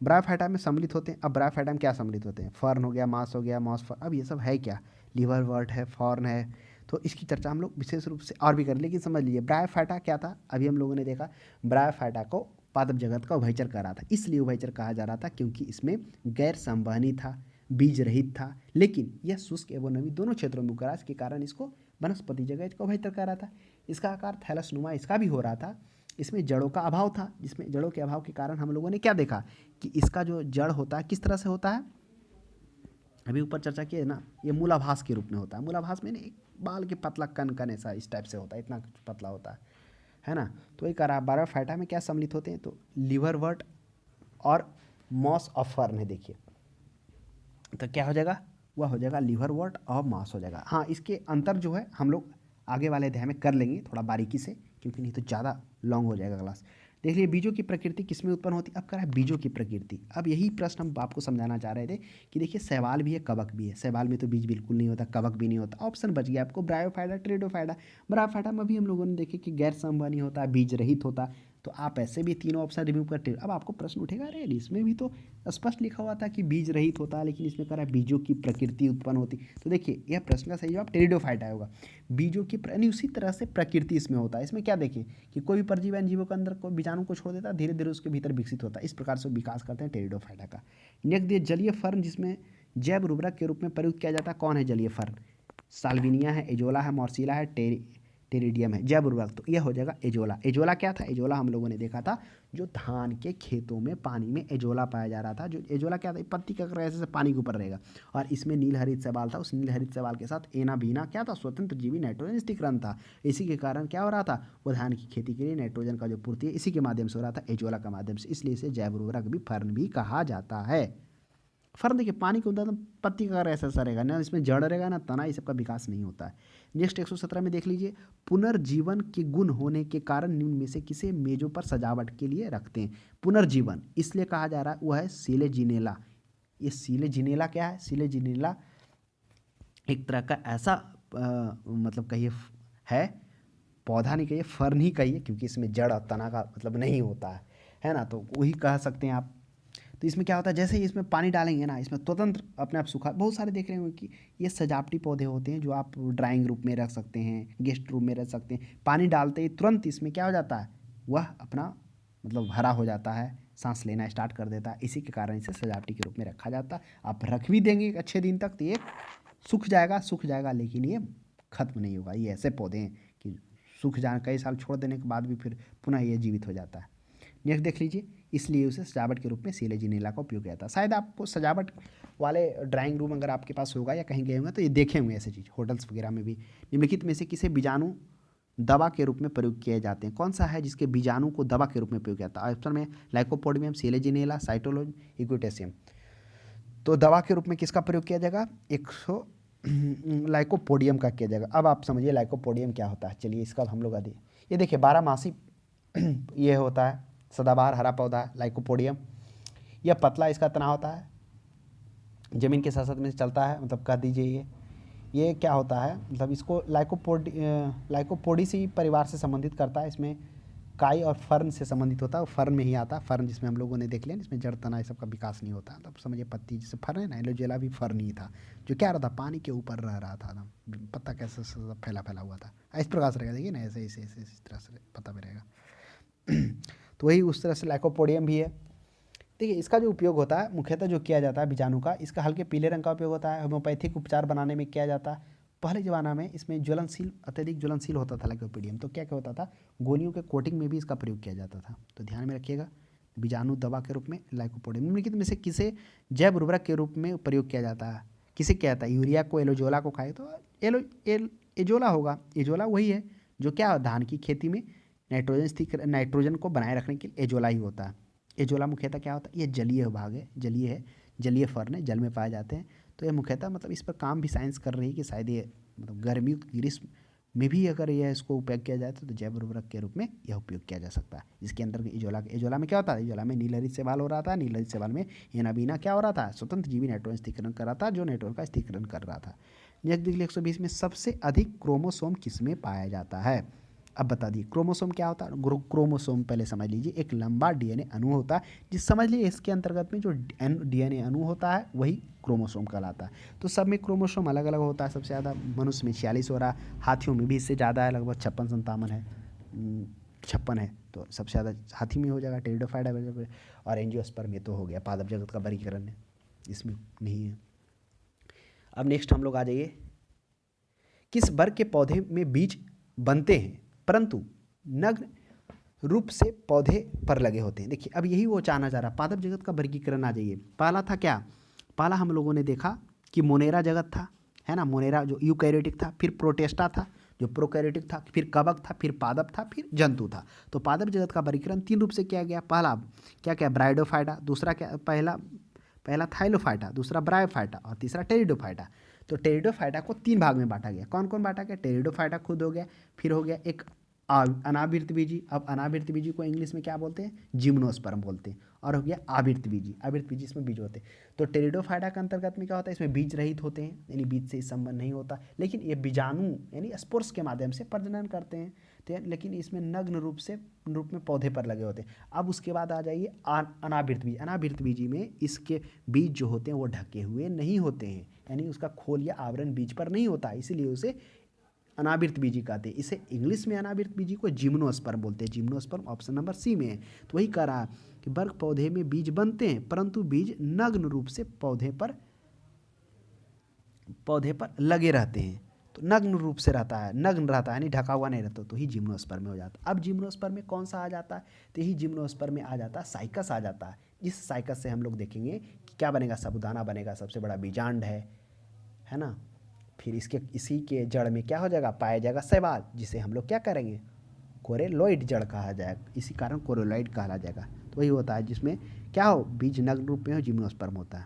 ब्रायोफाइटा में सम्मिलित होते हैं। अब ब्रायोफाइटा में क्या सम्मिलित होते हैं, फर्न हो गया, मास हो गया, मॉस फर्न। अब ये सब है क्या, लिवरवर्ट है, फॉर्न है, तो इसकी चर्चा हम लोग विशेष रूप से और भी करें, लेकिन समझ लीजिए ब्रायोफाइटा क्या था, अभी हम लोगों ने देखा ब्रायोफाइटा को पादप जगत का उभयचर कह रहा था, इसलिए उभयचर कहा जा रहा था क्योंकि इसमें गैर संवहनी था, बीज रहित था, लेकिन यह शुष्क एवं नमी दोनों क्षेत्रों में उगा, के कारण इसको वनस्पति जगत का उभयचर कह रहा था। इसका आकार थैलसनुमा इसका भी हो रहा था, इसमें जड़ों का अभाव था, जिसमें जड़ों के अभाव के कारण हम लोगों ने क्या देखा कि इसका जो जड़ होता है किस तरह से होता है, अभी ऊपर चर्चा की है ना, ये मूलाभास के रूप में होता है। मूलाभास में एक बाल के पतला कण कण ऐसा इस टाइप से होता है, इतना पतला होता है ना। तो वही करा ब्रायोफाइटा में क्या सम्मिलित होते हैं, तो लिवरवर्ट और मॉस ऑफ फर्न है। देखिए तो क्या हो जाएगा, वह हो जाएगा लिवरवर्ट और मॉस हो जाएगा। हाँ, इसके अंतर जो है हम लोग आगे वाले अध्याय में कर लेंगे थोड़ा बारीकी से, क्योंकि नहीं तो ज़्यादा लॉन्ग हो जाएगा क्लास। देख लिए बीजों की प्रकृति किसमें उत्पन्न होती है, अब करा है बीजों की प्रकृति। अब यही प्रश्न हम आपको समझाना चाह रहे थे कि देखिए शैवाल भी है, कवक भी है। शैवाल में तो बीज बिल्कुल नहीं होता, कवक भी नहीं होता, ऑप्शन बच गया आपको ब्रायोफाइटा, टेरिडोफाइटा। ब्रायोफाइटा में भी हम लोगों ने देखे कि गैर संवहनी होता है, बीज रहित होता है, तो आप ऐसे भी तीनों ऑप्शन रिमूव करते। अब आपको प्रश्न उठेगा, अरे इसमें भी तो स्पष्ट लिखा हुआ था कि बीज रहित होता है, लेकिन इसमें करा बीजों की प्रकृति उत्पन्न होती। तो देखिए यह प्रश्न का सही जवाब टेरिडोफाइटा होगा, बीजों की यानी उसी तरह से प्रकृति इसमें होता है। इसमें क्या देखिए कि कोई भी परजीवी जीवों के अंदर को बीजाणु को छोड़ देता है, धीरे धीरे उसके भीतर विकसित होता है, इस प्रकार से विकास करते हैं टेरिडोफाइटा का। नेक्स्ट ये जलीय फर्न जिसमें जैव उर्वरक के रूप में प्रयुक्त किया जाता है, कौन है जलीय फर्न, साल्विनिया है, एजोला है, मॉर्सिला है, टेरिडियम है। जैव उर्वरक तो यह हो जाएगा एजोला। एजोला क्या था, एजोला हम लोगों ने देखा था जो धान के खेतों में पानी में एजोला पाया जा रहा था। जो एजोला क्या था, पत्ती का ऐसे पानी के ऊपर रहेगा, और इसमें नील हरित शैवाल था। उस नील हरित शैवाल के साथ एना बीना क्या था, स्वतंत्र जीवी नाइट्रोजन स्थिरीकरण था। इसी के कारण क्या हो रहा था, वो धान की खेती के लिए नाइट्रोजन का जो पूर्ति है इसी के माध्यम से हो रहा था, एजोला का माध्यम से, इसलिए इसे जैव उर्वरक भी फर्न भी कहा जाता है। फर्न देखिए पानी के अंदर पत्ती का ऐसा रहेगा ना, इसमें जड़ रहेगा ना तना, ये सबका विकास नहीं होता है। नेक्स्ट 117 में देख लीजिए, पुनर्जीवन के गुण होने के कारण निम्न में से किसे मेजों पर सजावट के लिए रखते हैं। पुनर्जीवन इसलिए कहा जा रहा है, वह है सीलेजिनेला। ये सीलेजिनेला क्या है, सीलेजिनेला एक तरह का ऐसा मतलब कहिए है, पौधा नहीं कहिए, फर्न ही कहिए, क्योंकि इसमें जड़ और तना का मतलब नहीं होता है ना, तो वही कह सकते हैं आप। तो इसमें क्या होता है, जैसे ही इसमें पानी डालेंगे ना, इसमें स्वतंत्र अपने आप सूखा, बहुत सारे देख रहे होंगे कि ये सजावटी पौधे होते हैं जो आप ड्राइंग रूम में रख सकते हैं, गेस्ट रूम में रख सकते हैं। पानी डालते ही तुरंत इसमें क्या हो जाता है, वह अपना मतलब हरा हो जाता है, सांस लेना स्टार्ट कर देता है। इसी के कारण इसे सजावटी के रूप में रखा जाता है। आप रख भी देंगे एक अच्छे दिन तक तो ये सूख जाएगा, लेकिन ये खत्म नहीं होगा। ये ऐसे पौधे हैं कि सूख जाने कई साल छोड़ देने के बाद भी फिर पुनः ये जीवित हो जाता है। नेक्स्ट देख लीजिए, इसलिए उसे सजावट के रूप में सीलेजिनेला का उपयोग किया जाता है। शायद आपको सजावट वाले ड्राइंग रूम अगर आपके पास होगा या कहीं गए होंगे तो ये देखे होंगे ऐसे चीज़, होटल्स वगैरह में भी। निम्नलिखित में से किसे बीजाणु दवा के रूप में प्रयोग किए जाते हैं, कौन सा है जिसके बीजाणु को दवा के रूप में प्रयोग किया जाता है। ऑप्शन में लाइकोपोडियम, सीलेजिनेला, साइटोलोज, इक्विटेशियम। तो दवा के रूप में किसका प्रयोग किया जाएगा, लाइकोपोडियम का किया जाएगा। अब आप समझिए लाइकोपोडियम क्या होता है, चलिए इसका हम लोग आदि ये देखिए 12 मासी ये होता है, सदाबहार हरा पौधा है लाइकोपोडियम। यह पतला इसका तना होता है, ज़मीन के साथ साथ में चलता है, मतलब कह दीजिए ये क्या होता है, मतलब इसको लाइकोपोडिसी परिवार से संबंधित करता है। इसमें काई और फर्न से संबंधित होता है, फर्न में ही आता है। फर्न जिसमें हम लोगों ने देख लिया, इसमें जड़ तना सब का विकास नहीं होता, मतलब समझिए पत्ती जैसे फर्न है ना, एलोजेला भी फर्न ही था, जो क्या रहा था, पानी के ऊपर रह रहा था एकदम, पत्ता कैसे फैला हुआ था, इस प्रकार से रहेगा। देखिए ना ऐसे ऐसे ऐसे इस तरह से पत्ता में रहेगा। तो वही उस तरह से लाइकोपोडियम भी है। देखिए इसका जो उपयोग होता है मुख्यतः जो किया जाता है बीजाणु का, इसका हल्के पीले रंग का उपयोग होता है, होम्योपैथिक उपचार बनाने में किया जाता है। पहले ज़माना में इसमें ज्वलनशील, अत्यधिक ज्वलनशील होता था लाइकोपोडियम, तो क्या क्या होता था, गोलियों के कोटिंग में भी इसका प्रयोग किया जाता था। तो ध्यान में रखिएगा, बीजाणु दवा के रूप में लाइकोपोडियम। निम्नलिखित में से किसे जैव उर्वरक के रूप में प्रयोग किया जाता है, किसे किया जाता है, यूरिया को एलोजोला को खाए तो एजोला होगा। एजोला वही है जो क्या धान की खेती में नाइट्रोजन को बनाए रखने के लिए एजोला ही होता है। एजोला मुख्यतः क्या होता है, ये जलीय भाग है, जलीय फर्न है, जल में पाए जाते हैं। तो ये मुख्यतः मतलब इस पर काम भी साइंस कर रही है कि शायद ये मतलब गर्मी ग्रीष्म में भी अगर यह इसको उपयोग किया जाए तो जैव उर्वरक के रूप में यह उपयोग किया जा सकता है। इसके अंदर एजोला में क्या होता है, एजोला में नीलहरित शैवाल हो रहा था, नीलहरित शैवाल में एनाबीना क्या हो रहा था, स्वतंत्र जीवी नाइट्रोजन स्थिरीकरण कर रहा था, जो नाइट्रोजन का स्थिरीकरण कर रहा था। नेक्स्ट देखिए 120 में सबसे अधिक क्रोमोसोम किसमें पाया जाता है। अब बता दिए क्रोमोसोम क्या होता है। क्रोमोसोम पहले समझ लीजिए एक लंबा डीएनए अणु होता है, जिस समझ लीजिए इसके अंतर्गत में जो डीएनए अणु होता है वही क्रोमोसोम कहलाता है। तो सब में क्रोमोसोम अलग अलग होता है। सबसे ज़्यादा मनुष्य में 46 हो रहा है, हाथियों में भी इससे ज़्यादा है, लगभग 56-57 है, 56 है। तो सबसे ज़्यादा हाथी में हो जाएगा, टेरिडोफाइटा। और एंजियोस्पर्म में तो हो गया पादप जगत का वर्गीकरण है, इसमें नहीं है। अब नेक्स्ट हम लोग आ जाइए, किस वर्ग के पौधे में बीज बनते हैं परंतु नग्न रूप से पौधे पर लगे होते हैं। देखिए अब यही वो चाहना चाह रहा, पादप जगत का वर्गीकरण आ जाइए। पहला था क्या, पहला हम लोगों ने देखा कि मोनेरा जगत था, है ना, मोनेरा जो यूकैरियोटिक था, फिर प्रोटेस्टा था जो प्रोकैरियोटिक था, फिर कवक था, फिर पादप था, फिर जंतु था। तो पादप जगत का वर्गीकरण 3 रूप से किया गया। पहला क्या क्या, ब्रायोडोफाइटा, दूसरा क्या, पहला थाइलोफाइटा, दूसरा ब्रायोफाइटा और तीसरा टेरिडोफाइटा। तो टेरिडोफाइटा को 3 भाग में बांटा गया। कौन कौन बांटा गया, टेरिडोफाइटा खुद हो गया, फिर हो गया एक अनावृतबीजी। अब अनावृतबीजी को इंग्लिश में क्या बोलते हैं, जिम्नोस्पर्म बोलते हैं। और हो गया आवृतबीजी, आवृतबीजी इसमें बीज होते हैं। तो टेरिडोफाइटा के अंतर्गत में क्या होता है, इसमें बीज रहित होते हैं, यानी बीज से संबंध नहीं होता, लेकिन ये बीजाणु यानी स्पोर्स के माध्यम से प्रजनन करते हैं। तो लेकिन इसमें नग्न रूप में पौधे पर लगे होते हैं। अब उसके बाद आ जाइए अनावृतबीजी। अनावृतबीजी में इसके बीज जो होते हैं वो ढके हुए नहीं होते हैं, यानी उसका खोल या आवरण बीज पर नहीं होता, इसीलिए उसे अनावृत बीजी कहते हैं। इसे इंग्लिश में अनावृत बीजी को जिम्नोस्पर्म बोलते हैं। जिम्नोस्पर्म ऑप्शन नंबर सी में है। तो वही कह रहा है कि वर्ग पौधे में बीज बनते हैं परंतु बीज नग्न रूप से पौधे पर लगे रहते हैं। तो नग्न रूप से रहता है, नग्न रहता है यानी ढका हुआ नहीं रहता, तो ही जिम्नोस्पर्म में हो जाता है। अब जिम्नोस्पर्म में कौन सा आ जाता है, तो यही जिम्नोस्पर्म में आ जाता है साइकस आ जाता है। इस साइकस से हम लोग देखेंगे कि क्या बनेगा, साबूदाना बनेगा, सबसे बड़ा बीजांड है ना। फिर इसी के जड़ में क्या हो जाएगा, पाया जाएगा शैवाल, जिसे हम लोग क्या करेंगे, कोरेलॉइड जड़ कहा जाएगा, इसी कारण कोरेलॉइड कहा जाएगा। तो वही होता है जिसमें क्या हो, बीज नग्न रूप में हो, जिम्नोस्पर्म होता है।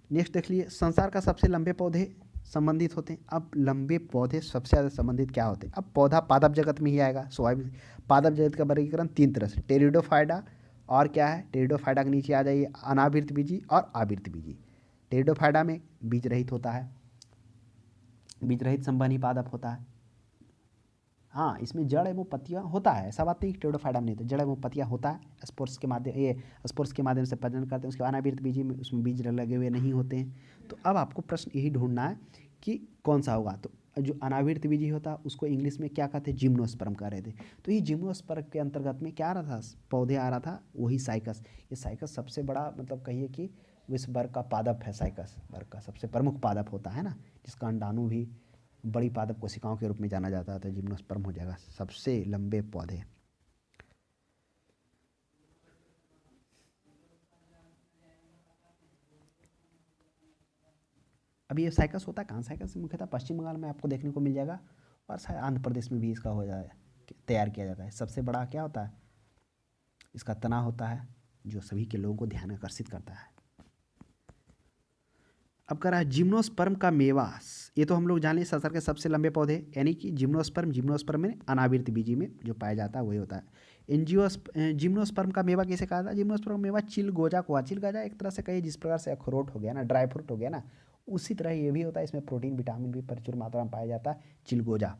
नेक्स्ट देख लिए, संसार का सबसे लंबे पौधे संबंधित होते हैं। अब लंबे पौधे सबसे ज़्यादा संबंधित क्या होते हैं, अब पौधा पादप जगत में ही आएगा स्वाभाविक। पादप जगत का वर्गीकरण 3 तरह से, टेरिडोफाइटा और क्या है, टेरिडोफाइटा के नीचे आ जाइए अनावृतबीजी और आवृतबीजी। टेरिडोफाइटा में बीज रहित होता है, बीज रहित संबंधी पादप होता है। हाँ, इसमें जड़ एवं पत्तियाँ होता है, ऐसा बात नहीं कि टेरिडोफाइटा में नहीं होता, जड़ एवं पत्तियाँ होता है। स्पोर्स के माध्यम से प्रजनन करते हैं। उसके अनावृत बीजी में उसमें बीज लगे हुए नहीं होते हैं। तो अब आपको प्रश्न यही ढूंढना है कि कौन सा होगा। तो जो अनावृत बीजी होता है उसको इंग्लिश में क्या कहते हैं, जिम्नोस्पर्म कह रहे थे। तो ये जिम्नोस्पर्म के अंतर्गत में क्या आ रहा था, पौधे आ रहा था, वही साइकस। ये साइकस सबसे बड़ा मतलब कहिए कि विश्व वर्ग का पादप है, साइकस वर्ग का सबसे प्रमुख पादप होता है ना, जिसका अंडाणु भी बड़ी पादप कोशिकाओं के रूप में जाना जाता है। तो जिम्नोस्पर्म हो जाएगा सबसे लंबे पौधे। अब ये साइकस होता है कहाँ, साइकस मुख्यतः पश्चिम बंगाल में आपको देखने को मिल जाएगा, और शायद आंध्र प्रदेश में भी इसका हो जाए तैयार किया जाता है। सबसे बड़ा क्या होता है, इसका तना होता है जो सभी के लोगों को ध्यान आकर्षित करता है। अब कह रहा है जिम्नोस्पर्म का मेवा, ये तो हम लोग जान लें संसार के सबसे लंबे पौधे, यानी कि जिम्नोस्पर्म में अनावृत बीजी में जो पाया जाता है वही होता है। जिम्नोस्पर्म का मेवा कैसे कहा था, जिम्नोस्पर्म का मेवा चिलगोजा को, चिलगोजा एक तरह से कहिए जिस प्रकार से अखरोट हो गया ना, ड्राई फ्रूट हो गया ना, उसी तरह ये भी होता है। इसमें प्रोटीन विटामिन भी प्रचुर मात्रा में पाया जाता है, चिलगोजा,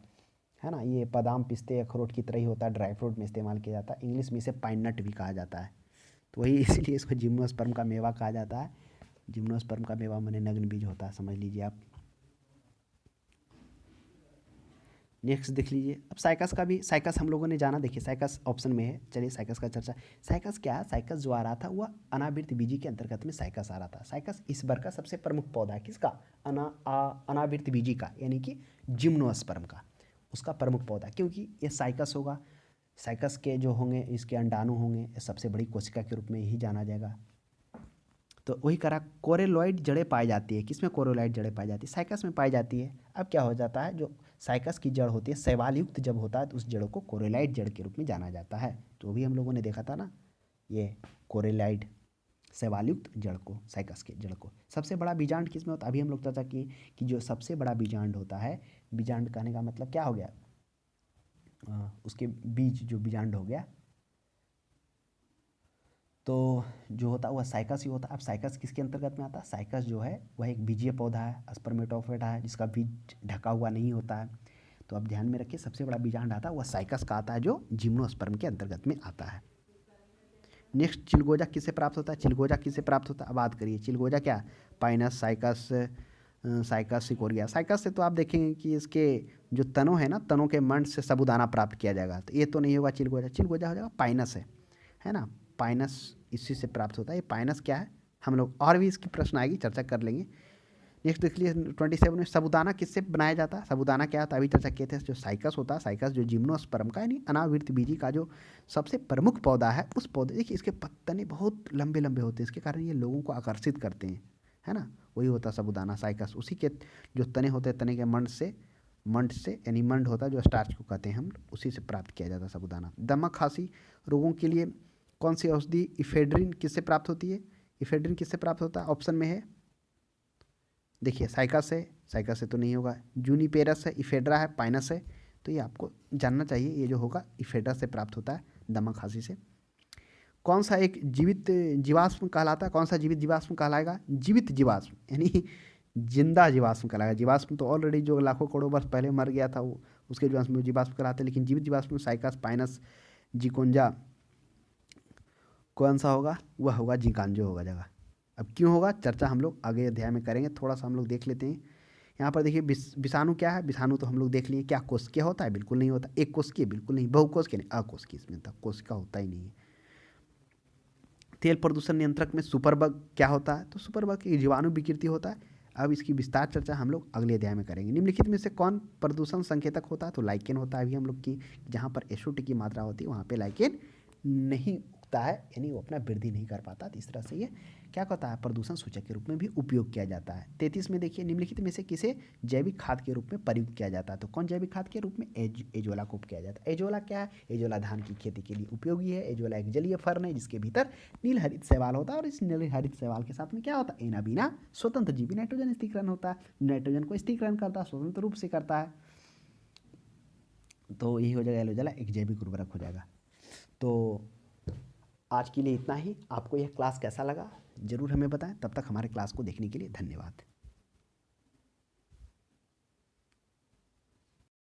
है ना। ये बादाम पिस्ते अखरोट की तरह ही होता है, ड्राई फ्रूट में इस्तेमाल किया जाता है। इंग्लिश में इसे पाइन नट भी कहा जाता है। तो वही इसलिए इसको जिम्नोस्पर्म का मेवा कहा जाता है। जिम्नोस्पर्म का मेवा माने नग्न बीज होता है, समझ लीजिए आप। नेक्स्ट देख लीजिए, अब साइकस का भी, साइकस हम लोगों ने जाना, देखिए साइकस ऑप्शन में है, चलिए साइकस का चर्चा। साइकस क्या है, साइकस जो आ रहा था वह अनावृत बीजी के अंतर्गत में साइकस आ रहा था। साइकस इस वर्ग का सबसे प्रमुख पौधा है, किसका, अनावृत बीजी का, यानी कि जिम्नोस्पर्म का, उसका प्रमुख पौधा, क्योंकि ये साइकस होगा। साइकस के जो होंगे, इसके अंडाणु होंगे, ये सबसे बड़ी कोशिका के रूप में ही जाना जाएगा। तो वही करा, कोरेलॉइड जड़ें पाई जाती है, किसमें कोरेलॉइड जड़ें पाई जाती है, साइकस में पाई जाती है। अब क्या हो जाता है, जो साइकस की जड़ होती है शैवाल युक्त जब होता है तो उस जड़ों को कोरेलॉइड जड़ के रूप में जाना जाता है। तो भी हम लोगों ने देखा था ना, ये कोरेलॉइड शैवाल युक्त जड़ को, साइकस के जड़ को। सबसे बड़ा बीजांड किस में होता है, अभी हम लोग चर्चा किए कि जो सबसे बड़ा बीजांड होता है, बीजांड कहने का मतलब क्या हो गया, उसके बीज जो बीजांड हो गया, तो जो होता है वह साइकस ही होता है। अब साइकस किसके अंतर्गत में आता है, साइकस जो है वह एक बीजीय पौधा है, स्पर्मेटोफोरा है, जिसका बीज ढका हुआ नहीं होता है। तो अब ध्यान में रखिए, सबसे बड़ा बीजांड आता है वह साइकस का आता है, जो जिम्नोस्पर्म के अंतर्गत में आता है। नेक्स्ट, चिलगोजा किससे प्राप्त होता है? चिलगोजा किससे प्राप्त होता है? अब बात करिए चिलगोजा क्या, पाइनस, साइकस, साइकस सिकोरिया। साइकस से तो आप देखेंगे कि इसके जो तनों है ना, तनों के मंड से साबूदाना प्राप्त किया जाएगा, तो ये तो नहीं होगा चिलगोजा। चिलगोजा हो जाएगा पाइनस है ना, पाइनस इसी से प्राप्त होता है। ये पाइनस क्या है, हम लोग और भी इसकी प्रश्न आएगी, चर्चा कर लेंगे। नेक्स्ट देख लीजिए 27 में, साबूदाना किससे बनाया जाता है? साबूदाना क्या होता है, अभी चर्चा किए थे, जो साइकस होता है, साइकस जो जिम्नोस्पर्म का यानी अनावृत बीजी का जो सबसे प्रमुख पौधा है, उस पौधे, देखिए इसके तने बहुत लंबे लंबे होते हैं, इसके कारण ये लोगों को आकर्षित करते हैं, है ना, वही होता है साबूदाना, साइकस। उसी के जो तने होते हैं, तने के मंड से यानी मंड होता है जो स्टार्च को कहते हैं हम, उसी से प्राप्त किया जाता है साबूदाना। दमा खांसी रोगों के लिए कौन सी औषधि इफेड्रिन किससे प्राप्त होती है? इफेड्रिन किससे प्राप्त होता है? ऑप्शन में है, देखिए साइकस है, साइकस से तो नहीं होगा, जूनिपेरस है, इफेड्रा है, पाइनस है, तो ये आपको जानना चाहिए, ये जो होगा इफेड्रा से प्राप्त होता है दमा खांसी से। कौन सा एक जीवित जीवाश्म कहलाता है? कौन सा जीवित जीवाश्म कहलाएगा? जीवित जीवाश्म यानी जिंदा जीवाश्म कहलाएगा। जीवाश्म तो ऑलरेडी जो लाखों करोड़ों वर्ष पहले मर गया था, वो उसके जीवाश्म जीवाश्म कहलाते हैं, लेकिन जीवित जीवाश्म साइकस, पाइनस, जिकोंजा, कौन सा होगा? वह होगा जिकांजो होगा जगह। अब क्यों होगा, चर्चा हम लोग आगे अध्याय में करेंगे, थोड़ा सा हम लोग देख लेते हैं। यहाँ पर देखिए विषाणु क्या है, विषाणु तो हम लोग देख लिए, क्या कोशिकीय होता है? बिल्कुल नहीं होता। एक कोशिकीय बिल्कुल नहीं, बहुकोशिकीय नहीं, अकोशिकीय इसमें था, कोशिका होता ही नहीं है। तेल प्रदूषण नियंत्रक में सुपरबग क्या होता है? तो सुपरबग एक जीवाणु विकृति होता है। अब इसकी विस्तार चर्चा हम लोग अगले अध्याय में करेंगे। निम्नलिखित में से कौन प्रदूषण संकेतक होता है? तो लाइकेन होता है। अभी हम लोग की जहाँ पर SO2 की मात्रा होती है वहाँ पे लाइकेन नहीं उगता है, यानी वो अपना वृद्धि नहीं कर पाता। तो इस तरह से ये क्या कहता है, प्रदूषण सूचक के रूप में भी उपयोग किया जाता है। 33 में देखिए, निम्नलिखित में से किसे जैविक खाद के रूप में प्रयुक्त किया जाता है? तो कौन जैविक खाद के रूप में? एजोला को किया जाता है। एजोला क्या है? एजोला धान की खेती के लिए उपयोगी है। एजोला एक जलीय फर्न है जिसके भीतर नील हरित शैवाल होता है, और इस नील हरित शैवाल के साथ में क्या होता है? एनाबीना स्वतंत्र जीवी नाइट्रोजन स्थिरीकरण होता है, नाइट्रोजन को स्थिरीकरण करता है, स्वतंत्र रूप से करता है। तो यही हो जाएगा एलोवेरा एक जैविक उर्वरक हो जाएगा। तो आज के लिए इतना ही। आपको यह क्लास कैसा लगा ज़रूर हमें बताएं। तब तक हमारे क्लास को देखने के लिए धन्यवाद।